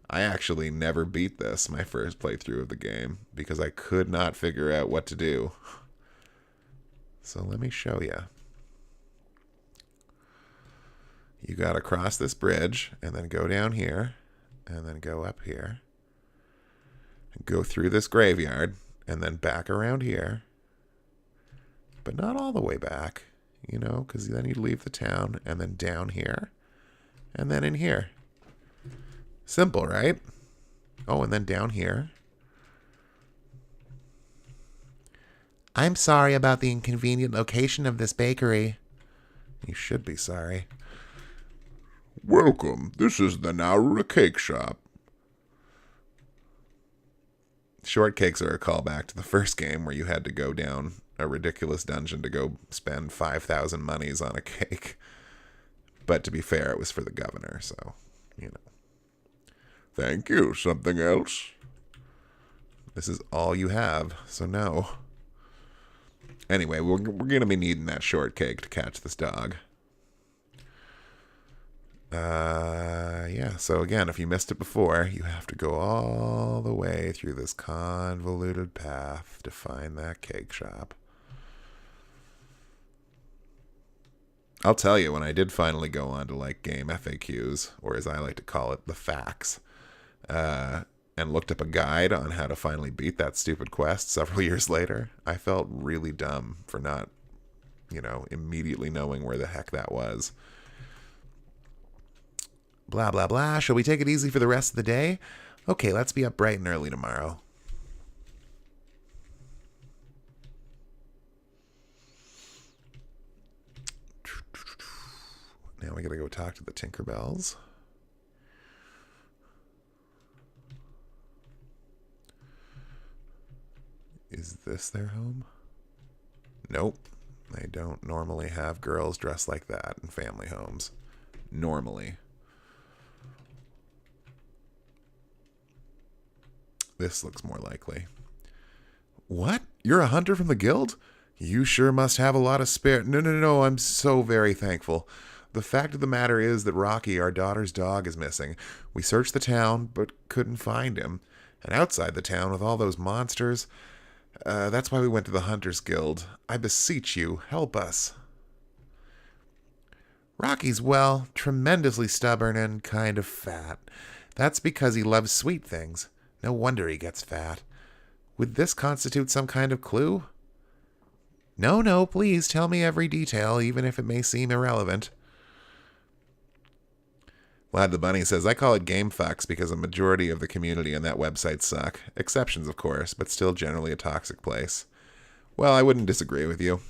I actually never beat this, my first playthrough of the game, because I could not figure out what to do. So let me show you. You got to cross this bridge and then go down here and then go up here. Go through this graveyard and then back around here. But not all the way back, you know, because then you leave the town and then down here and then in here. Simple, right? Oh, and then down here. I'm sorry about the inconvenient location of this bakery. You should be sorry. Welcome. This is the Nauru Cake Shop. Shortcakes are a callback to the first game where you had to go down a ridiculous dungeon to go spend 5,000 monies on a cake. But to be fair, it was for the governor, so, you know. Thank you. Something else? This is all you have, so no. Anyway, we're going to be needing that shortcake to catch this dog. Yeah, so again, if you missed it before, you have to go all the way through this convoluted path to find that cake shop. I'll tell you, when I did finally go on to like game FAQs, or as I like to call it, the facts, and looked up a guide on how to finally beat that stupid quest several years later, I felt really dumb for not, you know, immediately knowing where the heck that was. Blah, blah, blah. Shall we take it easy for the rest of the day? Okay, let's be up bright and early tomorrow. Now we gotta go talk to the Tinkerbells. Is this their home? Nope. They don't normally have girls dressed like that in family homes. Normally. This looks more likely. What? You're a hunter from the guild? You sure must have a lot of spare... No, I'm so very thankful. The fact of the matter is that Rocky, our daughter's dog, is missing. We searched the town, but couldn't find him. And outside the town with all those monsters... that's why we went to the Hunters Guild. I beseech you, help us. Rocky's, well, tremendously stubborn and kind of fat. That's because he loves sweet things. No wonder he gets fat. Would this constitute some kind of clue? No, please tell me every detail, even if it may seem irrelevant. Lad the Bunny says, I call it game fucks because a majority of the community on that website suck. Exceptions, of course, but still generally a toxic place. Well, I wouldn't disagree with you.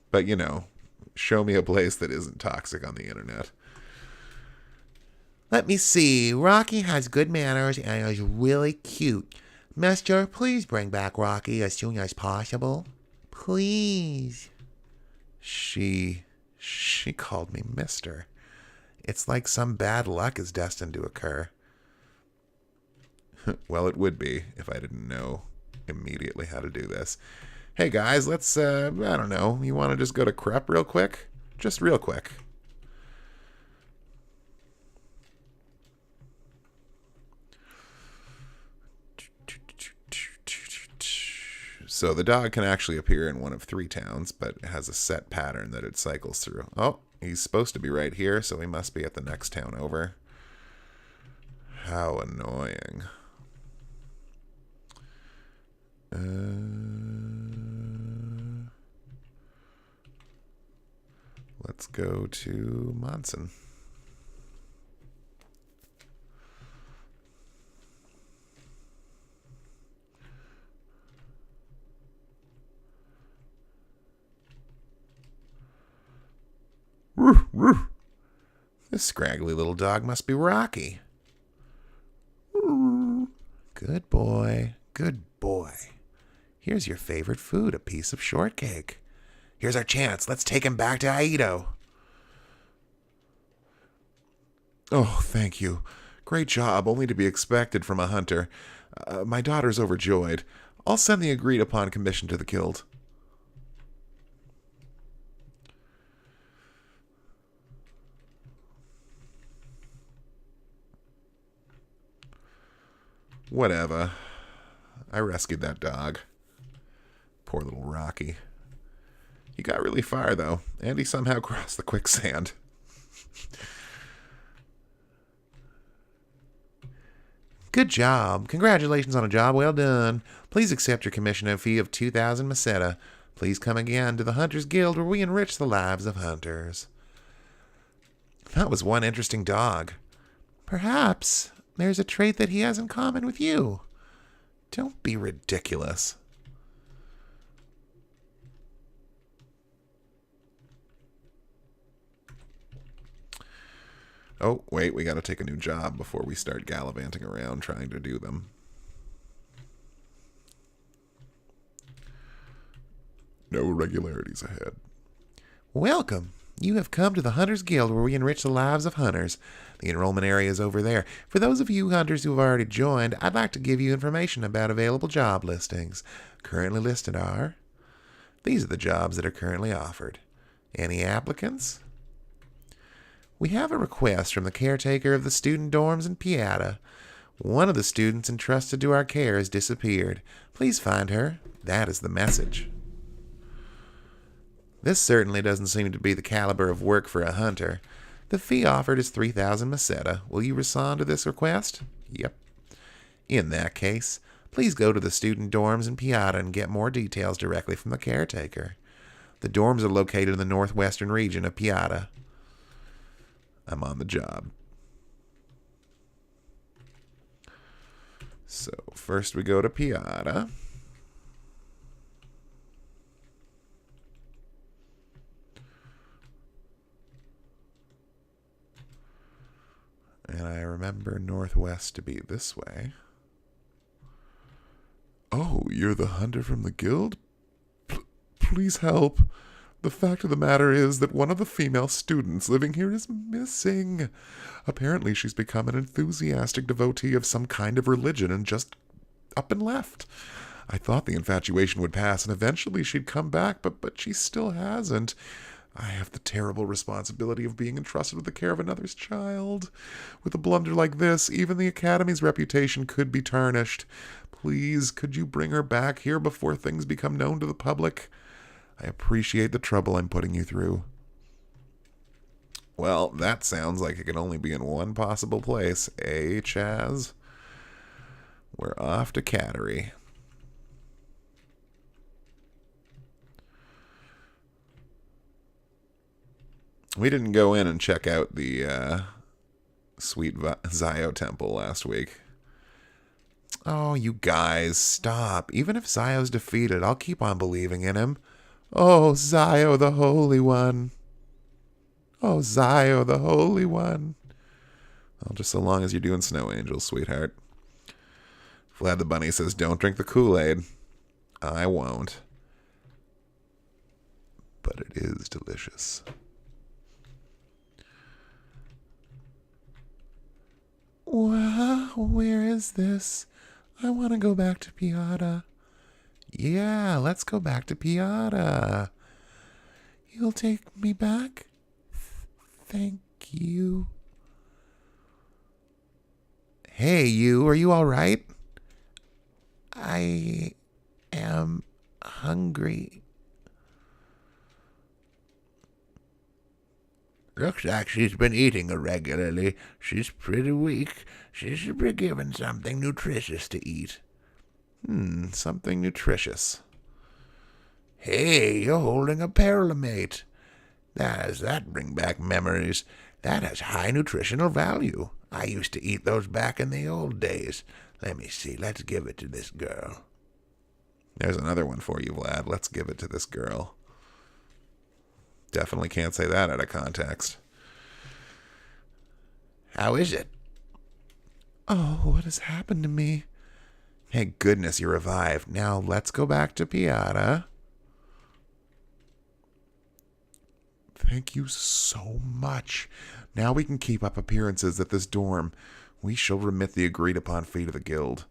But, you know, show me a place that isn't toxic on the internet. Let me see. Rocky has good manners and is really cute. Mister, please bring back Rocky as soon as possible. Please. She called me Mister. It's like some bad luck is destined to occur. Well, it would be if I didn't know immediately how to do this. Hey guys, let's, I don't know, you want to just go to Krupp real quick? Just real quick. So the dog can actually appear in one of 3 towns, but it has a set pattern that it cycles through. Oh, he's supposed to be right here, so he must be at the next town over. How annoying. Let's go to Monson. This scraggly little dog must be Rocky. Good boy. Good boy. Here's your favorite food, a piece of shortcake. Here's our chance. Let's take him back to Aido. Oh, thank you. Great job, only to be expected from a hunter. My daughter's overjoyed. I'll send the agreed upon commission to the guild. Whatever. I rescued that dog. Poor little Rocky. He got really far, though, and he somehow crossed the quicksand. Good job. Congratulations on a job well done. Please accept your commission fee of 2,000 Meseta. Please come again to the Hunters Guild where we enrich the lives of hunters. That was one interesting dog. Perhaps there's a trait that he has in common with you. Don't be ridiculous. Oh, wait, we gotta take a new job before we start gallivanting around trying to do them. No irregularities ahead. Welcome. You have come to the Hunters Guild where we enrich the lives of hunters. The enrollment area is over there. For those of you hunters who have already joined, I'd like to give you information about available job listings. Currently listed are... These are the jobs that are currently offered. Any applicants? We have a request from the caretaker of the student dorms in Piata. One of the students entrusted to our care has disappeared. Please find her. That is the message. This certainly doesn't seem to be the caliber of work for a hunter. The fee offered is 3,000 Meseta. Will you respond to this request? Yep. In that case, please go to the student dorms in Piata and get more details directly from the caretaker. The dorms are located in the northwestern region of Piata. I'm on the job. So, first we go to Piata. And I remember northwest to be this way. Oh, you're the hunter from the guild? Please help. The fact of the matter is that one of the female students living here is missing. Apparently she's become an enthusiastic devotee of some kind of religion and just up and left. I thought the infatuation would pass and eventually she'd come back, but she still hasn't. I have the terrible responsibility of being entrusted with the care of another's child. With a blunder like this, even the Academy's reputation could be tarnished. Please, could you bring her back here before things become known to the public? I appreciate the trouble I'm putting you through. Well, that sounds like it can only be in one possible place, eh, Chaz? We're off to Cattery. We didn't go in and check out the sweet Zio temple last week. Oh, you guys, stop. Even if Zio's defeated, I'll keep on believing in him. Oh, Zio the Holy One. Oh, Zio the Holy One. Well, just so long as you're doing Snow Angels, sweetheart. Vlad the Bunny says, don't drink the Kool-Aid. I won't. But it is delicious. Wow, where is this? I want to go back to Piata. Yeah, let's go back to Piata. You'll take me back? Thank you. Hey, you, are you all right? I am hungry. Looks like she's been eating irregularly. She's pretty weak. She should be given something nutritious to eat. Something nutritious. Hey, you're holding a perlamate. Does that bring back memories? That has high nutritional value. I used to eat those back in the old days. Let me see. Let's give it to this girl. There's another one for you, Vlad. Let's give it to this girl. Definitely can't say that out of context. How is it? Oh, what has happened to me? Thank goodness you're revived. Now let's go back to Piata. Thank you so much. Now we can keep up appearances at this dorm. We shall remit the agreed upon fee to the guild.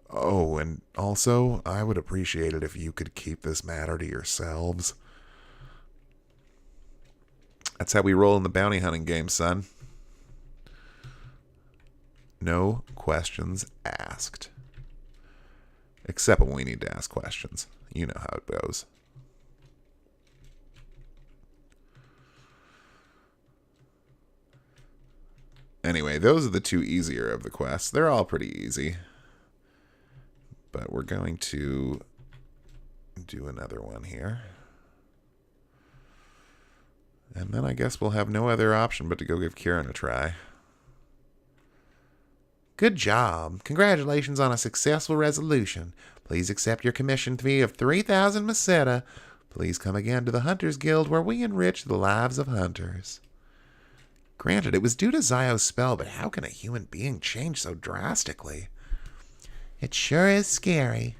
Oh, and also, I would appreciate it if you could keep this matter to yourselves. That's how we roll in the bounty hunting game, son. No questions asked. Except when we need to ask questions. You know how it goes. Anyway, those are the two easier of the quests. They're all pretty easy. But we're going to do another one here. And then I guess we'll have no other option but to go give Kieran a try. Good job. Congratulations on a successful resolution. Please accept your commission fee of 3,000 Meseta. Please come again to the Hunters Guild where we enrich the lives of hunters. Granted, it was due to Zio's spell, but how can a human being change so drastically? It sure is scary.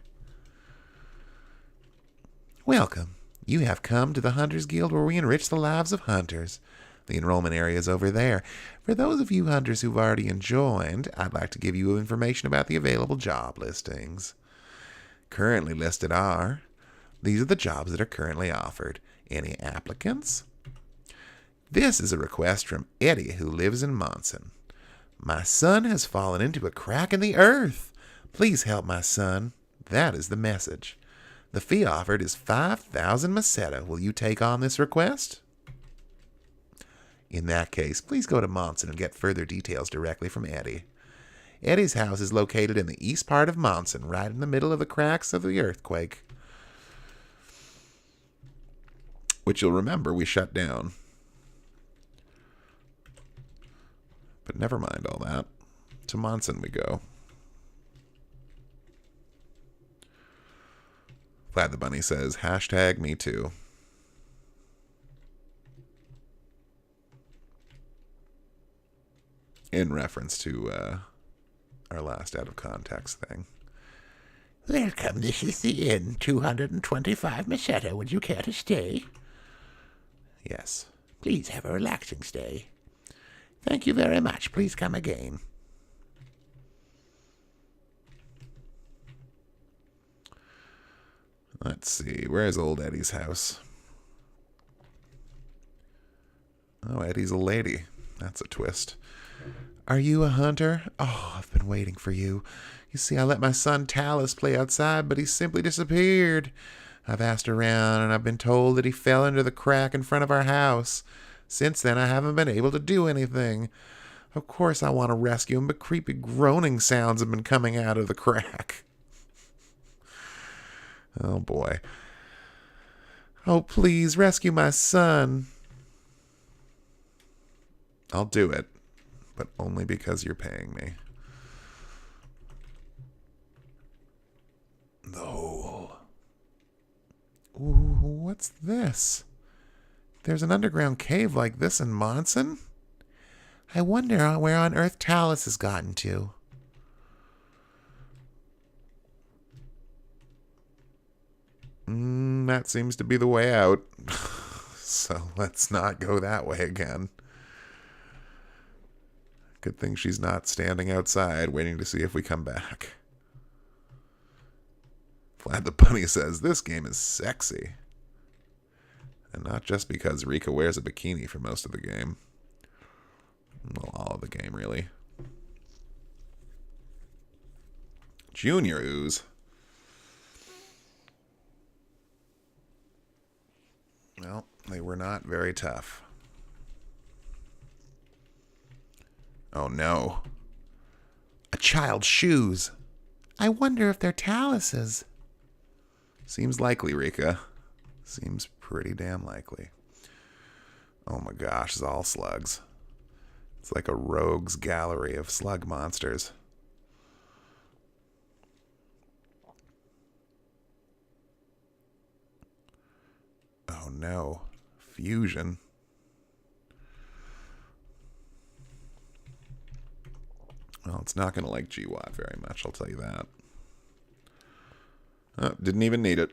Welcome. You have come to the Hunters Guild where we enrich the lives of hunters. The enrollment area is over there. For those of you hunters who've already joined, I'd like to give you information about the available job listings. Currently listed are, these are the jobs that are currently offered. Any applicants? This is a request from Eddie, who lives in Monson. My son has fallen into a crack in the earth. Please help my son. That is the message. The fee offered is 5,000 Meseta. Will you take on this request? In that case, please go to Monson and get further details directly from Eddie. Eddie's house is located in the east part of Monson, right in the middle of the cracks of the earthquake, which you'll remember we shut down. But never mind all that. To Monson we go. Vlad the Bunny says, #me too. In reference to our last out of context thing. Welcome, this is the inn. 225 Meseta. Would you care to stay? Yes. Please have a relaxing stay. Thank you very much. Please come again. Let's see. Where is old Eddie's house? Oh, Eddie's a lady. That's a twist. Are you a hunter? Oh, I've been waiting for you. You see, I let my son Talus play outside, but he simply disappeared. I've asked around, and I've been told that he fell into the crack in front of our house. Since then, I haven't been able to do anything. Of course I want to rescue him, but creepy groaning sounds have been coming out of the crack. Oh, boy. Oh, please, rescue my son. I'll do it, but only because you're paying me. The hole. Ooh, what's this? There's an underground cave like this in Monson? I wonder where on earth Talus has gotten to. That seems to be the way out. So let's not go that way again. Good thing she's not standing outside waiting to see if we come back. Vlad the Bunny says, this game is sexy. And not just because Rika wears a bikini for most of the game. Well, all of the game, really. Junior Ooze. not very tough. Oh no. A child's shoes. I wonder if they're taluses. Seems likely, Rika. Seems pretty damn likely. Oh my gosh, it's all slugs. It's like a rogue's gallery of slug monsters. Oh no. Fusion. Well, it's not going to like GWAT very much, I'll tell you that. Oh, didn't even need it.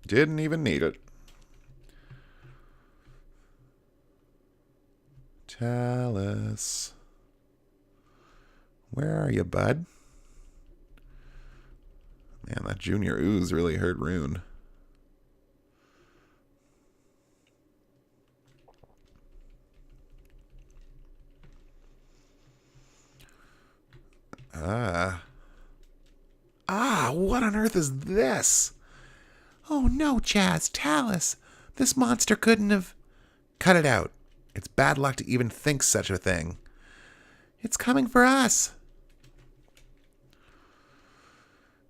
Didn't even need it. Talus. Where are you, bud? Man, that junior ooze really hurt Rune. What on earth is this? Oh no, Chaz, Talus. This monster couldn't have... Cut it out. It's bad luck to even think such a thing. It's coming for us.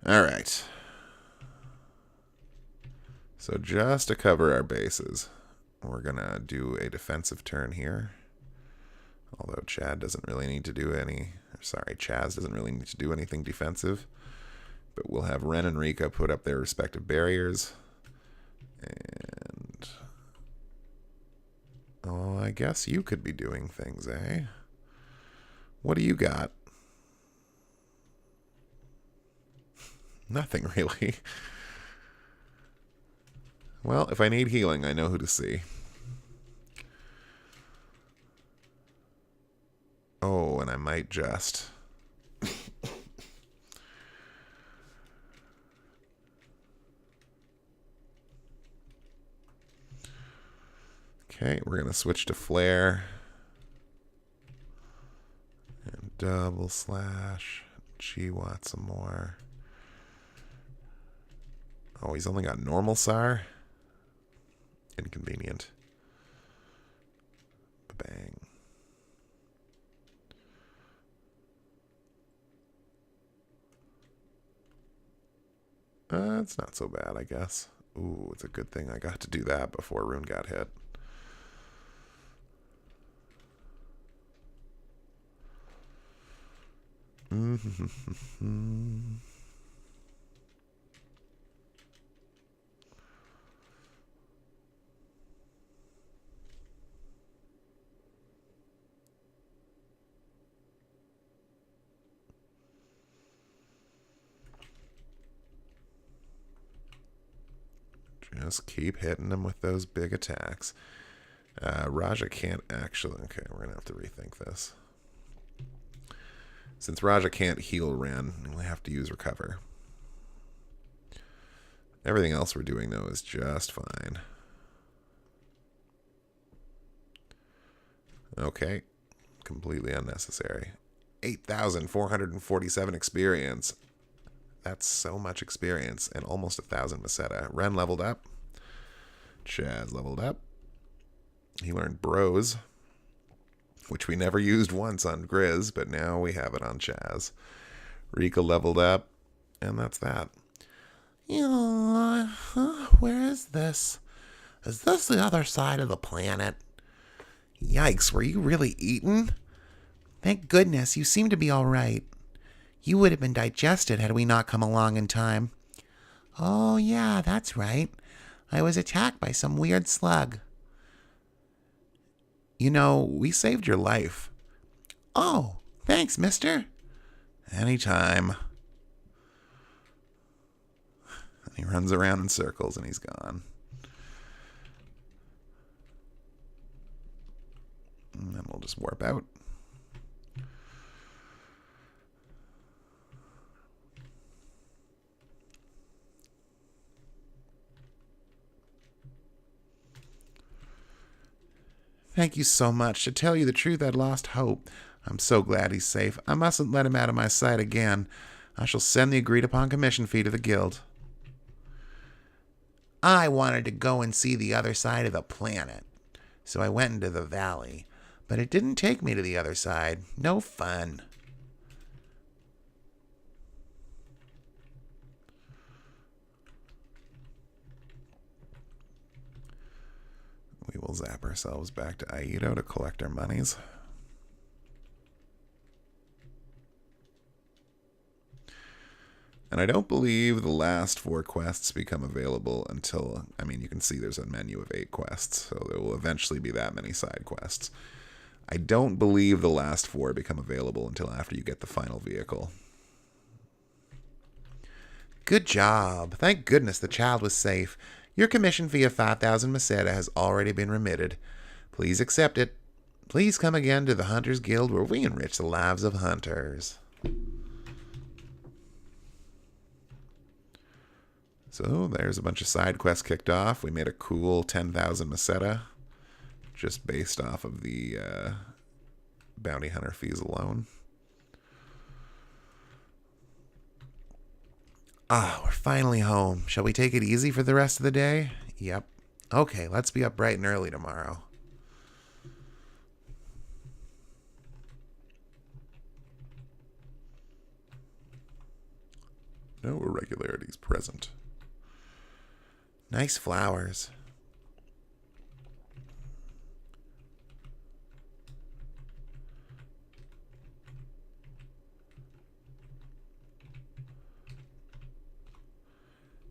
Alright. So just to cover our bases, we're going to do a defensive turn here. Although Chaz doesn't really need to do anything defensive. But we'll have Ren and Rika put up their respective barriers. And... oh, I guess you could be doing things, eh? What do you got? Nothing, really. Well, if I need healing, I know who to see. Oh, and I might just... Okay, we're going to switch to flare. And double slash. GWAT some more. Oh, he's only got normal SAR? Inconvenient. Bang. It's not so bad, I guess. Ooh, it's a good thing I got to do that before Rune got hit. Just keep hitting them with those big attacks. Raja can't actually... okay, we're going to have to rethink this. Since Raja can't heal Ren, we'll have to use recover. Everything else we're doing, though, is just fine. Okay. Completely unnecessary. 8,447 experience. That's so much experience and almost 1,000 Meseta. Ren leveled up. Chaz leveled up. He learned Bros, which we never used once on Grizz, but now we have it on Chaz. Rika leveled up, and that's that. Where is this? Is this the other side of the planet? Yikes, were you really eaten? Thank goodness, you seem to be all right. You would have been digested had we not come along in time. Oh, yeah, that's right. I was attacked by some weird slug. You know, we saved your life. Oh, thanks, mister. Anytime. And he runs around in circles and he's gone. And then we'll just warp out. Thank you so much. To tell you the truth, I'd lost hope. I'm so glad he's safe. I mustn't let him out of my sight again. I shall send the agreed-upon commission fee to the guild. I wanted to go and see the other side of the planet. So I went into the valley, but it didn't take me to the other side. No fun. We will zap ourselves back to Aido to collect our monies. And I don't believe the last 4 quests become available until, I mean, you can see there's a menu of 8 quests, so there will eventually be that many side quests. I don't believe the last 4 become available until after you get the final vehicle. Good job. Thank goodness the child was safe. Your commission fee of 5,000 Meseta has already been remitted. Please accept it. Please come again to the Hunters Guild where we enrich the lives of hunters. So there's a bunch of side quests kicked off. We made a cool 10,000 Meseta just based off of the bounty hunter fees alone. Ah, we're finally home. Shall we take it easy for the rest of the day? Yep. Okay, let's be up bright and early tomorrow. No irregularities present. Nice flowers.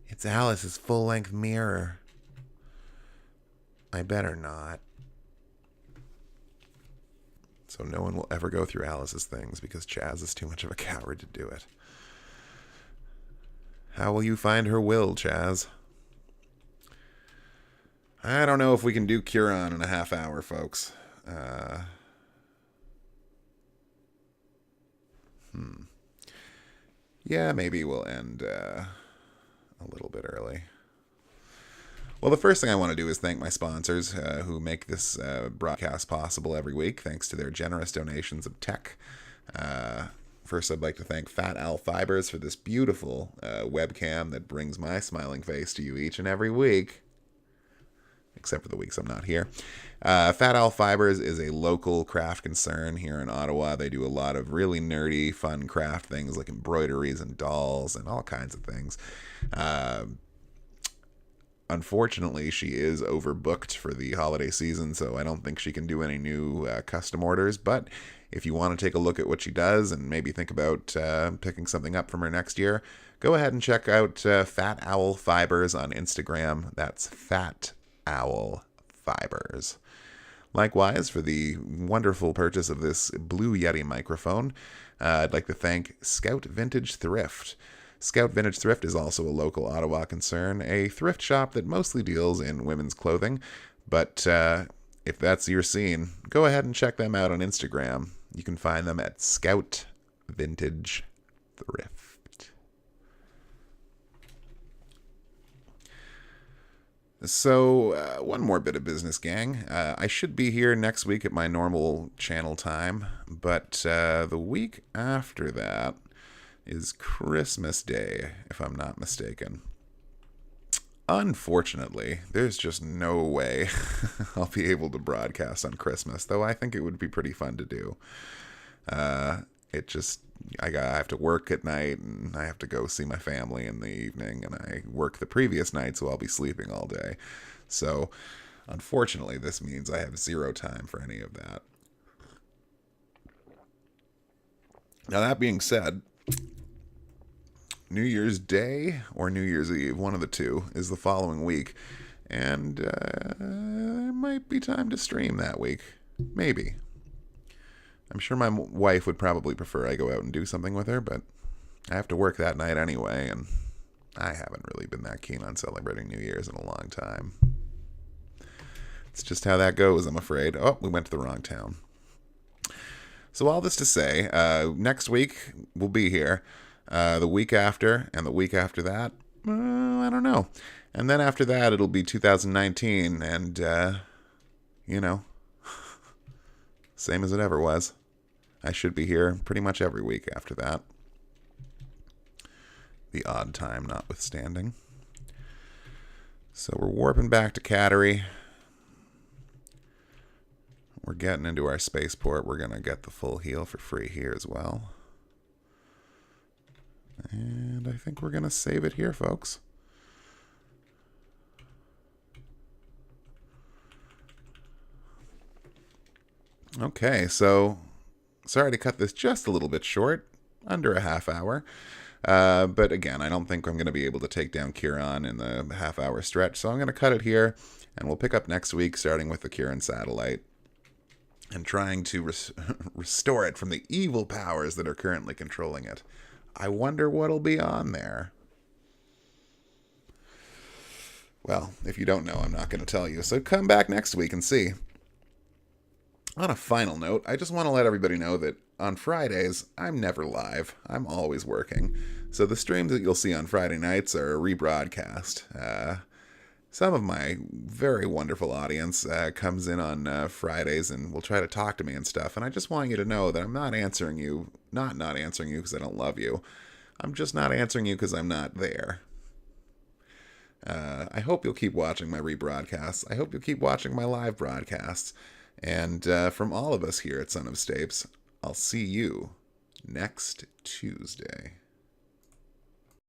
It's Alice's full-length mirror. I better not. So no one will ever go through Alice's things because Chaz is too much of a coward to do it. How will you find her will, Chaz? I don't know if we can do Curon in a half hour, folks. Yeah, maybe we'll end a little bit early. Well, the first thing I want to do is thank my sponsors who make this broadcast possible every week, thanks to their generous donations of tech. First, I'd like to thank Fat Owl Fibres for this beautiful webcam that brings my smiling face to you each and every week, except for the weeks I'm not here. Fat Owl Fibres is a local craft concern here in Ottawa. They do a lot of really nerdy, fun craft things like embroideries and dolls and all kinds of things. Unfortunately, she is overbooked for the holiday season, so I don't think she can do any new custom orders. But if you want to take a look at what she does and maybe think about picking something up from her next year, go ahead and check out Fat Owl Fibres on Instagram. That's Fat Owl Fibres. Likewise, for the wonderful purchase of this Blue Yeti microphone, I'd like to thank Scout Vintage Thrift. Scout Vintage Thrift is also a local Ottawa concern, a thrift shop that mostly deals in women's clothing. But if that's your scene, go ahead and check them out on Instagram. You can find them at Scout Vintage Thrift. So, one more bit of business, gang. I should be here next week at my normal channel time, but the week after that is Christmas Day, if I'm not mistaken. Unfortunately, there's just no way I'll be able to broadcast on Christmas, though I think it would be pretty fun to do. I have to work at night, and I have to go see my family in the evening, and I work the previous night, so I'll be sleeping all day. So, unfortunately, this means I have zero time for any of that. Now, that being said, New Year's Day or New Year's Eve, one of the two, is the following week, and it might be time to stream that week. Maybe. I'm sure my wife would probably prefer I go out and do something with her, but I have to work that night anyway, and I haven't really been that keen on celebrating New Year's in a long time. It's just how that goes, I'm afraid. Oh, we went to the wrong town. So all this to say, next week we'll be here. The week after, and the week after that, I don't know. And then after that, it'll be 2019, and, same as it ever was. I should be here pretty much every week after that. The odd time notwithstanding. So we're warping back to Cattery. we're getting into our spaceport. We're going to get the full heal for free here as well. And I think we're going to save it here, folks. Okay, so sorry to cut this just a little bit short, under a half hour. But again, I don't think I'm going to be able to take down Kiran in the half-hour stretch, so I'm going to cut it here, and we'll pick up next week, starting with the Kiran satellite, and trying to restore it from the evil powers that are currently controlling it. I wonder what'll be on there. Well, if you don't know, I'm not going to tell you, so come back next week and see. On a final note, I just want to let everybody know that on Fridays, I'm never live. I'm always working. So the streams that you'll see on Friday nights are a rebroadcast. Some of my very wonderful audience comes in on Fridays and will try to talk to me and stuff. And I just want you to know that I'm not answering you, not answering you because I don't love you. I'm just not answering you because I'm not there. I hope you'll keep watching my rebroadcasts. I hope you'll keep watching my live broadcasts. And from all of us here at Son of Stapes, I'll see you next Tuesday.